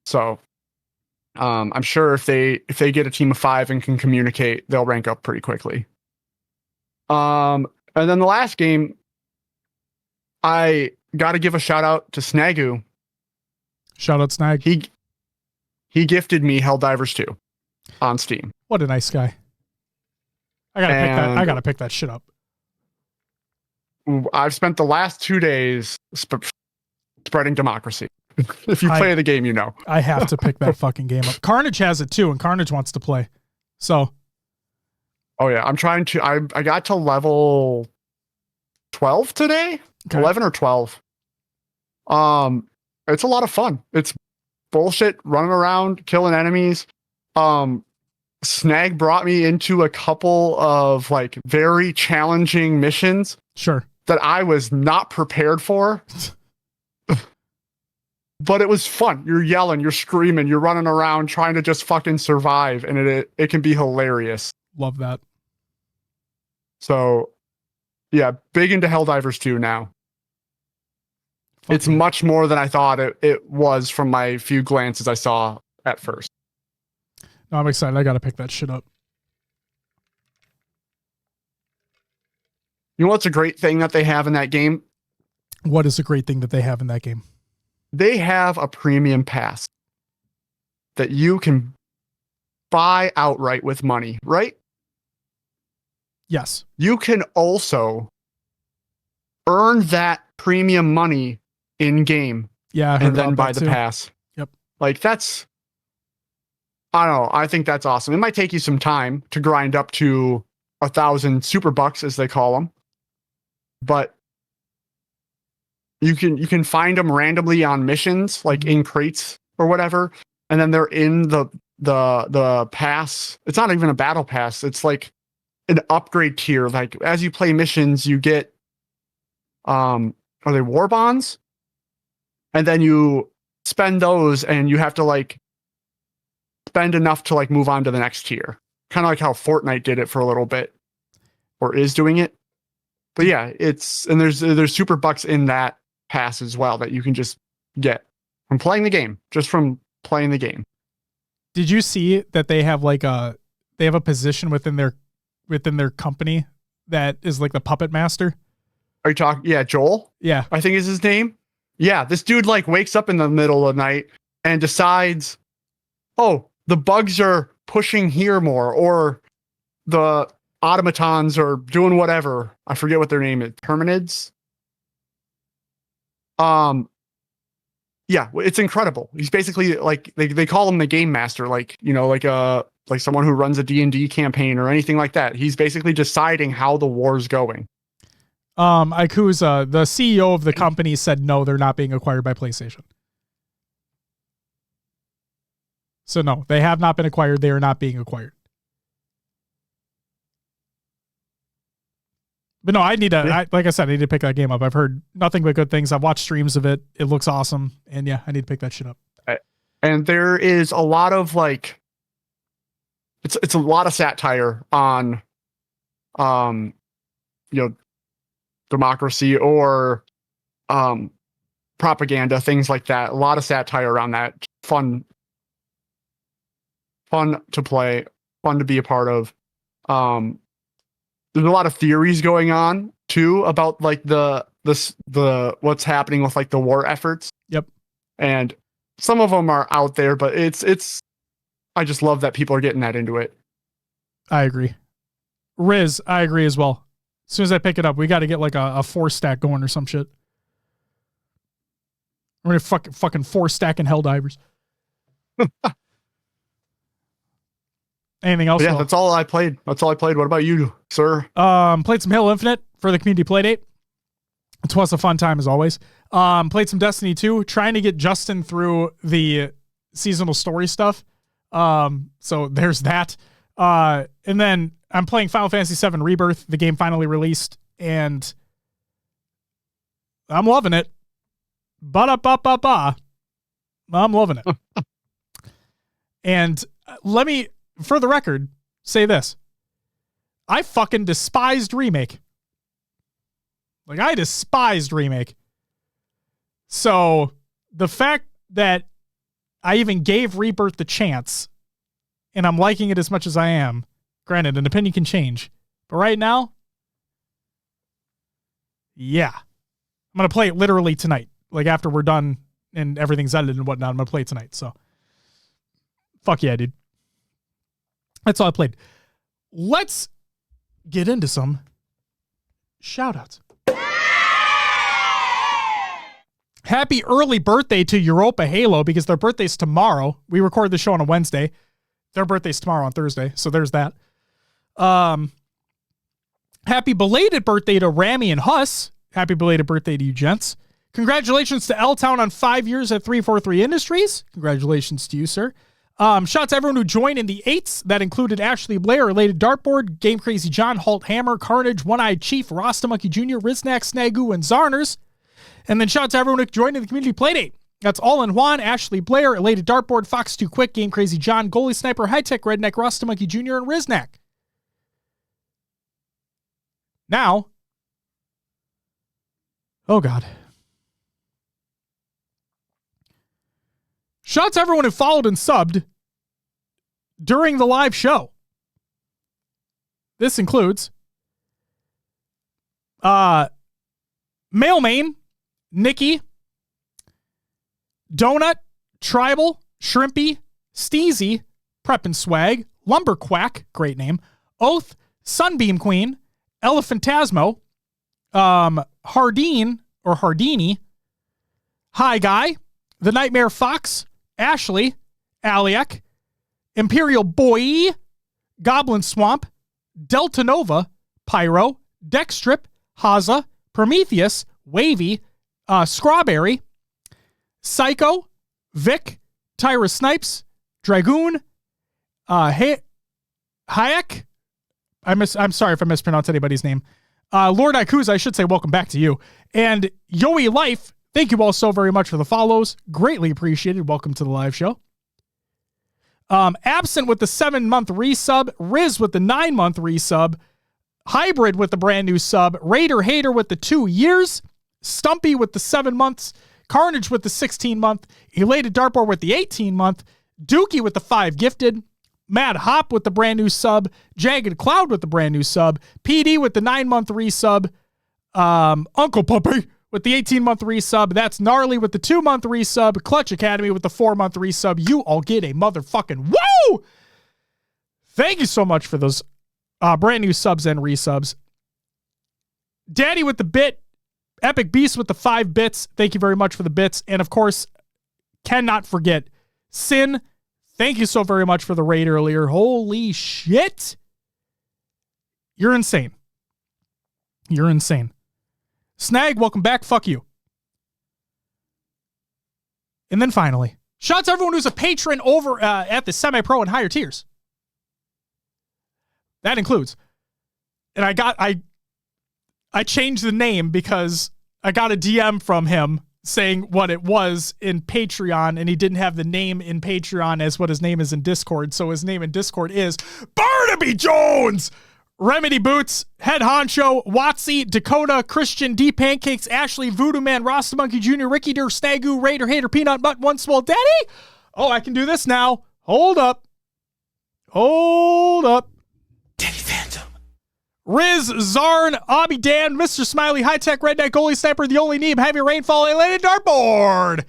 So I'm sure if they get a team of 5 and can communicate, they'll rank up pretty quickly. And then the last game, I got to give a shout out to Snagu. Shout out Snag. He gifted me Helldivers 2 on Steam. What a nice guy. I gotta pick that shit up. I've spent the last 2 days spreading democracy. If you play the game, you know. I have to pick that fucking game up. Carnage has it too, and Carnage wants to play. So. Oh yeah, I'm trying to. I got to level 12 today. Okay. 11 or 12. It's a lot of fun. It's bullshit running around killing enemies. Snag brought me into a couple of like very challenging missions. Sure. That I was not prepared for. But it was fun. You're yelling, you're screaming, you're running around trying to just fucking survive, and it can be hilarious. Love that. So, yeah, big into Helldivers 2 now. It's much more than I thought it was from my few glances I saw at first. No, I'm excited. I got to pick that shit up. You know what's a great thing that they have in that game? What is a great thing that they have in that game? They have a premium pass that you can buy outright with money, right? Yes. You can also earn that premium money in game. Yeah. And then buy the pass. Yep. Like that's, I don't know. I think that's awesome. It might take you some time to grind up to 1,000 super bucks, as they call them, but you can find them randomly on missions, like in crates or whatever, and then they're in the pass. It's not even a battle pass. It's like an upgrade tier. Like as you play missions, you get are they war bonds? And then you spend those, and you have to like spend enough to like move on to the next tier. Kind of like how Fortnite did it for a little bit, or is doing it. But yeah, there's super bucks in that pass as well that you can just get from playing the game, just from playing the game. Did you see that they have a position within their company that is like the puppet master? Are you talking? Yeah, Joel. Yeah, I think is his name. Yeah, this dude like wakes up in the middle of the night and decides, oh, the bugs are pushing here more, or the automatons are doing whatever. I forget what their name is. Terminids. Yeah, it's incredible. He's basically like they call him the game master, like, you know, like someone who runs a D&D campaign or anything like that. He's basically deciding how the war's going. Ikuza, the CEO of the company, said no, they're not being acquired by PlayStation. So no, they have not been acquired. They are not being acquired. But no, I need to, like I said, I need to pick that game up. I've heard nothing but good things. I've watched streams of it. It looks awesome. And yeah, I need to pick that shit up. And there is a lot of like, it's a lot of satire on, you know, democracy or, propaganda, things like that. A lot of satire around that. Fun to play, fun to be a part of. There's a lot of theories going on too about like the what's happening with like the war efforts. Yep. And some of them are out there, but it's I just love that people are getting that into it. I agree. Riz, I agree as well. As soon as I pick it up, we got to get like a 4-stack going or some shit. We're gonna fucking 4-stacking Helldivers. Anything else? Yeah, that's all I played. What about you, sir? Played some Halo Infinite for the community playdate. It was a fun time as always. Played some Destiny 2, trying to get Justin through the seasonal story stuff. So there's that. And then I'm playing Final Fantasy VII Rebirth. The game finally released, and I'm loving it. Ba-da-ba-ba-ba. I'm loving it. And let me, for the record, say this. I fucking despised Remake. Like, I despised Remake. So, the fact that I even gave Rebirth the chance, and I'm liking it as much as I am, granted, an opinion can change. But right now, yeah. I'm going to play it literally tonight. Like, after we're done and everything's edited and whatnot, I'm going to play it tonight. So, fuck yeah, dude. That's all I played. Let's get into some shoutouts. Happy early birthday to Europa Halo, because their birthday's tomorrow. We record the show on a Wednesday. Their birthday's tomorrow on Thursday, so there's that. Happy belated birthday to Rami and Huss. Happy belated birthday to you, gents. Congratulations to L-Town on 5 years at 343 Industries. Congratulations to you, sir. Shout out to everyone who joined in the 8s. That included Ashley Blair, Related Dartboard, Game Crazy John, Halt Hammer, Carnage, One-Eyed Chief, Rasta Monkey Jr., Riznak, Snagu, and Zarners. And then shout out to everyone who joined in the community playdate. That's All in Juan, Ashley Blair, Related Dartboard, Fox Too Quick, Game Crazy John, Goalie Sniper, High Tech Redneck, Rasta Monkey Jr., and Riznak. Now, oh God. Shout out to everyone who followed and subbed during the live show. This includes Mailman, Nikki, Donut, Tribal, Shrimpy, Steezy, Prep and Swag, Lumberquack, great name, Oath, Sunbeam Queen, Elephantasmo, Hardeen, or Hardini, Hi Guy, The Nightmare Fox, Ashley, Aliak, Imperial Boy, Goblin Swamp, Delta Nova, Pyro, Dextrip, Haza, Prometheus, Wavy, Strawberry, Psycho, Vic, Tyra Snipes, Dragoon, Hayek. I'm sorry if I mispronounced anybody's name. Lord Ikuza, I should say welcome back to you. And Yoey Life, thank you all so very much for the follows. Greatly appreciated. Welcome to the live show. Absent with the 7-month resub, Riz with the 9-month resub, Hybrid with the brand new sub, Raider Hater with the 2 years, Stumpy with the 7 months, Carnage with the 16-month, Elated Dartboard with the 18-month, Dookie with the 5 gifted, Mad Hop with the brand new sub, Jagged Cloud with the brand new sub, PD with the 9-month resub, Uncle Puppy with the 18-month resub, that's Gnarly with the 2-month resub, Clutch Academy with the 4-month resub. You all get a motherfucking woo! Thank you so much for those brand new subs and resubs. Daddy with the bit, Epic Beast with the 5 bits. Thank you very much for the bits. And of course, cannot forget Sin. Thank you so very much for the raid earlier. Holy shit. You're insane. You're insane. Snag, welcome back. Fuck you. And then finally, shout out to everyone who's a patron over at the semi-pro and higher tiers. That includes, and I changed the name because I got a DM from him saying what it was in Patreon, and he didn't have the name in Patreon as what his name is in Discord. So his name in Discord is Barnaby Jones. Remedy Boots, Head Honcho, Watsy, Dakota, Christian, D Pancakes, Ashley, Voodoo Man, Rasta Monkey Jr., Ricky Dur, Snagu, Raider, Hater, Peanut Butt, One Swole Daddy. Oh, I can do this now. Hold up. Daddy Phantom. Riz, Zarn, Obby Dan, Mr. Smiley, High Tech, Redneck, Goalie Sniper, The Only Neeb, Heavy Rainfall, Elated Dartboard.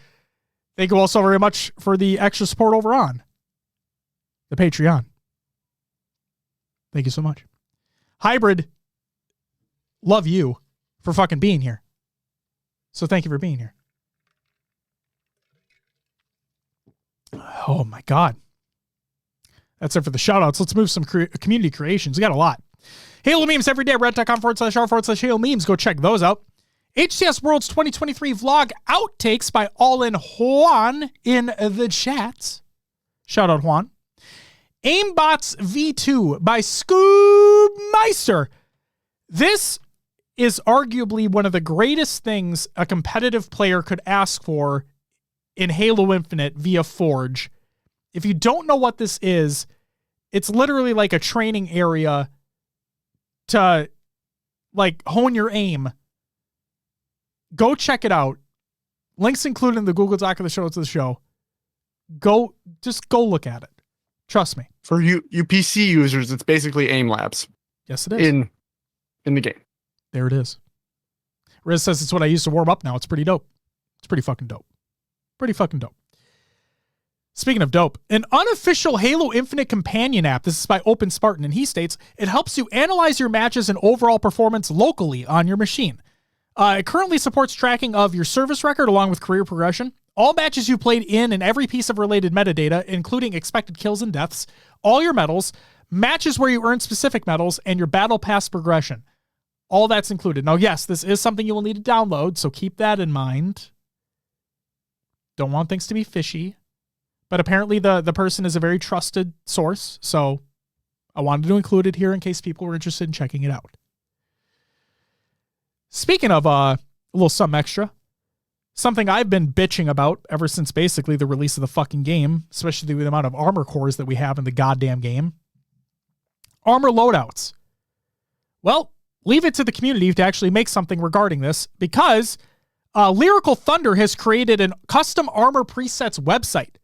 Thank you all so very much for the extra support over on the Patreon. Thank you so much. Hybrid, love you for fucking being here. So thank you for being here. Oh my God. That's it for the shoutouts. Let's move some community creations. We got a lot. Halo memes every day. Reddit.com/r/Halo memes. Go check those out. HCS World's 2023 vlog outtakes by All In Juan in the chat. Shout out Juan. Aimbots V2 by Scoob Meister. This is arguably one of the greatest things a competitive player could ask for in Halo Infinite via Forge. If you don't know what this is, it's literally like a training area to like hone your aim. Go check it out. Links included in the Google Doc of the show notes of the show. Just go look at it. Trust me. For you PC users, it's basically aim labs. Yes, it is. In the game. There it is. Riz says it's what I use to warm up now. It's pretty dope. It's pretty fucking dope. Pretty fucking dope. Speaking of dope, an unofficial Halo Infinite companion app, this is by Open Spartan, and he states, it helps you analyze your matches and overall performance locally on your machine. It currently supports tracking of your service record along with career progression, all matches you played in and every piece of related metadata, including expected kills and deaths, all your medals, matches where you earn specific medals, and your battle pass progression. All that's included. Now, yes, this is something you will need to download, so keep that in mind. Don't want things to be fishy. But apparently the person is a very trusted source, so I wanted to include it here in case people were interested in checking it out. Speaking of a little something extra, something I've been bitching about ever since basically the release of the fucking game, especially with the amount of armor cores that we have in the goddamn game. Armor loadouts. Well, leave it to the community to actually make something regarding this, because Lyrical Thunder has created a custom armor presets website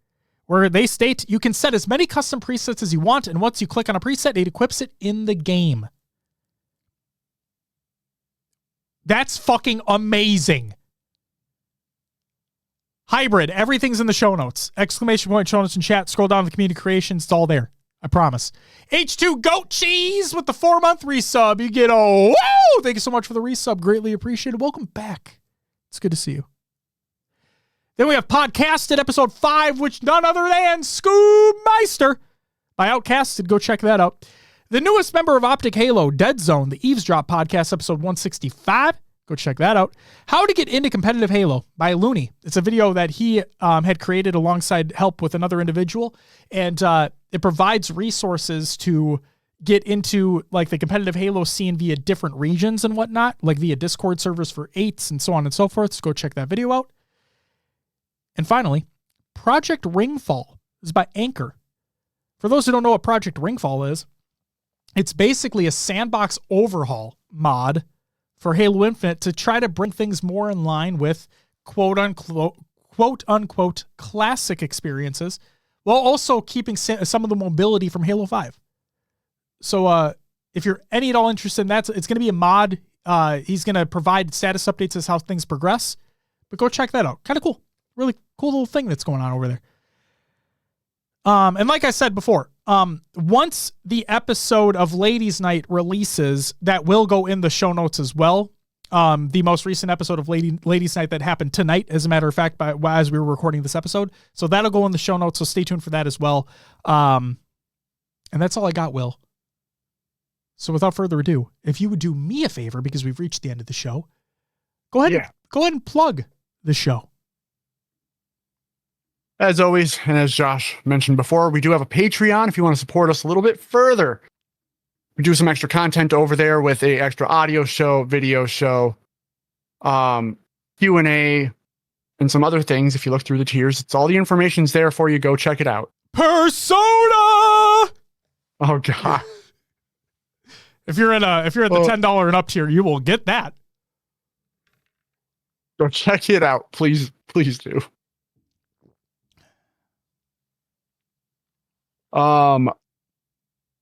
where they state you can set as many custom presets as you want, and once you click on a preset, it equips it in the game. That's fucking amazing. Hybrid, everything's in the show notes. Exclamation point, show notes in chat. Scroll down to the community creations. It's all there. I promise. H2 Goat Cheese with the 4-month resub. You get woo! Thank you so much for the resub. Greatly appreciated. Welcome back. It's good to see you. Then we have Podcasted episode 5, which none other than Scoob Meister by Outcasted. Go check that out. The newest member of Optic Halo, Dead Zone, the Eavesdrop podcast, episode 165. Go check that out. How to Get Into Competitive Halo by Looney. It's a video that he had created alongside help with another individual, and it provides resources to get into like the competitive Halo scene via different regions and whatnot, like via Discord servers for 8s and so on and so forth. So go check that video out. And finally, Project Ringfall is by Anchor. For those who don't know what Project Ringfall is, it's basically a sandbox overhaul mod for Halo Infinite to try to bring things more in line with quote unquote classic experiences, while also keeping some of the mobility from Halo 5. So if you're any at all interested in that, it's going to be a mod. He's going to provide status updates as how things progress, but go check that out. Kind of cool. Really cool little thing that's going on over there. And like I said before, once the episode of Ladies Night releases, that will go in the show notes as well. The most recent episode of Ladies Night that happened tonight, as a matter of fact, as we were recording this episode. So that'll go in the show notes. So stay tuned for that as well. And that's all I got, Will. So without further ado, if you would do me a favor, because we've reached the end of the show, go ahead and plug the show. As always, and as Josh mentioned before, we do have a Patreon if you want to support us a little bit further. We do some extra content over there with a extra audio show, video show, Q&A, and some other things. If you look through the tiers, it's all the information's there for you. Go check it out. Persona! Oh, God. If you're at the $10 and up tier, you will get that. Go check it out, please do.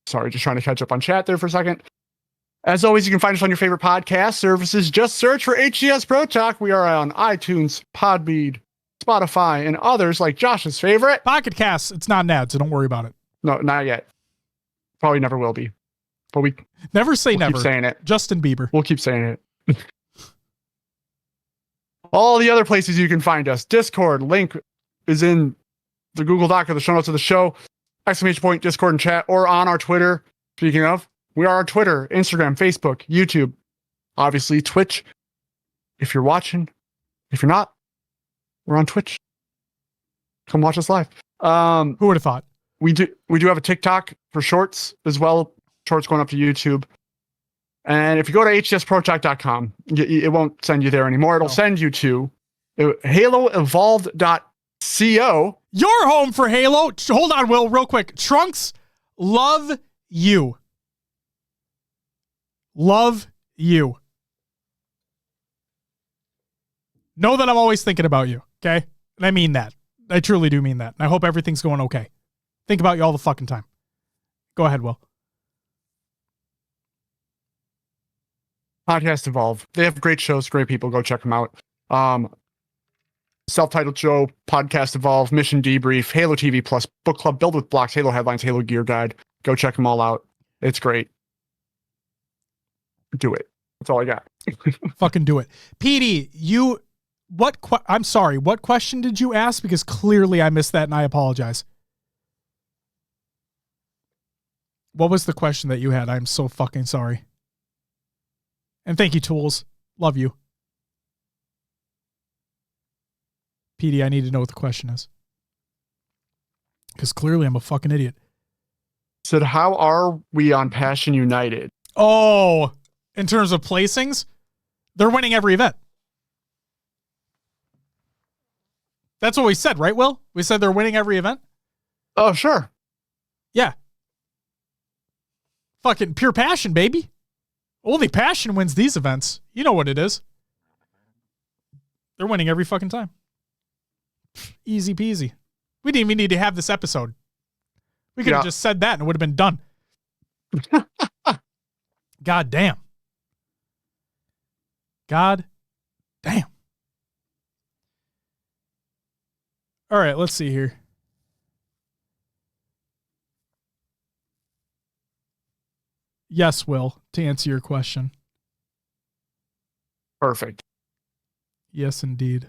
Sorry, just trying to catch up on chat there for a second. As always, you can find us on your favorite podcast services. Just search for HCS Pro Talk. We are on iTunes, Podbean, Spotify, and others like Josh's favorite. Pocket Casts. It's not an ad, so don't worry about it. No, not yet. Probably never will be. But we never say never. Keep saying it. Justin Bieber. We'll keep saying it. All the other places you can find us. Discord link is in the Google Doc or the show notes of the show. ! Discord and chat, or on our Twitter. Speaking of, we are on Twitter, Instagram, Facebook, YouTube, obviously Twitch. If you're watching, if you're not, we're on Twitch. Come watch us live. Who would have thought? We do have a TikTok for shorts as well. Shorts going up to YouTube. And if you go to hcsprotalk.com, it won't send you there anymore. It'll send you to haloevolved.co. Your home for Halo. Hold on, Will, real quick. Trunks, love you. Love you. Know that I'm always thinking about you, okay? And I mean that. I truly do mean that. And I hope everything's going okay. Think about you all the fucking time. Go ahead, Will. Podcast Evolve. They have great shows, great people. Go check them out. Self-titled show, Podcast Evolve, Mission Debrief, Halo TV Plus, Book Club, Build with Blocks, Halo Headlines, Halo Gear Guide. Go check them all out. It's great. Do it. That's all I got. Fucking do it. PD, I'm sorry, what question did you ask? Because clearly I missed that and I apologize. What was the question that you had? I'm so fucking sorry. And thank you, Tools. Love you. PD, I need to know what the question is. Because clearly I'm a fucking idiot. Said, how are we on Passion United? Oh, in terms of placings, they're winning every event. That's what we said, right, Will? We said they're winning every event? Oh, sure. Yeah. Fucking pure passion, baby. Only passion wins these events. You know what it is. They're winning every fucking time. Easy peasy. We didn't even need to have this episode. We could have just said that and it would have been done. God damn. God damn. All right, let's see here. Yes, Will, to answer your question. Perfect. Yes, indeed.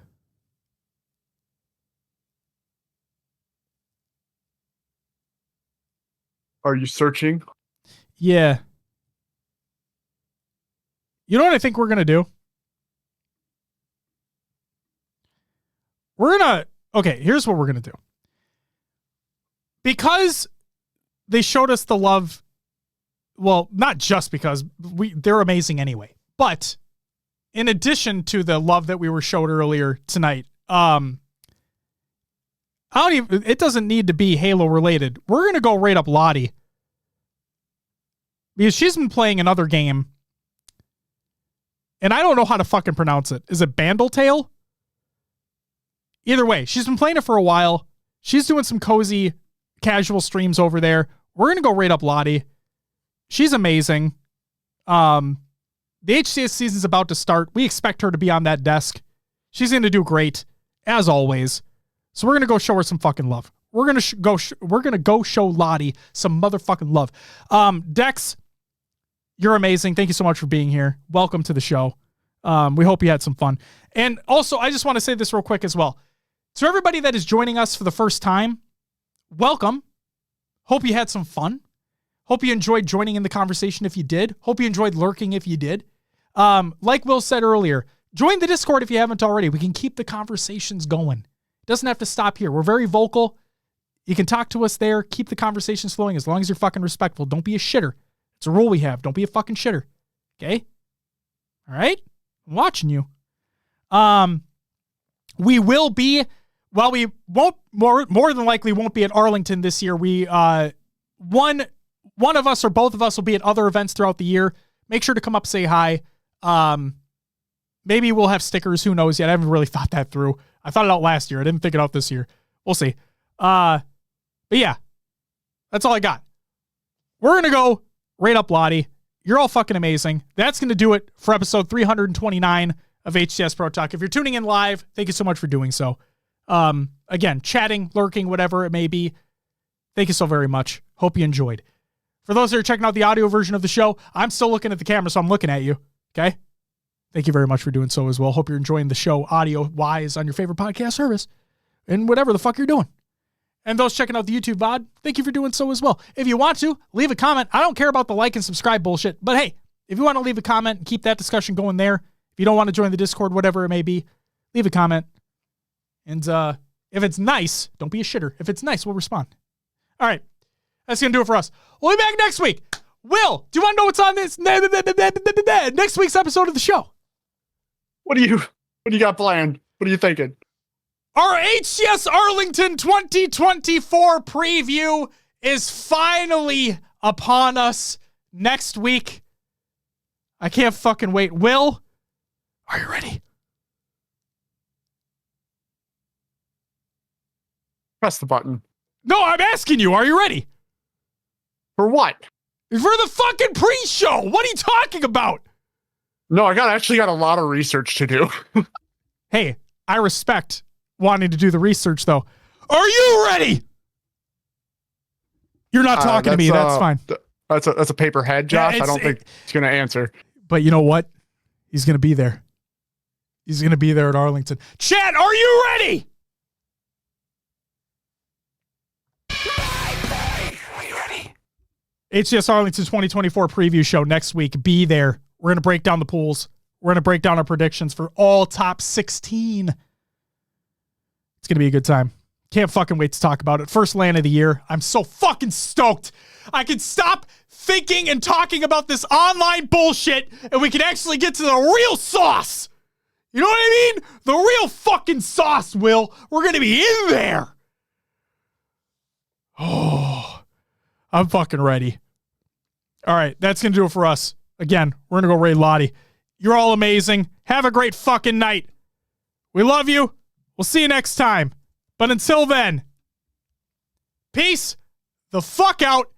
Are you searching? Yeah. You know what I think we're going to do? Okay, here's what we're going to do. Because they showed us the love, well, not just because they're amazing anyway, but in addition to the love that we were showed earlier tonight, it doesn't need to be Halo related. We're going to go right up Lottie. Because she's been playing another game. And I don't know how to fucking pronounce it. Is it Bandletail? Either way, she's been playing it for a while. She's doing some cozy, casual streams over there. We're going to go right up Lottie. She's amazing. The HCS season's about to start. We expect her to be on that desk. She's going to do great, as always. So we're going to go show her some fucking love. We're going to go show Lottie some motherfucking love. Dex, you're amazing. Thank you so much for being here. Welcome to the show. We hope you had some fun. And also, I just want to say this real quick as well. So everybody that is joining us for the first time, welcome. Hope you had some fun. Hope you enjoyed joining in the conversation if you did. Hope you enjoyed lurking if you did. Like Will said earlier, join the Discord if you haven't already. We can keep the conversations going. It doesn't have to stop here. We're very vocal. You can talk to us there. Keep the conversations flowing as long as you're fucking respectful. Don't be a shitter. It's a rule we have. Don't be a fucking shitter. Okay? All right? I'm watching you. We will be, well, we won't, more than likely won't be at Arlington this year. We, one one of us or both of us will be at other events throughout the year. Make sure to come up, say hi. Maybe we'll have stickers. Who knows yet? I haven't really thought that through. I thought it out last year. I didn't think it out this year. We'll see. But yeah, that's all I got. We're going to go rate up Lottie. You're all fucking amazing. That's going to do it for episode 329 of HCS Pro Talk. If you're tuning in live, thank you so much for doing so. Again, chatting, lurking, whatever it may be. Thank you so very much. Hope you enjoyed. For those that are checking out the audio version of the show, I'm still looking at the camera, so I'm looking at you. Okay? Thank you very much for doing so as well. Hope you're enjoying the show audio-wise on your favorite podcast service and whatever the fuck you're doing. And those checking out the YouTube VOD, thank you for doing so as well. If you want to, leave a comment. I don't care about the like and subscribe bullshit, but hey, if you want to leave a comment and keep that discussion going there, if you don't want to join the Discord, whatever it may be, leave a comment. And if it's nice, don't be a shitter. If it's nice, we'll respond. All right. That's going to do it for us. We'll be back next week. Will, do you want to know what's on this next week's episode of the show? What do you got planned? What are you thinking? Our HCS Arlington 2024 preview is finally upon us next week. I can't fucking wait. Will, are you ready? Press the button. No, I'm asking you, are you ready? For what? For the fucking pre-show. What are you talking about? No, I actually got a lot of research to do. Hey, I respect wanting to do the research, though. Are you ready? You're not talking to me. That's fine. That's a paper head, Josh. I don't think he's going to answer. But you know what? He's going to be there. He's going to be there at Arlington. Chat, are you ready? Are you ready? HCS Arlington 2024 preview show next week. Be there. We're going to break down the pools. We're going to break down our predictions for all top 16. It's going to be a good time. Can't fucking wait to talk about it. First LAN of the year. I'm so fucking stoked. I can stop thinking and talking about this online bullshit and we can actually get to the real sauce. You know what I mean? The real fucking sauce, Will. We're going to be in there. Oh, I'm fucking ready. All right, that's going to do it for us. Again, we're going to go raid Lottie. You're all amazing. Have a great fucking night. We love you. We'll see you next time. But until then, peace the fuck out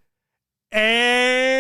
and